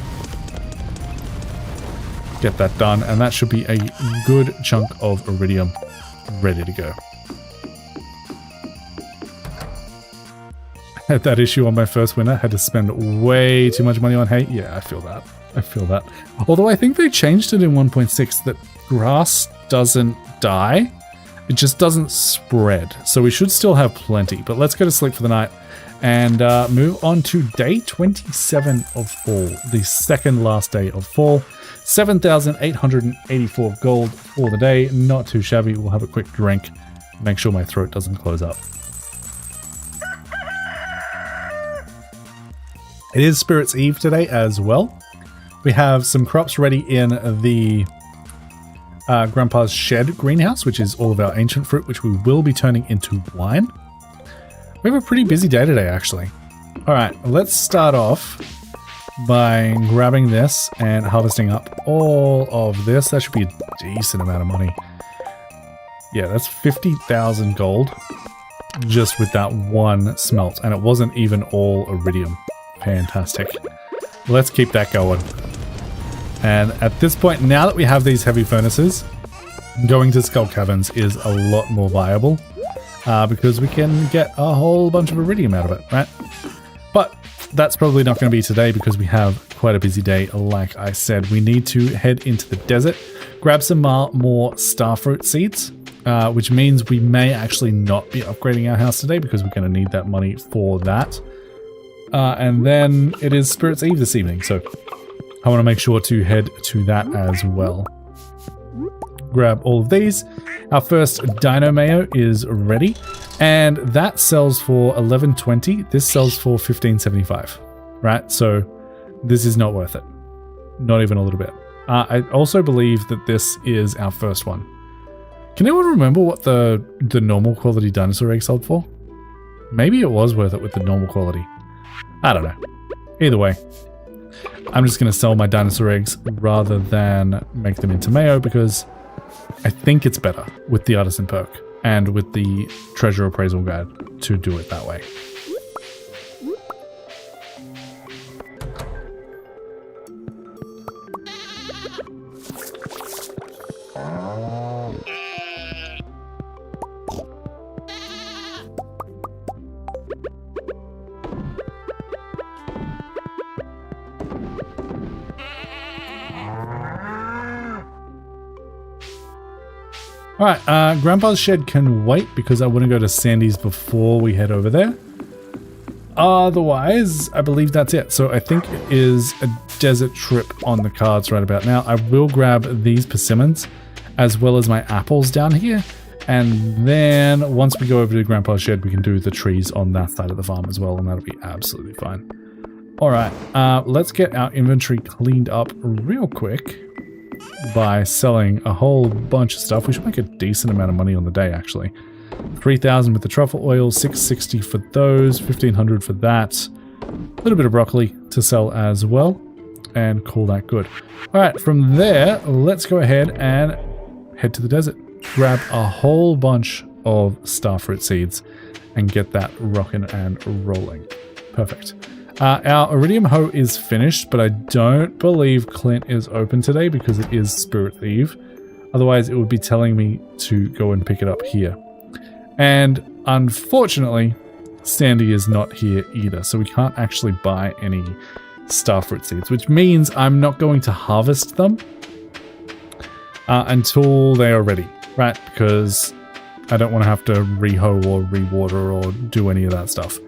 Get that done, and that should be a good chunk of iridium ready to go. I had that issue on my first winter, had to spend way too much money on hay. Yeah, I feel that. I feel that. Although I think they changed it in 1.6 that grass doesn't die, it just doesn't spread. So we should still have plenty, but let's go to sleep for the night and move on to day 27 of fall, the second last day of fall. 7,884 gold for the day. Not too shabby. We'll have a quick drink. Make sure my throat doesn't close up. It is Spirit's Eve today as well. We have some crops ready in the Grandpa's Shed greenhouse, which is all of our ancient fruit, which we will be turning into wine. We have a pretty busy day today, actually. All right, let's start off by grabbing this and harvesting up all of this. That should be a decent amount of money. Yeah, that's 50,000 gold just with that one smelt, and it wasn't even all iridium. Fantastic. Let's keep that going. And at this point, now that we have these heavy furnaces, going to skull caverns is a lot more viable, because we can get a whole bunch of iridium out of it, right? But that's probably not going to be today because we have quite a busy day. Like I said, we need to head into the desert, grab some more starfruit seeds, which means we may actually not be upgrading our house today because we're going to need that money for that. And then it is Spirit's Eve this evening, so I want to make sure to head to that as well. Grab all of these, Our first Dino Mayo is ready, and that sells for 11.20. This sells for 15.75, right? So this is not worth it. Not even a little bit. I also believe that this is our first one. Can anyone remember what the normal quality dinosaur egg sold for? Maybe it was worth it with the normal quality. I don't know. Either way, I'm just going to sell my dinosaur eggs rather than make them into mayo because I think it's better with the artisan perk and with the treasure appraisal guide to do it that way. Alright, Grandpa's shed can wait because I want to go to Sandy's before we head over there. Otherwise, I believe that's it. So I think it is a desert trip on the cards right about now. I will grab these persimmons as well as my apples down here. And then once we go over to Grandpa's shed, we can do the trees on that side of the farm as well. And that'll be absolutely fine. Alright, let's get our inventory cleaned up real quick by selling a whole bunch of stuff. We should make a decent amount of money on the day, actually. 3,000 with the truffle oil, 660 for those, 1,500 for that. A little bit of broccoli to sell as well, and call that good. All right, from there, let's go ahead and head to the desert. Grab a whole bunch of starfruit seeds and get that rocking and rolling. Perfect. Our iridium hoe is finished, but I don't believe Clint is open today because it is Spirit Eve. Otherwise, it would be telling me to go and pick it up here. And unfortunately, Sandy is not here either, so we can't actually buy any starfruit seeds, which means I'm not going to harvest them until they are ready, right? Because I don't want to have to re-hoe or re-water or do any of that stuff.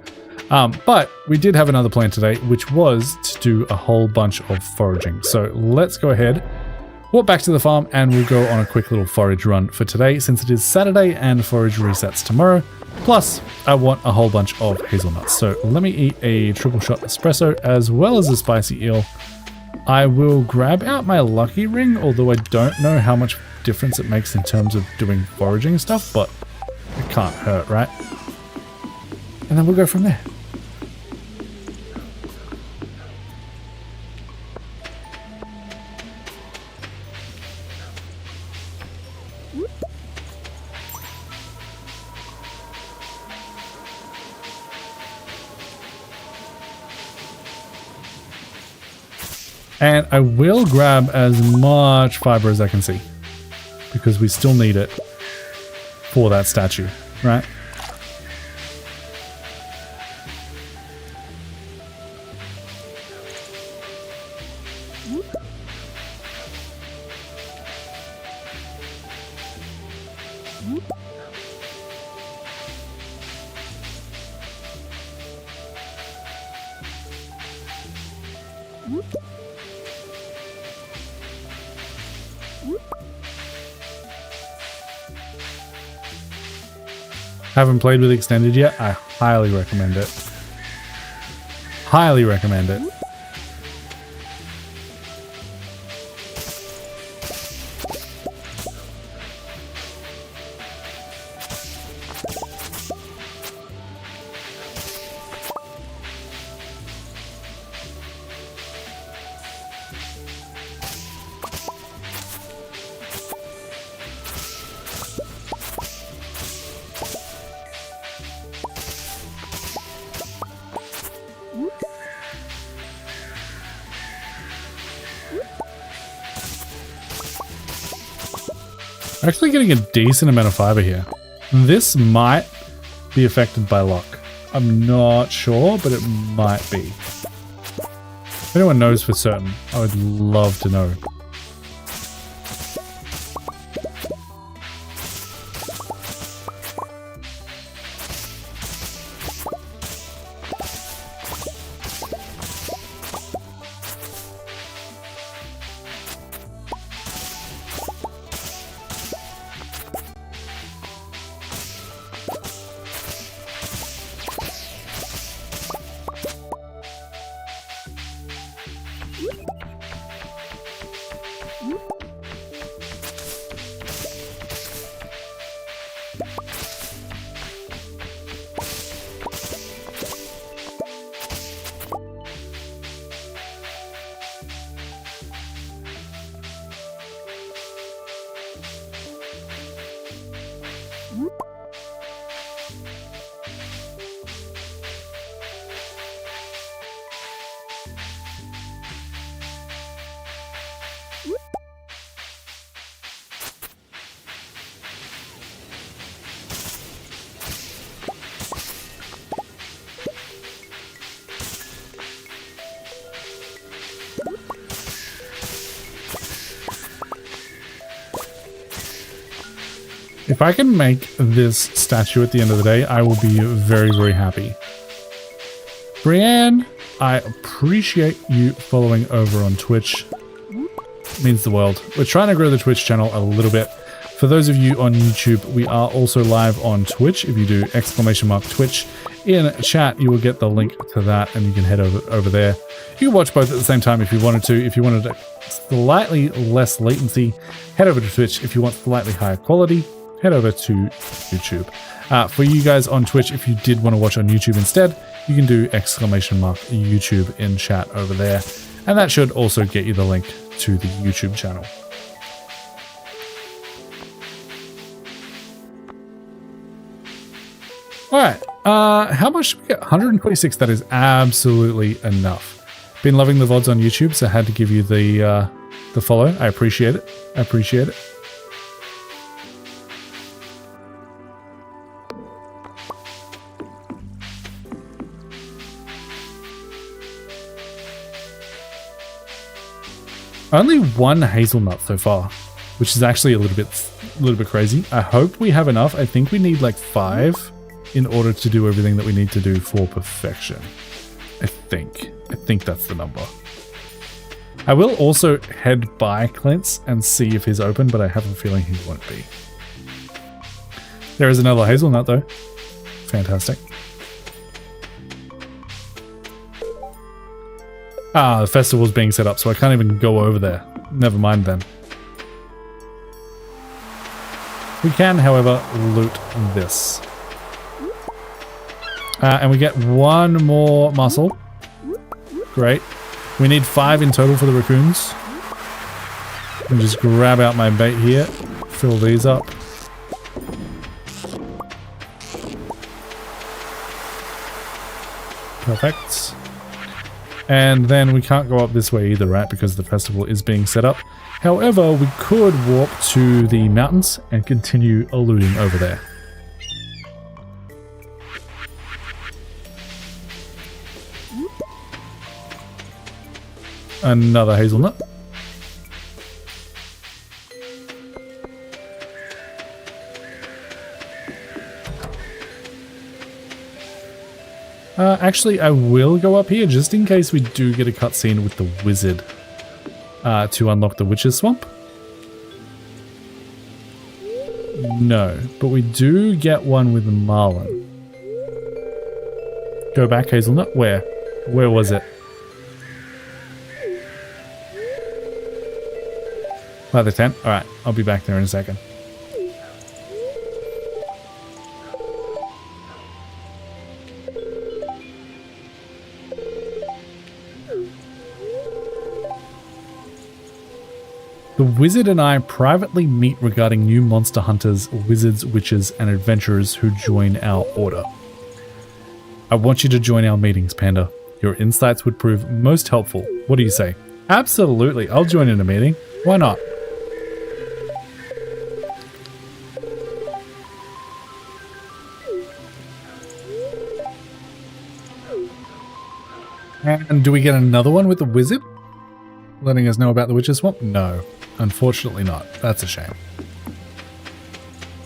But we did have another plan today, which was to do a whole bunch of foraging. So let's go ahead, walk back to the farm, and we'll go on a quick little forage run for today, since it is Saturday and forage resets tomorrow. Plus, I want a whole bunch of hazelnuts. So let me eat a triple shot espresso as well as a spicy eel. I will grab out my lucky ring, although I don't know how much difference it makes in terms of doing foraging stuff, but it can't hurt, right? And then we'll go from there. And I will grab as much fiber as I can see, because we still need it for that statue, right? Haven't played with Extended yet? I highly recommend it. Highly recommend it. Actually getting a decent amount of fiber here. This might be affected by luck. I'm not sure, but it might be. If anyone knows for certain, I would love to know. If I can make this statue at the end of the day, I will be very, very happy. Brienne, I appreciate you following over on Twitch. It means the world. We're trying to grow the Twitch channel a little bit. For those of you on YouTube, we are also live on Twitch. If you do !Twitch in chat, you will get the link to that and you can head over there. You can watch both at the same time if you wanted to. If you wanted a slightly less latency, head over to Twitch. If you want slightly higher quality, head over to YouTube. For you guys on Twitch, if you did want to watch on YouTube instead, you can do !YouTube in chat over there. And that should also get you the link to the YouTube channel. All right, how much did we get? 126, that is absolutely enough. Been loving the VODs on YouTube, so I had to give you the follow. I appreciate it. I appreciate it. Only one hazelnut so far, which is actually a little bit crazy. I hope we have enough. I think we need like 5 in order to do everything that we need to do for perfection. I think that's the number. I will also head by Clint's and see if he's open, but I have a feeling he won't be. There is another hazelnut though. Fantastic. Ah, the festival's being set up, so I can't even go over there. Never mind then. We can, however, loot this. And we get 1 more mussel. Great. We need 5 in total for the raccoons. Let me just grab out my bait here. Fill these up. Perfect. And then we can't go up this way either, right? Because the festival is being set up. However, we could warp to the mountains and continue looting over there. Another hazelnut. Actually, I will go up here just in case we do get a cutscene with the wizard to unlock the witch's swamp. No, but we do get one with Marlin. Go back, hazelnut. Where? Where was it? By the tent? Alright, I'll be back there in a second. The wizard and I privately meet regarding new monster hunters, wizards, witches, and adventurers who join our order. I want you to join our meetings, Panda. Your insights would prove most helpful. What do you say? Absolutely, I'll join in a meeting. Why not? And do we get another one with the wizard? Letting us know about the witch's swamp? No, unfortunately not. That's a shame.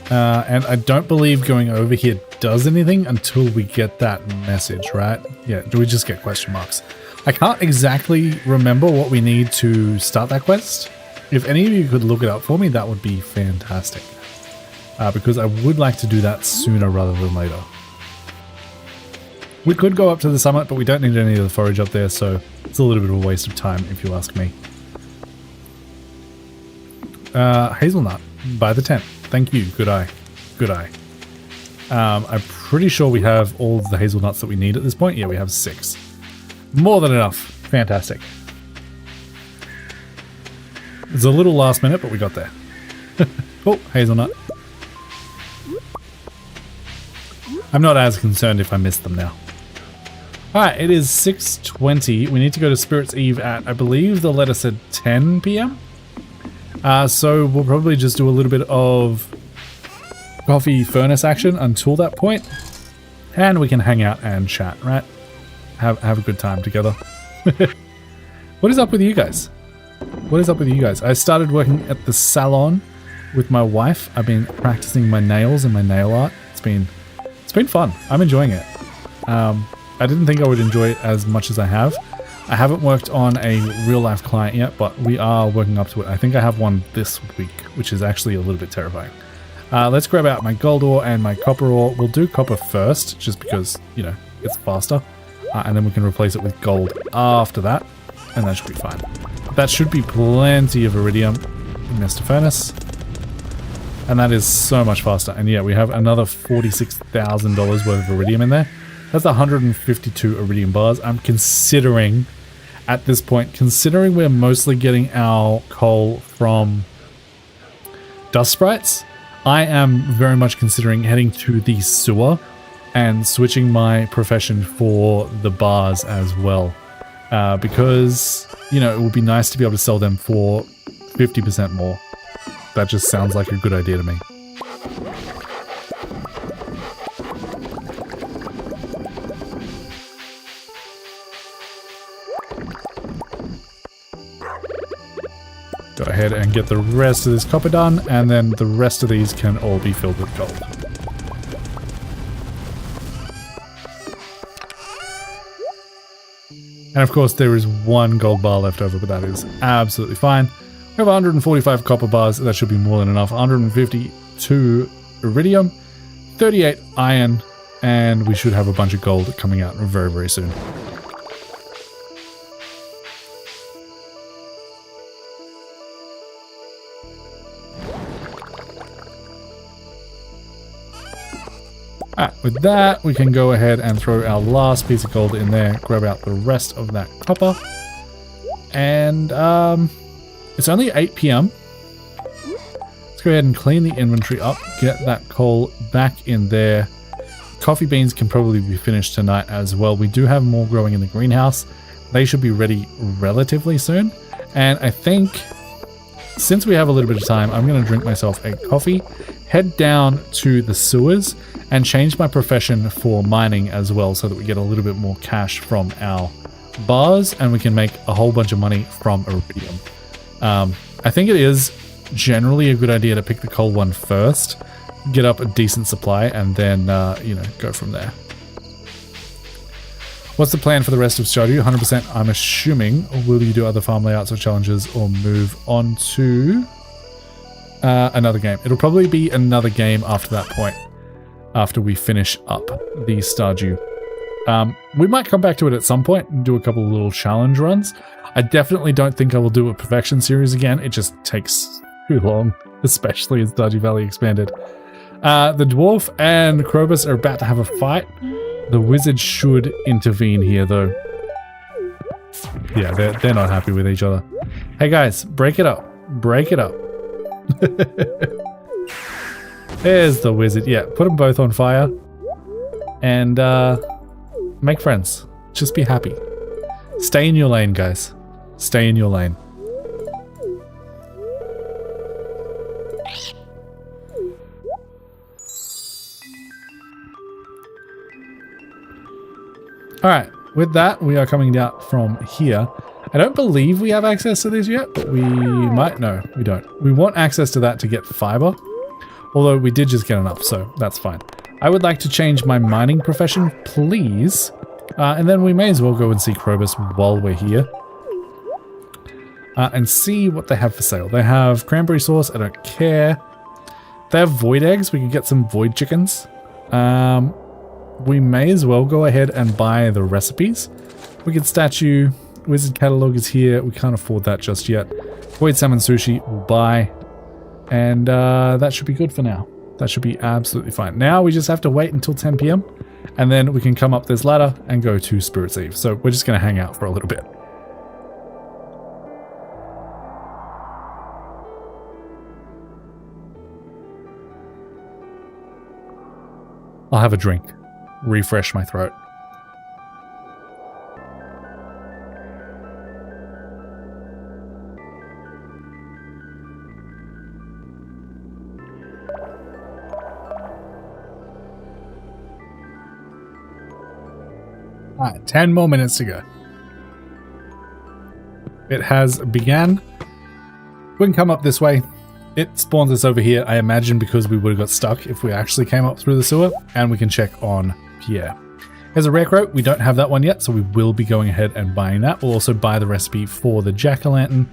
And I don't believe going over here does anything until we get that message, right? Yeah, do we just get question marks? I can't exactly remember what we need to start that quest. If any of you could look it up for me, that would be fantastic. Because I would like to do that sooner rather than later. We could go up to the summit, but we don't need any of the forage up there, so it's a little bit of a waste of time, if you ask me. Hazelnut, by the tent. Thank you. Good eye. Good eye. I'm pretty sure we have all of the hazelnuts that we need at this point. Yeah, we have 6. More than enough. Fantastic. It's a little last minute, but we got there. Oh, hazelnut. I'm not as concerned if I miss them now. Alright, it is 6:20. We need to go to Spirit's Eve at, I believe the letter said 10 p.m. So we'll probably just do a little bit of coffee furnace action until that point. And we can hang out and chat, right? Have a good time together. What is up with you guys? What is up with you guys? I started working at the salon with my wife. I've been practicing my nails and my nail art. It's been fun. I'm enjoying it. I didn't think I would enjoy it as much as I have. I haven't worked on a real life client yet, but we are working up to it. I think I have one this week, which is actually a little bit terrifying. Let's grab out my gold ore and my copper ore. We'll do copper first, just because, you know, it's faster. And then we can replace it with gold after that, and that should be fine. That should be plenty of iridium in Mr. Furnace. And that is so much faster. And yeah, we have another $46,000 worth of iridium in there. That's 152 iridium bars. I'm considering, at this point, considering we're mostly getting our coal from dust sprites, I am very much considering heading to the sewer and switching my profession for the bars as well. Because, you know, it would be nice to be able to sell them for 50% more. That just sounds like a good idea to me. Go ahead and get the rest of this copper done, and then the rest of these can all be filled with gold. And of course there is one gold bar left over, but that is absolutely fine. We have 145 copper bars, that should be more than enough. 152 iridium, 38 iron, and we should have a bunch of gold coming out very, very soon. Alright, with that, we can go ahead and throw our last piece of gold in there, grab out the rest of that copper. And, it's only 8 p.m. Let's go ahead and clean the inventory up, get that coal back in there. Coffee beans can probably be finished tonight as well. We do have more growing in the greenhouse. They should be ready relatively soon. And I think, since we have a little bit of time, I'm going to drink myself a coffee, head down to the sewers, and change my profession for mining as well, so that we get a little bit more cash from our bars, and we can make a whole bunch of money from iridium. I think it is generally a good idea to pick the coal one first, get up a decent supply, and then, you know, go from there. What's the plan for the rest of Stardew? 100%, I'm assuming. Or will you do other farm layouts or challenges, or move on to another game? It'll probably be another game after that point, after we finish up the Stardew. We might come back to it at some point and do a couple of little challenge runs. I definitely don't think I will do a perfection series again. It just takes too long, especially in Stardew Valley Expanded. The dwarf and Krobus are about to have a fight. The wizard should intervene here, though. Yeah, they're not happy with each other. Hey guys, break it up. Break it up. There's the wizard. Yeah, put them both on fire. And make friends. Just be happy. Stay in your lane, guys. Stay in your lane. Alright, with that, we are coming down from here. I don't believe we have access to these yet, but we might. No, we don't. We want access to that to get fiber. Although we did just get enough, so that's fine. I would like to change my mining profession, please. And then we may as well go and see Krobus while we're here. And see what they have for sale. They have cranberry sauce, I don't care. They have void eggs, we can get some void chickens. We may as well go ahead and buy the recipes. Wicked statue, wizard catalog is here, we can't afford that just yet. Void salmon sushi, we'll buy. And that should be good for now. That should be absolutely fine. Now we just have to wait until 10 p.m. and then we can come up this ladder and go to Spirit's Eve. So we're just going to hang out for a little bit. I'll have a drink. Refresh my throat. Alright, 10 more minutes to go. It has began. We can come up this way. It spawns us over here, I imagine, because we would have got stuck if we actually came up through the sewer, and we can check on Pierre. There's a rare crow. We don't have that one yet, so we will be going ahead and buying that. We'll also buy the recipe for the jack-o'-lantern.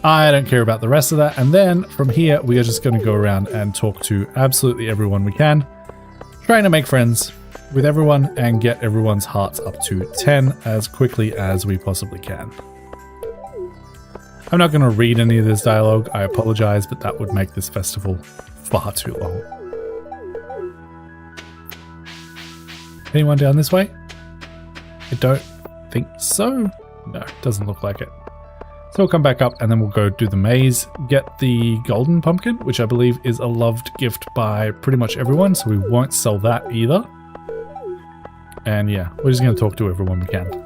I don't care about the rest of that. And then from here, we are just going to go around and talk to absolutely everyone we can, trying to make friends with everyone and get everyone's hearts up to 10 as quickly as we possibly can. I'm not going to read any of this dialogue, I apologize, but that would make this festival far too long. Anyone down this way? I don't think so. No, doesn't look like it. So we'll come back up and then we'll go do the maze, get the golden pumpkin, which I believe is a loved gift by pretty much everyone, so we won't sell that either. And yeah, we're just going to talk to everyone we can.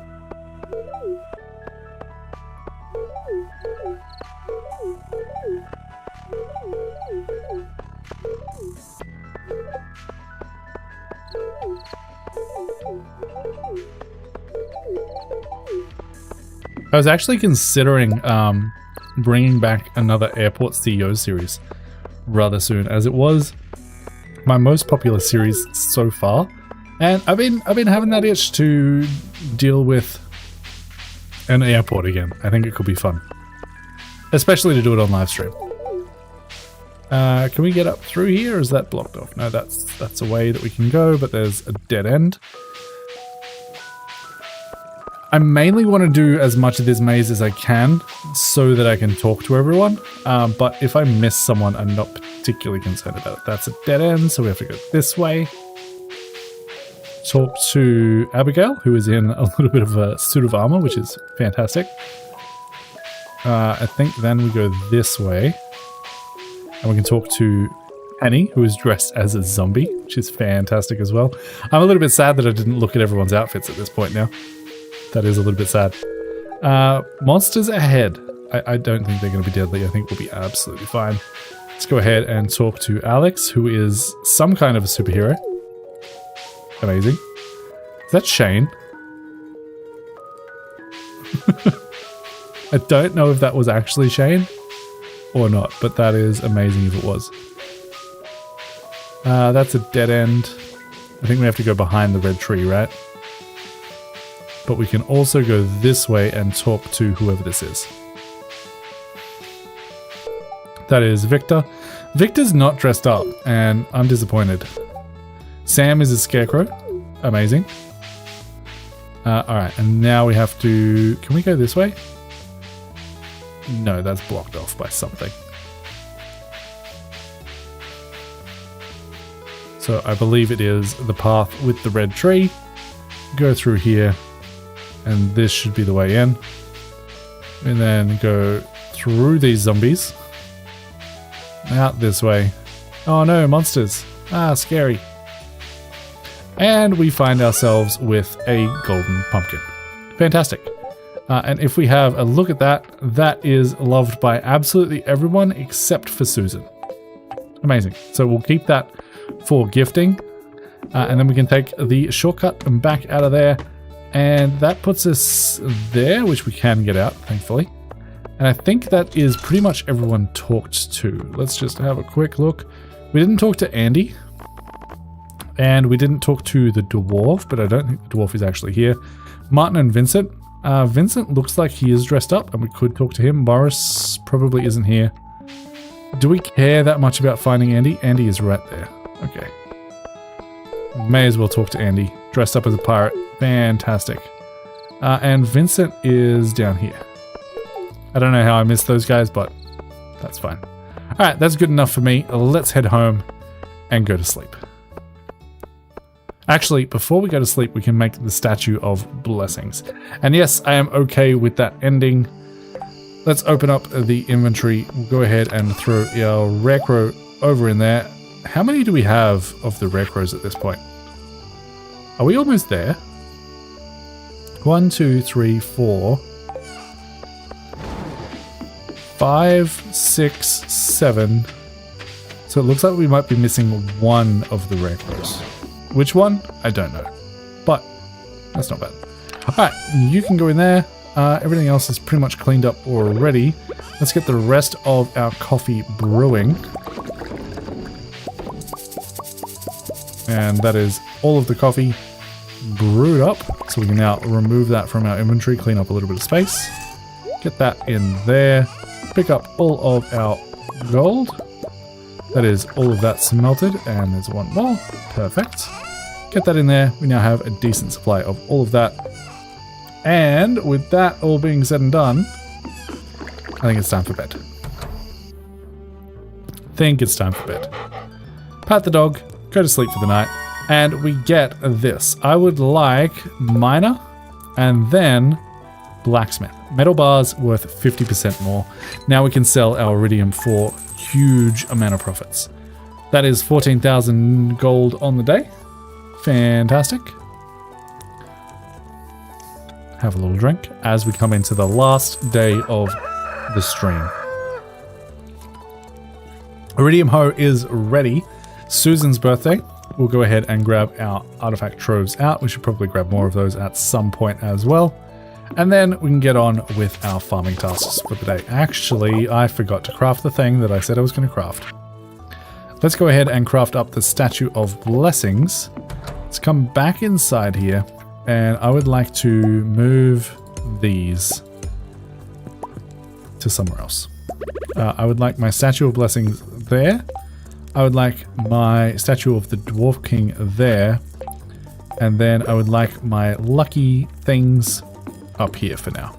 I was actually considering bringing back another Airport CEO series rather soon, as it was my most popular series so far, and I've been having that itch to deal with an airport again. I think it could be fun, especially to do it on live stream. Can we get up through here, or is that blocked off? No, that's a way that we can go, but there's a dead end. I mainly want to do as much of this maze as I can so that I can talk to everyone, but if I miss someone, I'm not particularly concerned about it. That's a dead end, so we have to go this way. Talk to Abigail, who is in a little bit of a suit of armor, which is fantastic. I think then we go this way, and we can talk to Penny, who is dressed as a zombie, which is fantastic as well. I'm a little bit sad that I didn't look at everyone's outfits at this point now. That is a little bit sad. Monsters ahead. I don't think they're going to be deadly. I think we'll be absolutely fine. Let's go ahead and talk to Alex, who is some kind of a superhero. Amazing. Is that Shane? I don't know if that was actually Shane or not, but that is amazing if it was. That's a dead end. I think we have to go behind the red tree, right? But we can also go this way and talk to whoever this is. That is Victor. Victor's not dressed up, and I'm disappointed. Sam is a scarecrow. Amazing. Alright, and now we have to... Can we go this way? No, that's blocked off by something. So I believe it is the path with the red tree. Go through here. And this should be the way in. And then go through these zombies. Out this way. Oh no, monsters. Ah, scary. And we find ourselves with a golden pumpkin. Fantastic. And if we have a look at that, that is loved by absolutely everyone except for Susan. Amazing. So we'll keep that for gifting. And then we can take the shortcut and back out of there. And that puts us there, which we can get out, thankfully. And I think that is pretty much everyone talked to. Let's just have a quick look. We didn't talk to Andy. And we didn't talk to the dwarf, but I don't think the dwarf is actually here. Martin and Vincent. Vincent looks like he is dressed up, and we could talk to him. Morris probably isn't here. Do we care that much about finding Andy? Andy is right there. Okay. May as well talk to Andy. Dressed up as a pirate. Fantastic. And Vincent is down here. I don't know how I missed those guys, but that's fine. Alright, that's good enough for me. Let's head home and go to sleep. Actually, before we go to sleep, we can make the Statue of Blessings. And yes, I am okay with that ending. Let's open up the inventory. We'll go ahead and throw our rare crow over in there. How many do we have of the rare crows at this point? Are we almost there? 1, 2, 3, 4, 5, 6, 7. So it looks like we might be missing one of the rare crows. Which one? I don't know. But that's not bad. Alright, you can go in there. Everything else is pretty much cleaned up already. Let's get the rest of our coffee brewing. And that is all of the coffee brewed up. So we can now remove that from our inventory, clean up a little bit of space. Get that in there. Pick up all of our gold. That is all of that smelted, and there's one more. Perfect. Get that in there. We now have a decent supply of all of that. And with that all being said and done, I think it's time for bed. Pat the dog, go to sleep for the night, and we get this. I would like miner and then blacksmith. Metal bars worth 50% more. Now we can sell our iridium for huge amount of profits. That is 14,000 gold on the day. Fantastic. Have a little drink as we come into the last day of the stream. Iridium hoe is ready. Susan's birthday. We'll go ahead and grab our artifact troves out. We should probably grab more of those at some point as well. And then we can get on with our farming tasks for the day. Actually, I forgot to craft the thing that I said I was going to craft. Let's go ahead and craft up the Statue of Blessings. Let's come back inside here. And I would like to move these to somewhere else. I would like my Statue of Blessings there. I would like my Statue of the Dwarf King there. And then I would like my lucky things up here for now.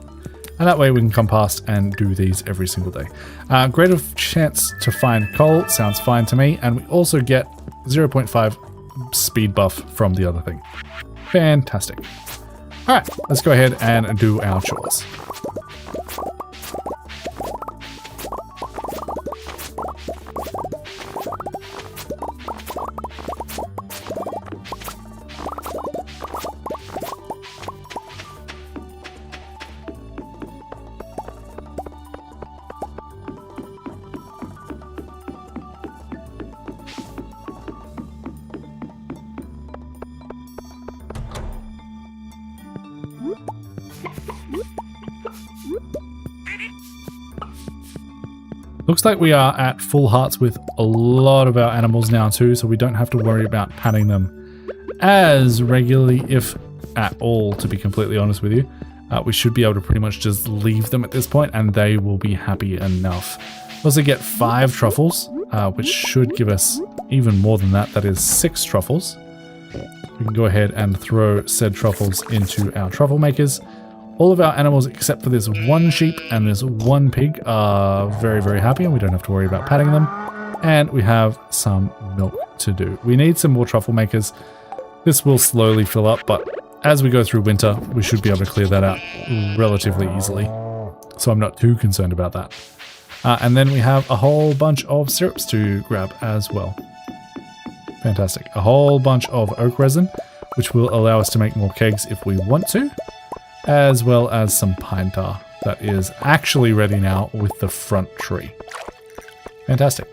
And that way we can come past and do these every single day. Greater chance to find coal sounds fine to me. And we also get 0.5 speed buff from the other thing. Fantastic. All right, let's go ahead and do our chores. Looks like we are at full hearts with a lot of our animals now too, so we don't have to worry about patting them as regularly, if at all, to be completely honest with you. We should be able to pretty much just leave them at this point and they will be happy enough. We also get 5 truffles, which should give us even more than that. That is 6 truffles. We can go ahead and throw said truffles into our truffle makers. All of our animals except for this one sheep and this one pig are very, very happy and we don't have to worry about patting them. And we have some milk to do. We need some more truffle makers. This will slowly fill up, but as we go through winter, we should be able to clear that out relatively easily. So I'm not too concerned about that. And then we have a whole bunch of syrups to grab as well. Fantastic. A whole bunch of oak resin, which will allow us to make more kegs if we want to, as well as some pine tar that is actually ready now with the front tree. Fantastic.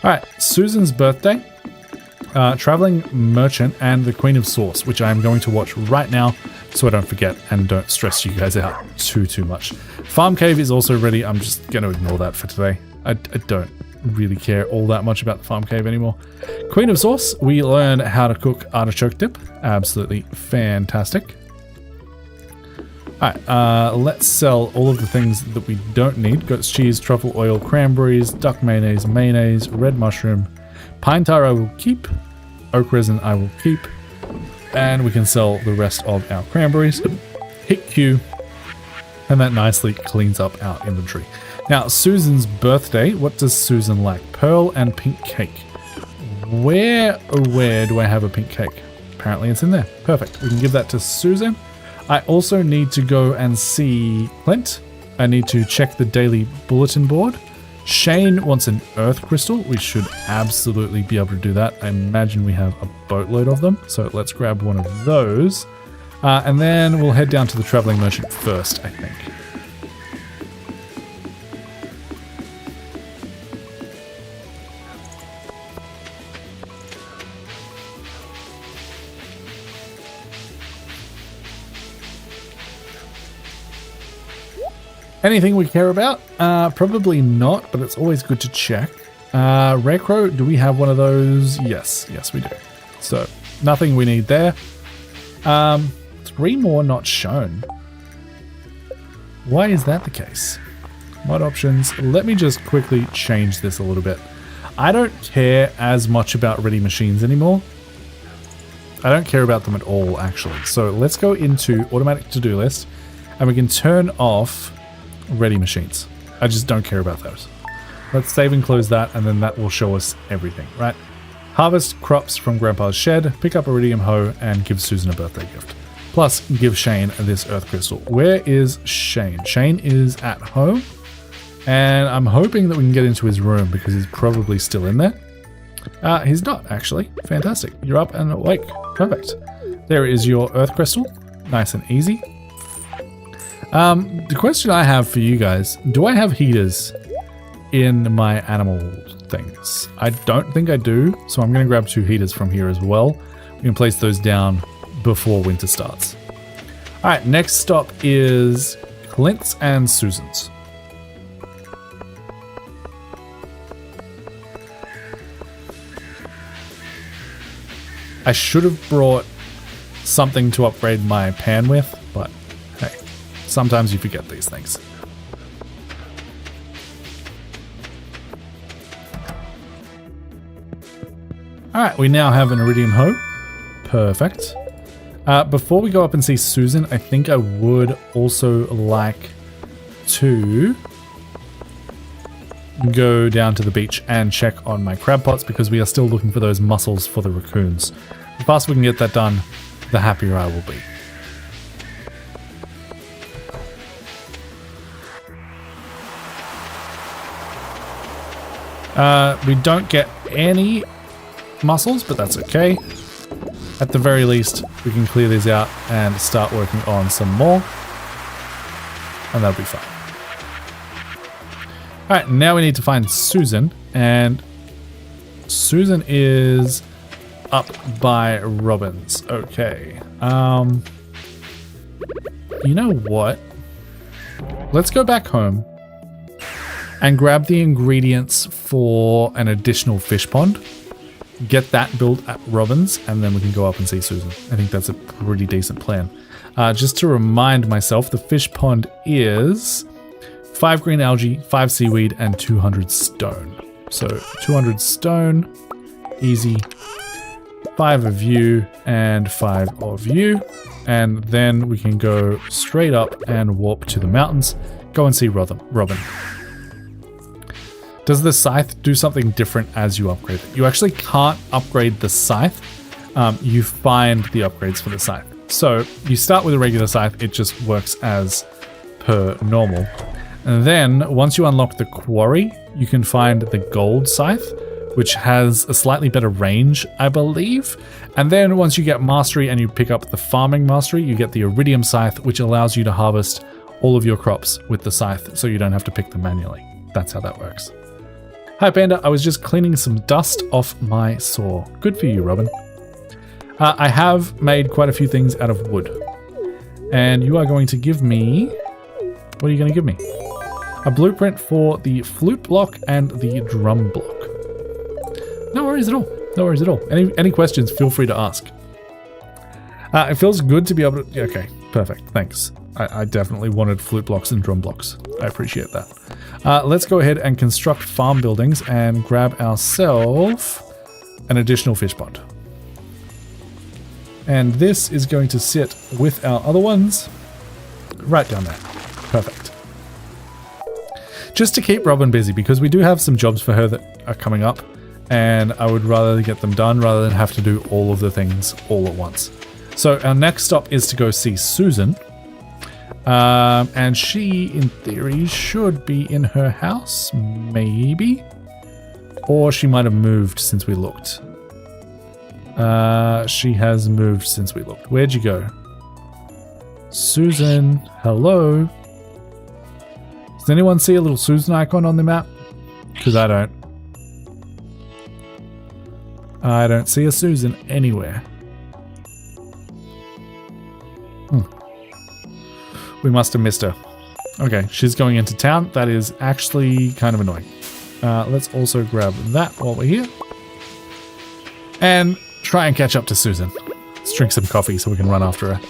All right, Susan's birthday, traveling merchant, and the Queen of Sauce, which I am going to watch right now so I don't forget and don't stress you guys out too much. Farm cave is also ready. I'm just going to ignore that for today. I don't really care all that much about the farm cave anymore. Queen of Sauce, we learn how to cook artichoke dip. Absolutely fantastic. Alright, let's sell all of the things that we don't need. Goat's cheese, truffle oil, cranberries, duck mayonnaise, red mushroom, pine tar I will keep, oak resin I will keep, and we can sell the rest of our cranberries. Hit Q, and that nicely cleans up our inventory. Now, Susan's birthday, what does Susan like? Pearl and pink cake. Where do I have a pink cake? Apparently it's in there. Perfect. We can give that to Susan. I also need to go and see Clint. I need to check the daily bulletin board Shane wants an earth crystal. We should absolutely be able to do that. I imagine we have a boatload of them. So let's grab one of those. And then we'll head down to the traveling merchant first, I think. Anything we care about? Probably not, but it's always good to check. Rare Crow, do we have one of those? Yes, we do. So, nothing we need there. 3 more not shown. Why is that the case? Mod options. Let me just quickly change this a little bit. I don't care as much about ready machines anymore. I don't care about them at all, actually. So, let's go into automatic to-do list, and we can turn off ready machines. I just don't care about those. Let's save and close that, and then that will show us everything, right? Harvest crops from Grandpa's shed, pick up iridium hoe, and give Susan a birthday gift. Plus, give Shane this earth crystal. Where is Shane? Shane is at home, and I'm hoping that we can get into his room because he's probably still in there. He's not, actually. Fantastic. You're up and awake. Perfect. There is your earth crystal. Nice and easy. The question I have for you guys, do I have heaters in my animal things? I don't think I do, so I'm going to grab 2 heaters from here as well. We can place those down before winter starts. Alright, next stop is Clint's and Susan's. I should have brought something to upgrade my pan with, but hey. Sometimes you forget these things. Alright, we now have an iridium hoe. Perfect. Before we go up and see Susan, I think I would also like to go down to the beach and check on my crab pots because we are still looking for those mussels for the raccoons. The faster we can get that done, the happier I will be. We don't get any mussels, but that's okay. At the very least, we can clear these out and start working on some more. And that'll be fine. Alright, now we need to find Susan. And Susan is up by Robin's. Okay. You know what? Let's go back home and grab the ingredients for an additional fish pond. Get that built at Robin's, and then we can go up and see Susan. I think that's a pretty decent plan. Just to remind myself, the fish pond is 5 green algae, 5 seaweed, and 200 stone. So 200 stone, easy. 5 of you and 5 of you. And then we can go straight up and warp to the mountains. Go and see Robin. Does the scythe do something different as you upgrade it? You actually can't upgrade the scythe. You find the upgrades for the scythe. So you start with a regular scythe. It just works as per normal. And then once you unlock the quarry, you can find the gold scythe, which has a slightly better range, I believe. And then once you get mastery and you pick up the farming mastery, you get the iridium scythe, which allows you to harvest all of your crops with the scythe, so you don't have to pick them manually. That's how that works. Hi Panda, I was just cleaning some dust off my saw. Good for you, Robin. I have made quite a few things out of wood. And you are going to give me... What are you going to give me? A blueprint for the flute block and the drum block. No worries at all. No worries at all. Any questions, feel free to ask. It feels good to be able to... Okay, perfect. Thanks. I definitely wanted flute blocks and drum blocks. I appreciate that. Let's go ahead and construct farm buildings and grab ourselves an additional fish pond. And this is going to sit with our other ones right down there. Perfect. Just to keep Robin busy, because we do have some jobs for her that are coming up, and I would rather get them done rather than have to do all of the things all at once. So our next stop is to go see Susan. And she, in theory, should be in her house, maybe? Or she might have moved since we looked. She has moved since we looked. Where'd you go? Susan, hello? Does anyone see a little Susan icon on the map? Because I don't. I don't see a Susan anywhere. We must have missed her. Okay, she's going into town. That is actually kind of annoying. Let's also grab that while we're here. And try and catch up to Susan. Let's drink some coffee so we can run after her.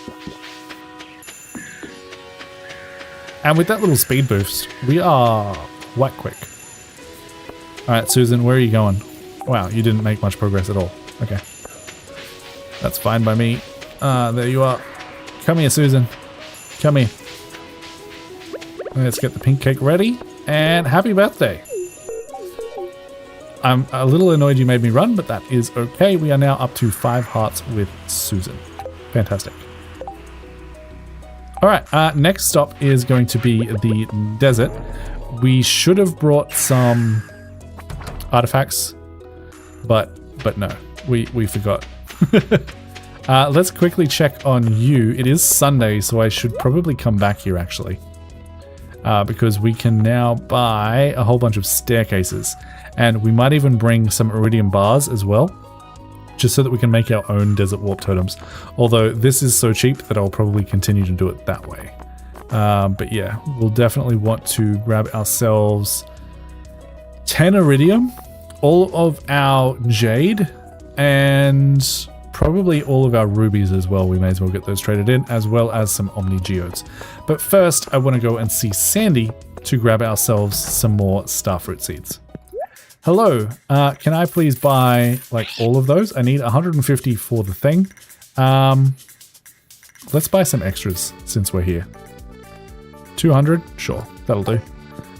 And with that little speed boost, we are quite quick. Alright, Susan, where are you going? Wow, you didn't make much progress at all. Okay. That's fine by me. There you are. Come here, Susan. Come here. Let's get the pink cake ready. And happy birthday. I'm a little annoyed you made me run, but that is okay. We are now up to 5 hearts with Susan. Fantastic. Alright, next stop is going to be the desert. We should have brought some artifacts, but no, we forgot. Let's quickly check on you. It is Sunday, so I should probably come back here actually. Because we can now buy a whole bunch of staircases. And we might even bring some iridium bars as well, just so that we can make our own desert warp totems. Although this is so cheap that I'll probably continue to do it that way. But yeah, we'll definitely want to grab ourselves 10 iridium, all of our jade, and probably all of our rubies as well. We may as well get those traded in, as well as some omni geodes. But first, I want to go and see Sandy to grab ourselves some more starfruit seeds. Hello, can I please buy like all of those? I need 150 for the thing. Let's buy some extras since we're here. 200, sure, that'll do.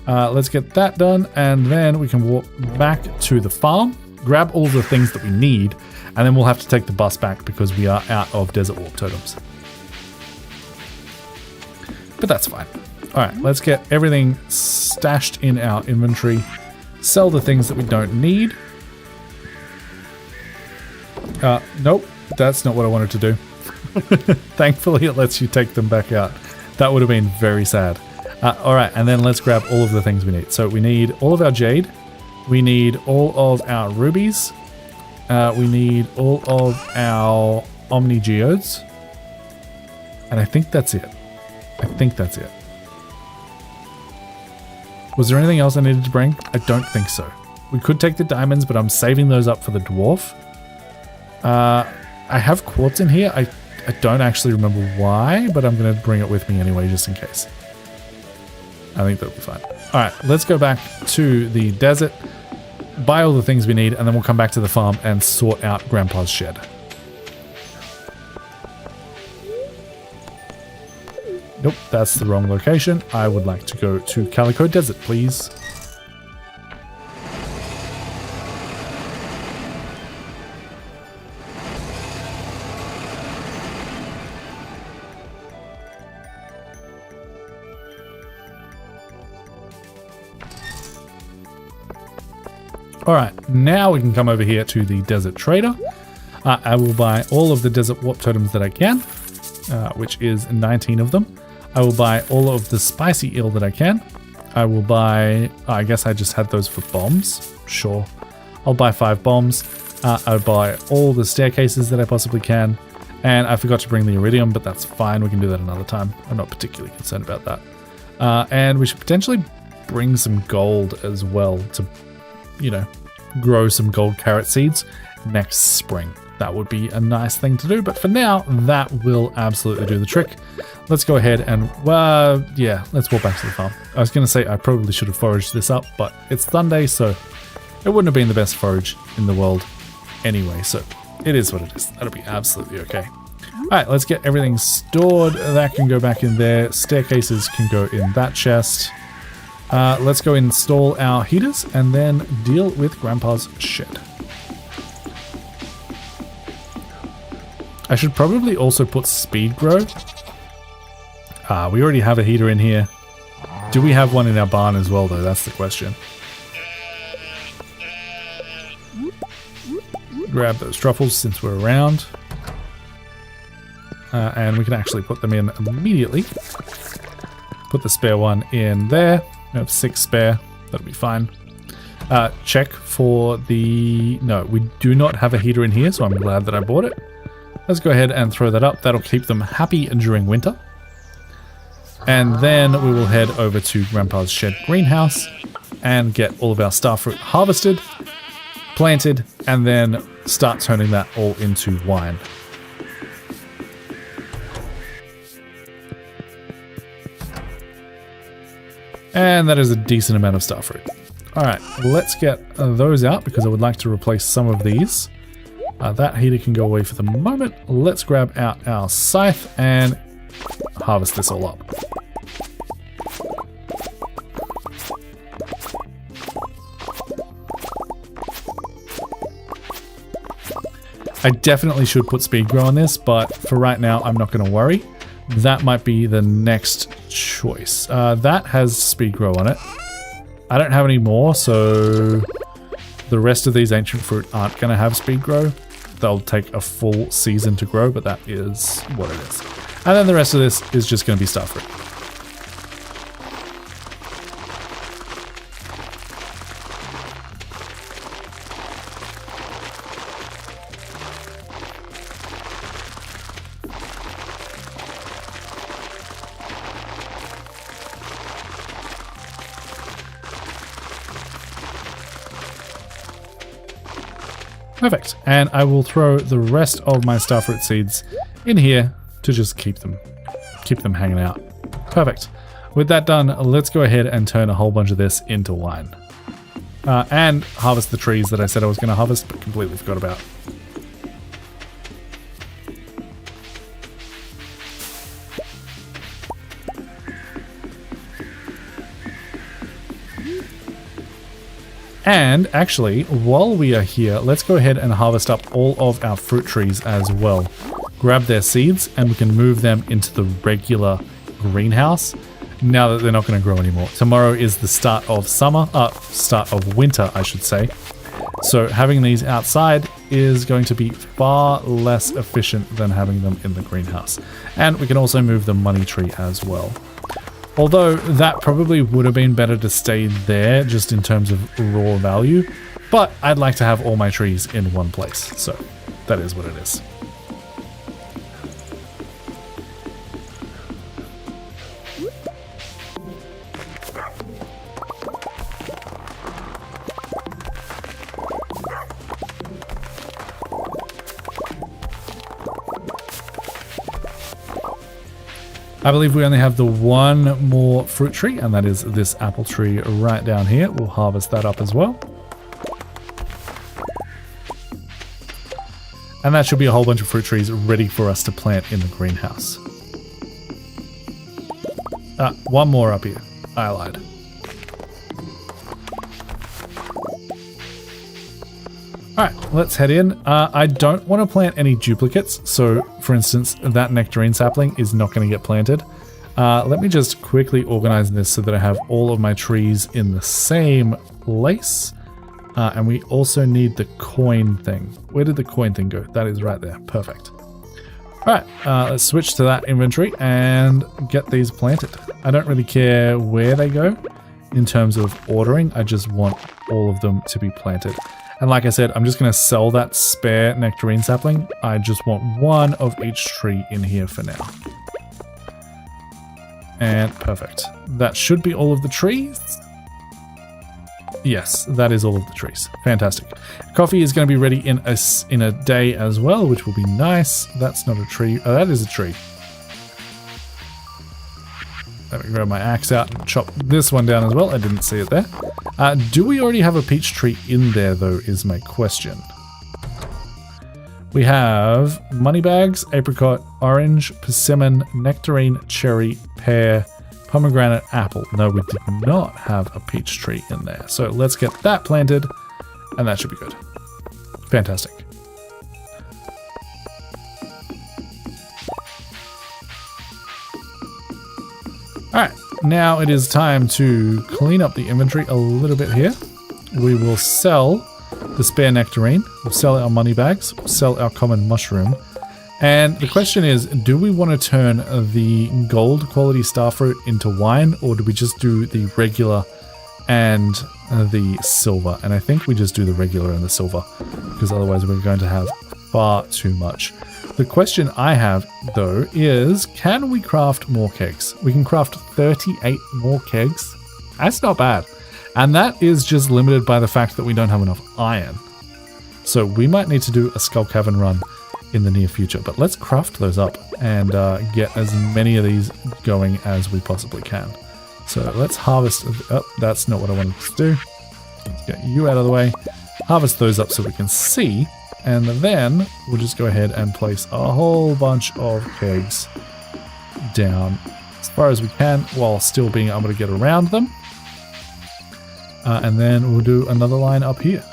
Let's get that done, and then we can walk back to the farm, grab all the things that we need, and then we'll have to take the bus back because we are out of desert warp totems. But that's fine. All right, let's get everything stashed in our inventory. Sell the things that we don't need. Nope, that's not what I wanted to do. Thankfully, it lets you take them back out. That would have been very sad. All right, and then let's grab all of the things we need. So we need all of our jade. We need all of our rubies. We need all of our omni geodes. And I think that's it. Was there anything else I needed to bring? I don't think so. We could take the diamonds, but I'm saving those up for the dwarf. I have quartz in here. I don't actually remember why, but I'm going to bring it with me anyway, just in case. I think that'll be fine. All right, let's go back to the desert, buy all the things we need, and then we'll come back to the farm and sort out Grandpa's shed. Nope, that's the wrong location. I would like to go to Calico Desert, please. Alright, now we can come over here to the Desert Trader. I will buy all of the Desert Warp Totems that I can, which is 19 of them. I will buy all of the spicy eel that I can. I will buy, I guess I just had those for bombs. Sure. I'll buy 5 bombs. I'll buy all the staircases that I possibly can. And I forgot to bring the iridium, but that's fine. We can do that another time. I'm not particularly concerned about that. And we should potentially bring some gold as well to, you know, grow some gold carrot seeds next spring. That would be a nice thing to do, but for now, that will absolutely do the trick. Let's go ahead and, yeah, let's walk back to the farm. I was going to say I probably should have foraged this up, but it's Sunday, so it wouldn't have been the best forage in the world anyway, so it is what it is. That'll be absolutely okay. All right, let's get everything stored. That can go back in there. Staircases can go in that chest. Let's go install our heaters and then deal with Grandpa's shed. I should probably also put speed grow We already have a heater in here. Do we have one in our barn as well, though? That's the question. Grab those truffles since we're around. And we can actually put them in immediately. Put the spare one in there. We have 6 spare. That'll be fine. Check for the... No, we do not have a heater in here, so I'm glad that I bought it. Let's go ahead and throw that up. That'll keep them happy during winter. And then we will head over to Grandpa's shed greenhouse and get all of our starfruit harvested, planted, and then start turning that all into wine. And that is a decent amount of starfruit. Alright, let's get those out because I would like to replace some of these. That heater can go away for the moment. Let's grab out our scythe and harvest this all up. I definitely should put speed grow on this, but for right now, I'm not going to worry. That might be the next choice. That has speed grow on it. I don't have any more, so the rest of these ancient fruit aren't going to have speed grow. They'll take a full season to grow, but that is what it is. And then the rest of this is just going to be starfruit. Perfect, and I will throw the rest of my starfruit seeds in here to just keep them hanging out. Perfect. With that done, let's go ahead and turn a whole bunch of this into wine. And harvest the trees that I said I was going to harvest, but completely forgot about. And actually, while we are here, let's go ahead and harvest up all of our fruit trees as well. Grab their seeds and we can move them into the regular greenhouse now that they're not going to grow anymore. Tomorrow is the start of summer, start of winter, I should say. So having these outside is going to be far less efficient than having them in the greenhouse. And we can also move the money tree as well. Although that probably would have been better to stay there just in terms of raw value, but I'd like to have all my trees in one place, so that is what it is. I believe we only have the one more fruit tree, and that is this apple tree right down here. We'll harvest that up as well. And that should be a whole bunch of fruit trees ready for us to plant in the greenhouse. One more up here. I lied. Alright, let's head in. I don't want to plant any duplicates, so for instance, that nectarine sapling is not going to get planted. Let me just quickly organize this so that I have all of my trees in the same place. And we also need the coin thing. Where did the coin thing go? That is right there. Perfect. Alright, let's switch to that inventory and get these planted. I don't really care where they go in terms of ordering. I just want all of them to be planted. And like I said, I'm just going to sell that spare nectarine sapling. I just want one of each tree in here for now. And perfect. That should be all of the trees. Yes, that is all of the trees. Fantastic. Coffee is going to be ready in a day as well, which will be nice. That's not a tree. Oh, that is a tree. Let me grab my axe out and chop this one down as well. I didn't see it there. Do we already have a peach tree in there, though, is my question. We have money bags, apricot, orange, persimmon, nectarine, cherry, pear, pomegranate, apple. No, we did not have a peach tree in there. So let's get that planted, and that should be good. Fantastic. now it is time to clean up the inventory a little bit here. We will sell the spare nectarine. We'll sell our money bags. We'll sell our common mushroom. And the question is, do we want to turn the gold quality starfruit into wine, or do we just do the regular and the silver? And I think we just do the regular and the silver, because otherwise we're going to have far too much. The question I have, though, is can we craft more kegs? We can craft 38 more kegs. That's not bad. And that is just limited by the fact that we don't have enough iron. So we might need to do a Skull Cavern run in the near future. But let's craft those up and get as many of these going as we possibly can. So let's harvest. Oh, that's not what I wanted to do. Let's get you out of the way. Harvest those up so we can see. And then we'll just go ahead and place a whole bunch of kegs down as far as we can while still being able to get around them. And then we'll do another line up here.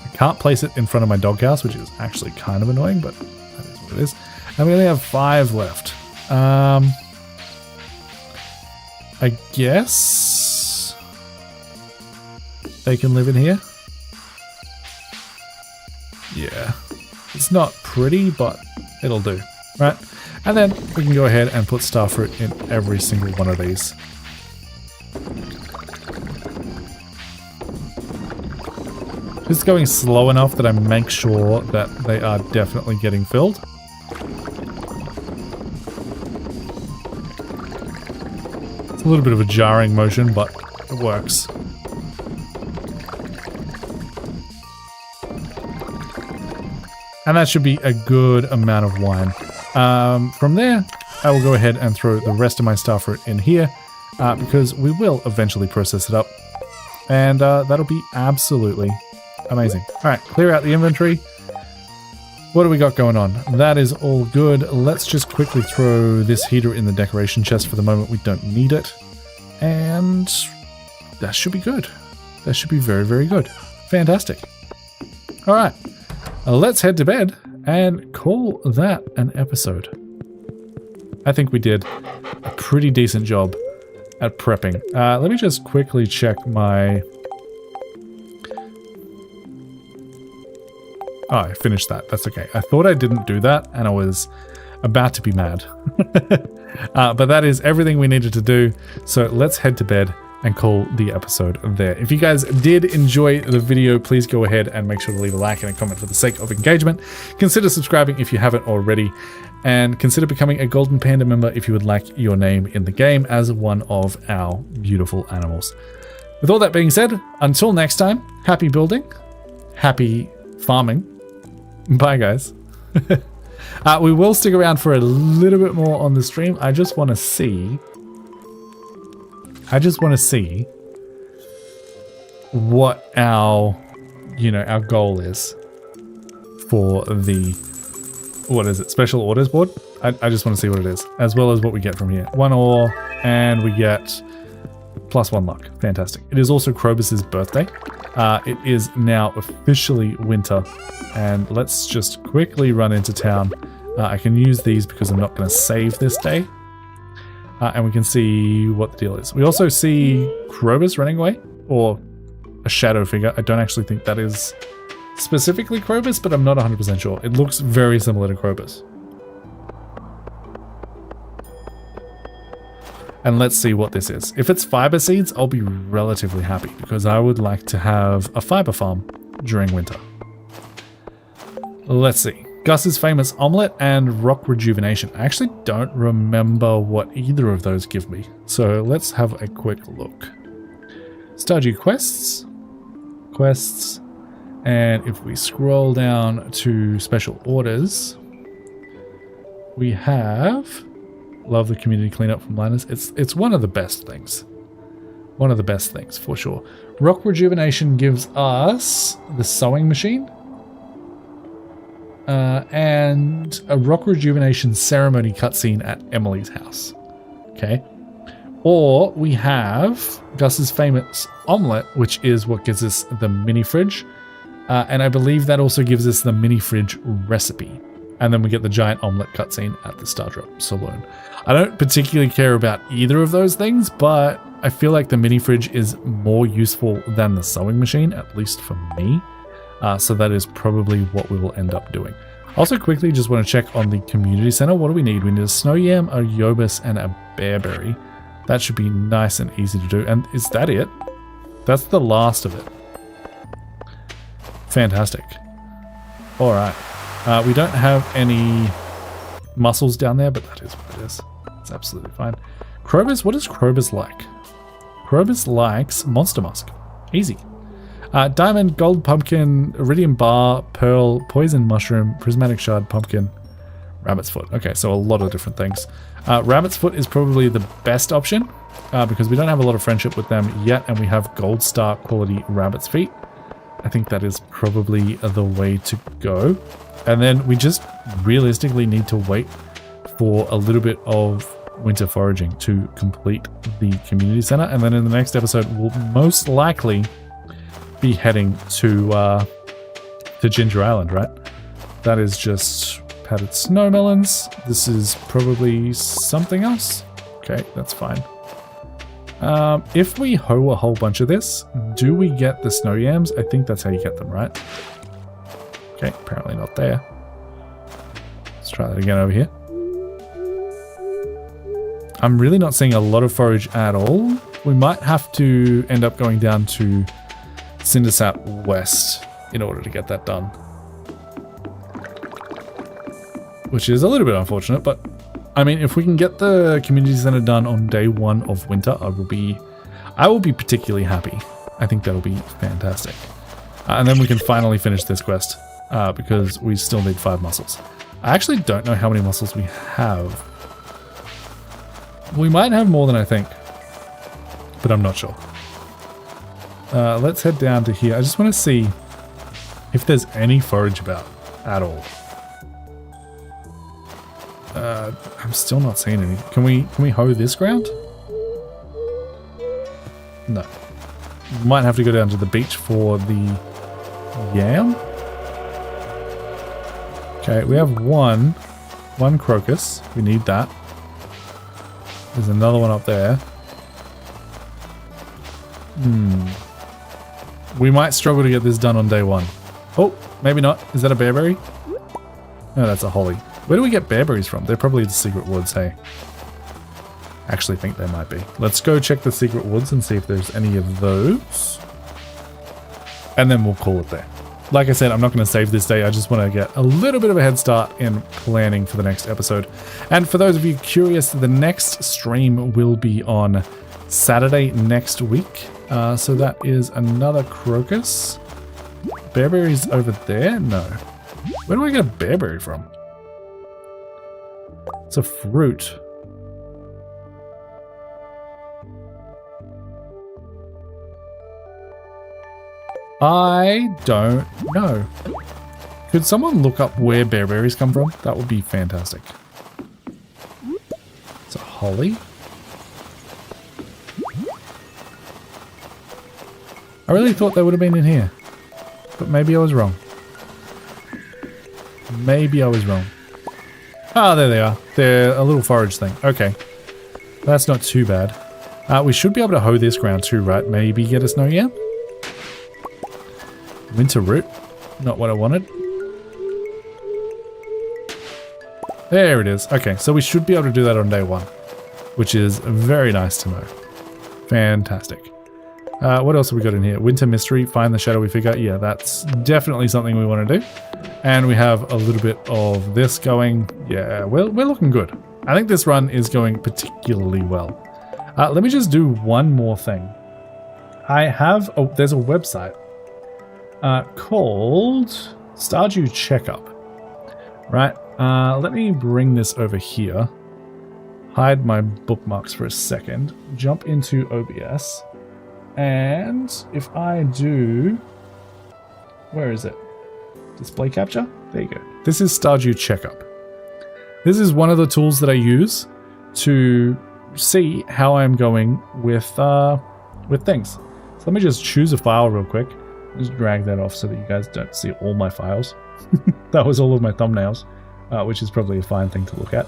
I can't place it in front of my doghouse, which is actually kind of annoying, but that is what it is. And we only have 5 left. I guess they can live in here. Yeah, it's not pretty, but it'll do, right? And then we can go ahead and put starfruit in every single one of these. It's going slow enough that I make sure that they are definitely getting filled. It's a little bit of a jarring motion, but it works. And that should be a good amount of wine. From there, I will go ahead and throw the rest of my starfruit in here because we will eventually process it up. And that'll be absolutely amazing. All right, clear out the inventory. What do we got going on? That is all good. Let's just quickly throw this heater in the decoration chest for the moment. We don't need it. And that should be good. That should be very, very good. Fantastic. All right. Let's head to bed and call that an episode. I think we did a pretty decent job at prepping. Let me just quickly check my... Oh, I finished that. That's okay. I thought I didn't do that and I was about to be mad. But that is everything we needed to do. So let's head to bed and call the episode there. If you guys did enjoy the video, please go ahead and make sure to leave a like and a comment for the sake of engagement. Consider subscribing if you haven't already, and consider becoming a Golden Panda member if you would like your name in the game as one of our beautiful animals. With all that being said, until next time, happy building, happy farming. Bye, guys. We will stick around for a little bit more on the stream. I just want to see what our goal is for the, what is it, special orders board. I just want to see what it is, as well as what we get from here. 1 ore, and we get +1 luck. Fantastic. It is also Krobus's birthday. It is now officially winter, and let's just quickly run into town. I can use these because I'm not going to save this day. And we can see what the deal is. We also see Krobus running away, or a shadow figure. I don't actually think that is specifically Krobus, but I'm not 100% sure. It looks very similar to Krobus. And let's see what this is. If it's fiber seeds, I'll be relatively happy because I would like to have a fiber farm during winter. Let's see. Gus's famous omelette and rock rejuvenation. I actually don't remember what either of those give me. So let's have a quick look. Stardew quests. And if we scroll down to special orders, we have... Love the community cleanup from Linus. It's one of the best things. One of the best things, for sure. Rock rejuvenation gives us the sewing machine. And a rock rejuvenation ceremony cutscene at Emily's house. Okay. Or we have Gus's famous omelette, which is what gives us the mini fridge. And I believe that also gives us the mini fridge recipe. And then we get the giant omelet cutscene at the Stardrop Saloon. I don't particularly care about either of those things, but I feel like the mini fridge is more useful than the sewing machine, at least for me. So that is probably what we will end up doing. Also quickly, just want to check on the community center. What do we need? We need a snow yam, a yobus, and a bearberry. That should be nice and easy to do. And is that it? That's the last of it. Fantastic. All right. We don't have any mussels down there, but that is what it is. It's absolutely fine. Krobus, what is Krobus like? Krobus likes monster musk. Easy. Diamond, gold pumpkin, iridium bar, pearl, poison mushroom, prismatic shard, pumpkin, rabbit's foot. Okay, so a lot of different things. Rabbit's foot is probably the best option because we don't have a lot of friendship with them yet, and we have gold star quality rabbit's feet. I think that is probably the way to go. And then we just realistically need to wait for a little bit of winter foraging to complete the community center. And then in the next episode, we'll most likely be heading to Ginger Island, right? That is just padded snow melons. This is probably something else. Okay, that's fine. If we hoe a whole bunch of this, do we get the snow yams? I think that's how you get them, right? Okay, apparently not there. Let's try that again over here. I'm really not seeing a lot of forage at all. We might have to end up going down to Cindersap West in order to get that done. Which is a little bit unfortunate, but I mean, if we can get the community center done on day 1 of winter, I will be particularly happy. I think that'll be fantastic. And then we can finally finish this quest because we still need 5 mussels. I actually don't know how many mussels we have. We might have more than I think, but I'm not sure. Let's head down to here. I just want to see if there's any forage about at all. I'm still not seeing any. Can we hoe this ground? No. Might have to go down to the beach for the yam. Okay, we have one crocus. We need that. There's another one up there. We might struggle to get this done on day 1. Oh, maybe not. Is that a bearberry? No, that's a holly. Where do we get bearberries from? They're probably the secret woods, hey? Actually think they might be. Let's go check the secret woods and see if there's any of those. And then we'll call it there. Like I said, I'm not going to save this day. I just want to get a little bit of a head start in planning for the next episode. And for those of you curious, the next stream will be on Saturday next week. So that is another crocus. Bearberries over there? No. Where do I get a bearberry from? It's a fruit. I don't know. Could someone look up where bearberries come from? That would be fantastic. It's a holly. I really thought they would have been in here, but maybe I was wrong. Maybe I was wrong. Ah, there they are. They're a little forage thing. Okay. That's not too bad. We should be able to hoe this ground too, right? Maybe get a snow yam? Winter root. Not what I wanted. There it is. Okay, so we should be able to do that on day 1, which is very nice to know. Fantastic. What else have we got in here? Winter mystery, find the shadowy figure. Yeah, that's definitely something we want to do. And we have a little bit of this going. Yeah, we're looking good. I think this run is going particularly well. Let me just do one more thing. There's a website called Stardew Checkup. Right? Let me bring this over here. Hide my bookmarks for a second. Jump into OBS. And if I do... Where is it? Display capture? There you go. This is Stardew Checkup. This is one of the tools that I use to see how I'm going with things. So let me just choose a file real quick. Just drag that off so that you guys don't see all my files. That was all of my thumbnails. which is probably a fine thing to look at.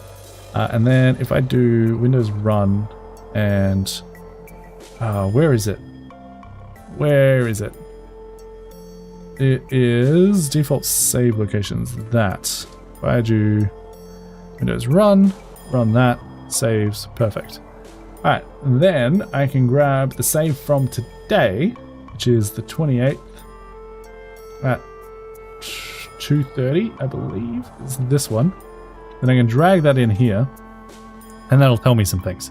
And then if I do Windows Run and where is it? Where is it? It is default save locations. That. If I do Windows Run that, saves, perfect. Alright, then I can grab the save from today, which is the 28th at 2:30, I believe, is this one. Then I can drag that in here, and that'll tell me some things.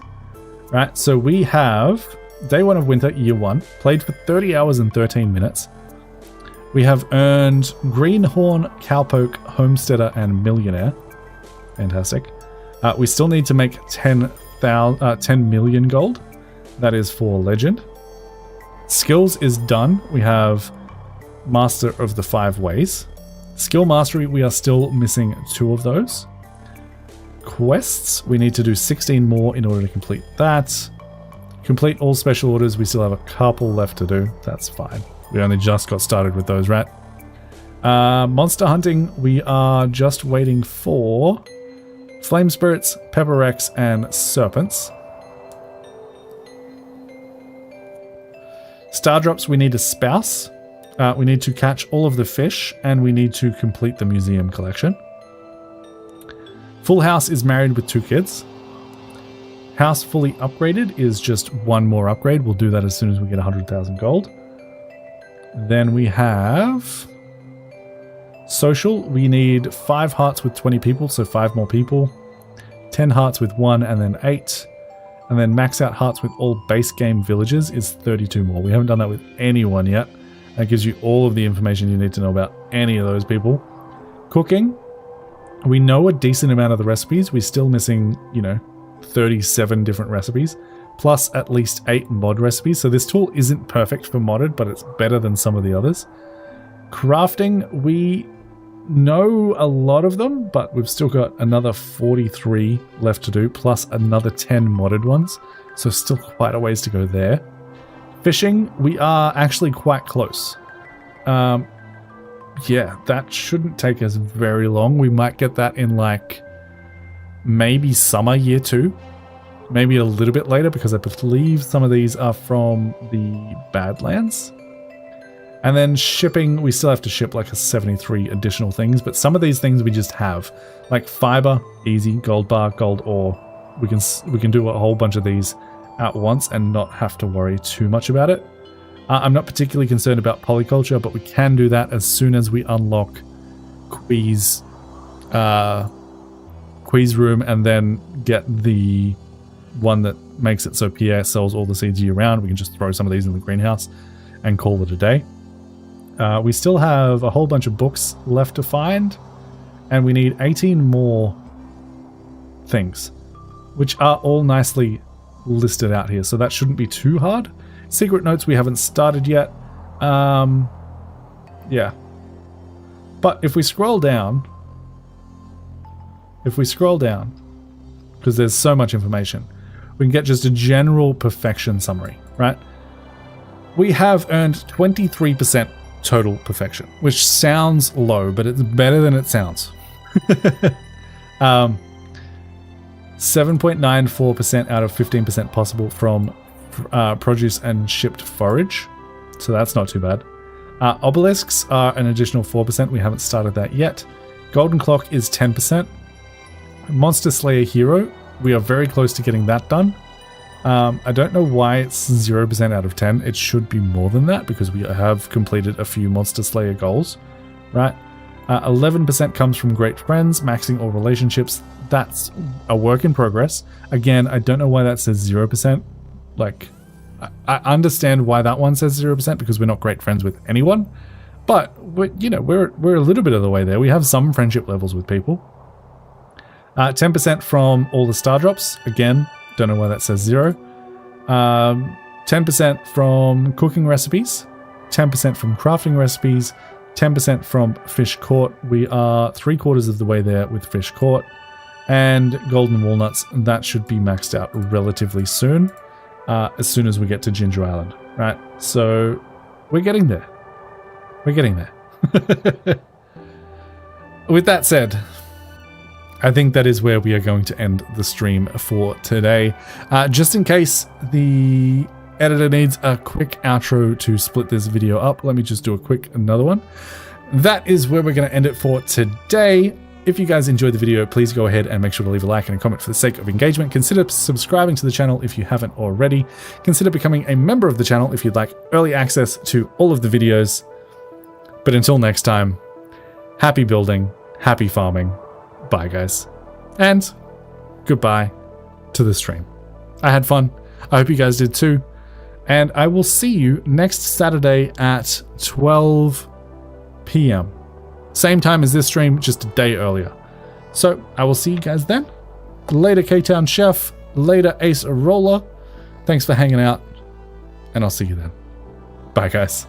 Right, so we have day 1 of winter, year 1, played for 30 hours and 13 minutes. We have earned Greenhorn, Cowpoke, Homesteader, and Millionaire. Fantastic. We still need to make 10 million gold. That is for Legend. Skills is done. We have Master of the 5 Ways. Skill Mastery, we are still missing 2 of those. Quests, we need to do 16 more in order to complete that. Complete all special orders, we still have a couple left to do. That's fine. We only just got started with those, right? Monster hunting, we are just waiting for Flame Spirits, Pepper Rex, and Serpents. Star Drops, we need a Spouse. We need to catch all of the fish, and we need to complete the museum collection. Full House is married with 2 kids. House fully upgraded is just 1 more upgrade. We'll do that as soon as we get 100,000 gold. Then we have social. We need 5 hearts with 20 people, so 5 more people. 10 hearts with 1 and then 8. And then max out hearts with all base game villages is 32 more. We haven't done that with anyone yet. That gives you all of the information you need to know about any of those people. Cooking. We know a decent amount of the recipes. We're still missing, 37 different recipes. Plus at least 8 mod recipes. So this tool isn't perfect for modded, but it's better than some of the others. Crafting, we know a lot of them, but we've still got another 43 left to do, plus another 10 modded ones. So still quite a ways to go there. Fishing, we are actually quite close. Yeah, that shouldn't take us very long. We might get that in maybe summer year 2. Maybe a little bit later, because I believe some of these are from the Badlands. And then shipping, we still have to ship 73 additional things, but some of these things we just have. Like fiber, easy, gold bar, gold ore. We can do a whole bunch of these at once and not have to worry too much about it. I'm not particularly concerned about polyculture, but we can do that as soon as we unlock Quiz room and then get the one that makes it so Pierre sells all the seeds year round. We can just throw some of these in the greenhouse and call it a day. We still have a whole bunch of books left to find, and we need 18 more things, which are all nicely listed out here, so that shouldn't be too hard. Secret notes we haven't started yet. Yeah. But if we scroll down, because there's so much information, we can get just a general perfection summary, right? We have earned 23% total perfection, which sounds low, but it's better than it sounds. 7.94% out of 15% possible from produce and shipped forage, so that's not too bad. Obelisks are an additional 4%. We haven't started that yet. Golden Clock is 10%. Monster Slayer Hero, we are very close to getting that done. I don't know why it's 0% out of 10. It should be more than that because we have completed a few Monster Slayer goals, right? 11% comes from Great Friends, maxing all relationships. That's a work in progress. Again, I don't know why that says 0%. I understand why that one says 0% because we're not great friends with anyone, but we're a little bit of the way there. We have some friendship levels with people. 10% from all the star drops. Again, don't know why that says 0. 10% from cooking recipes. 10% from crafting recipes. 10% from fish caught. We are 3/4 of the way there with fish caught. And golden walnuts, that should be maxed out relatively soon. As soon as we get to Ginger Island, right? So we're getting there. We're getting there. With that said, I think that is where we are going to end the stream for today. Just in case the editor needs a quick outro to split this video up, let me just do another one. That is where we're going to end it for today. If you guys enjoyed the video, please go ahead and make sure to leave a like and a comment for the sake of engagement. Consider subscribing to the channel if you haven't already. Consider becoming a member of the channel if you'd like early access to all of the videos. But until next time, happy building, happy farming. Bye, guys. And goodbye to the stream. I had fun. I hope you guys did too. And I will see you next Saturday at 12 p.m. Same time as this stream, just a day earlier. So I will see you guys then. Later, K-Town Chef. Later, Ace Roller. Thanks for hanging out. And I'll see you then. Bye, guys.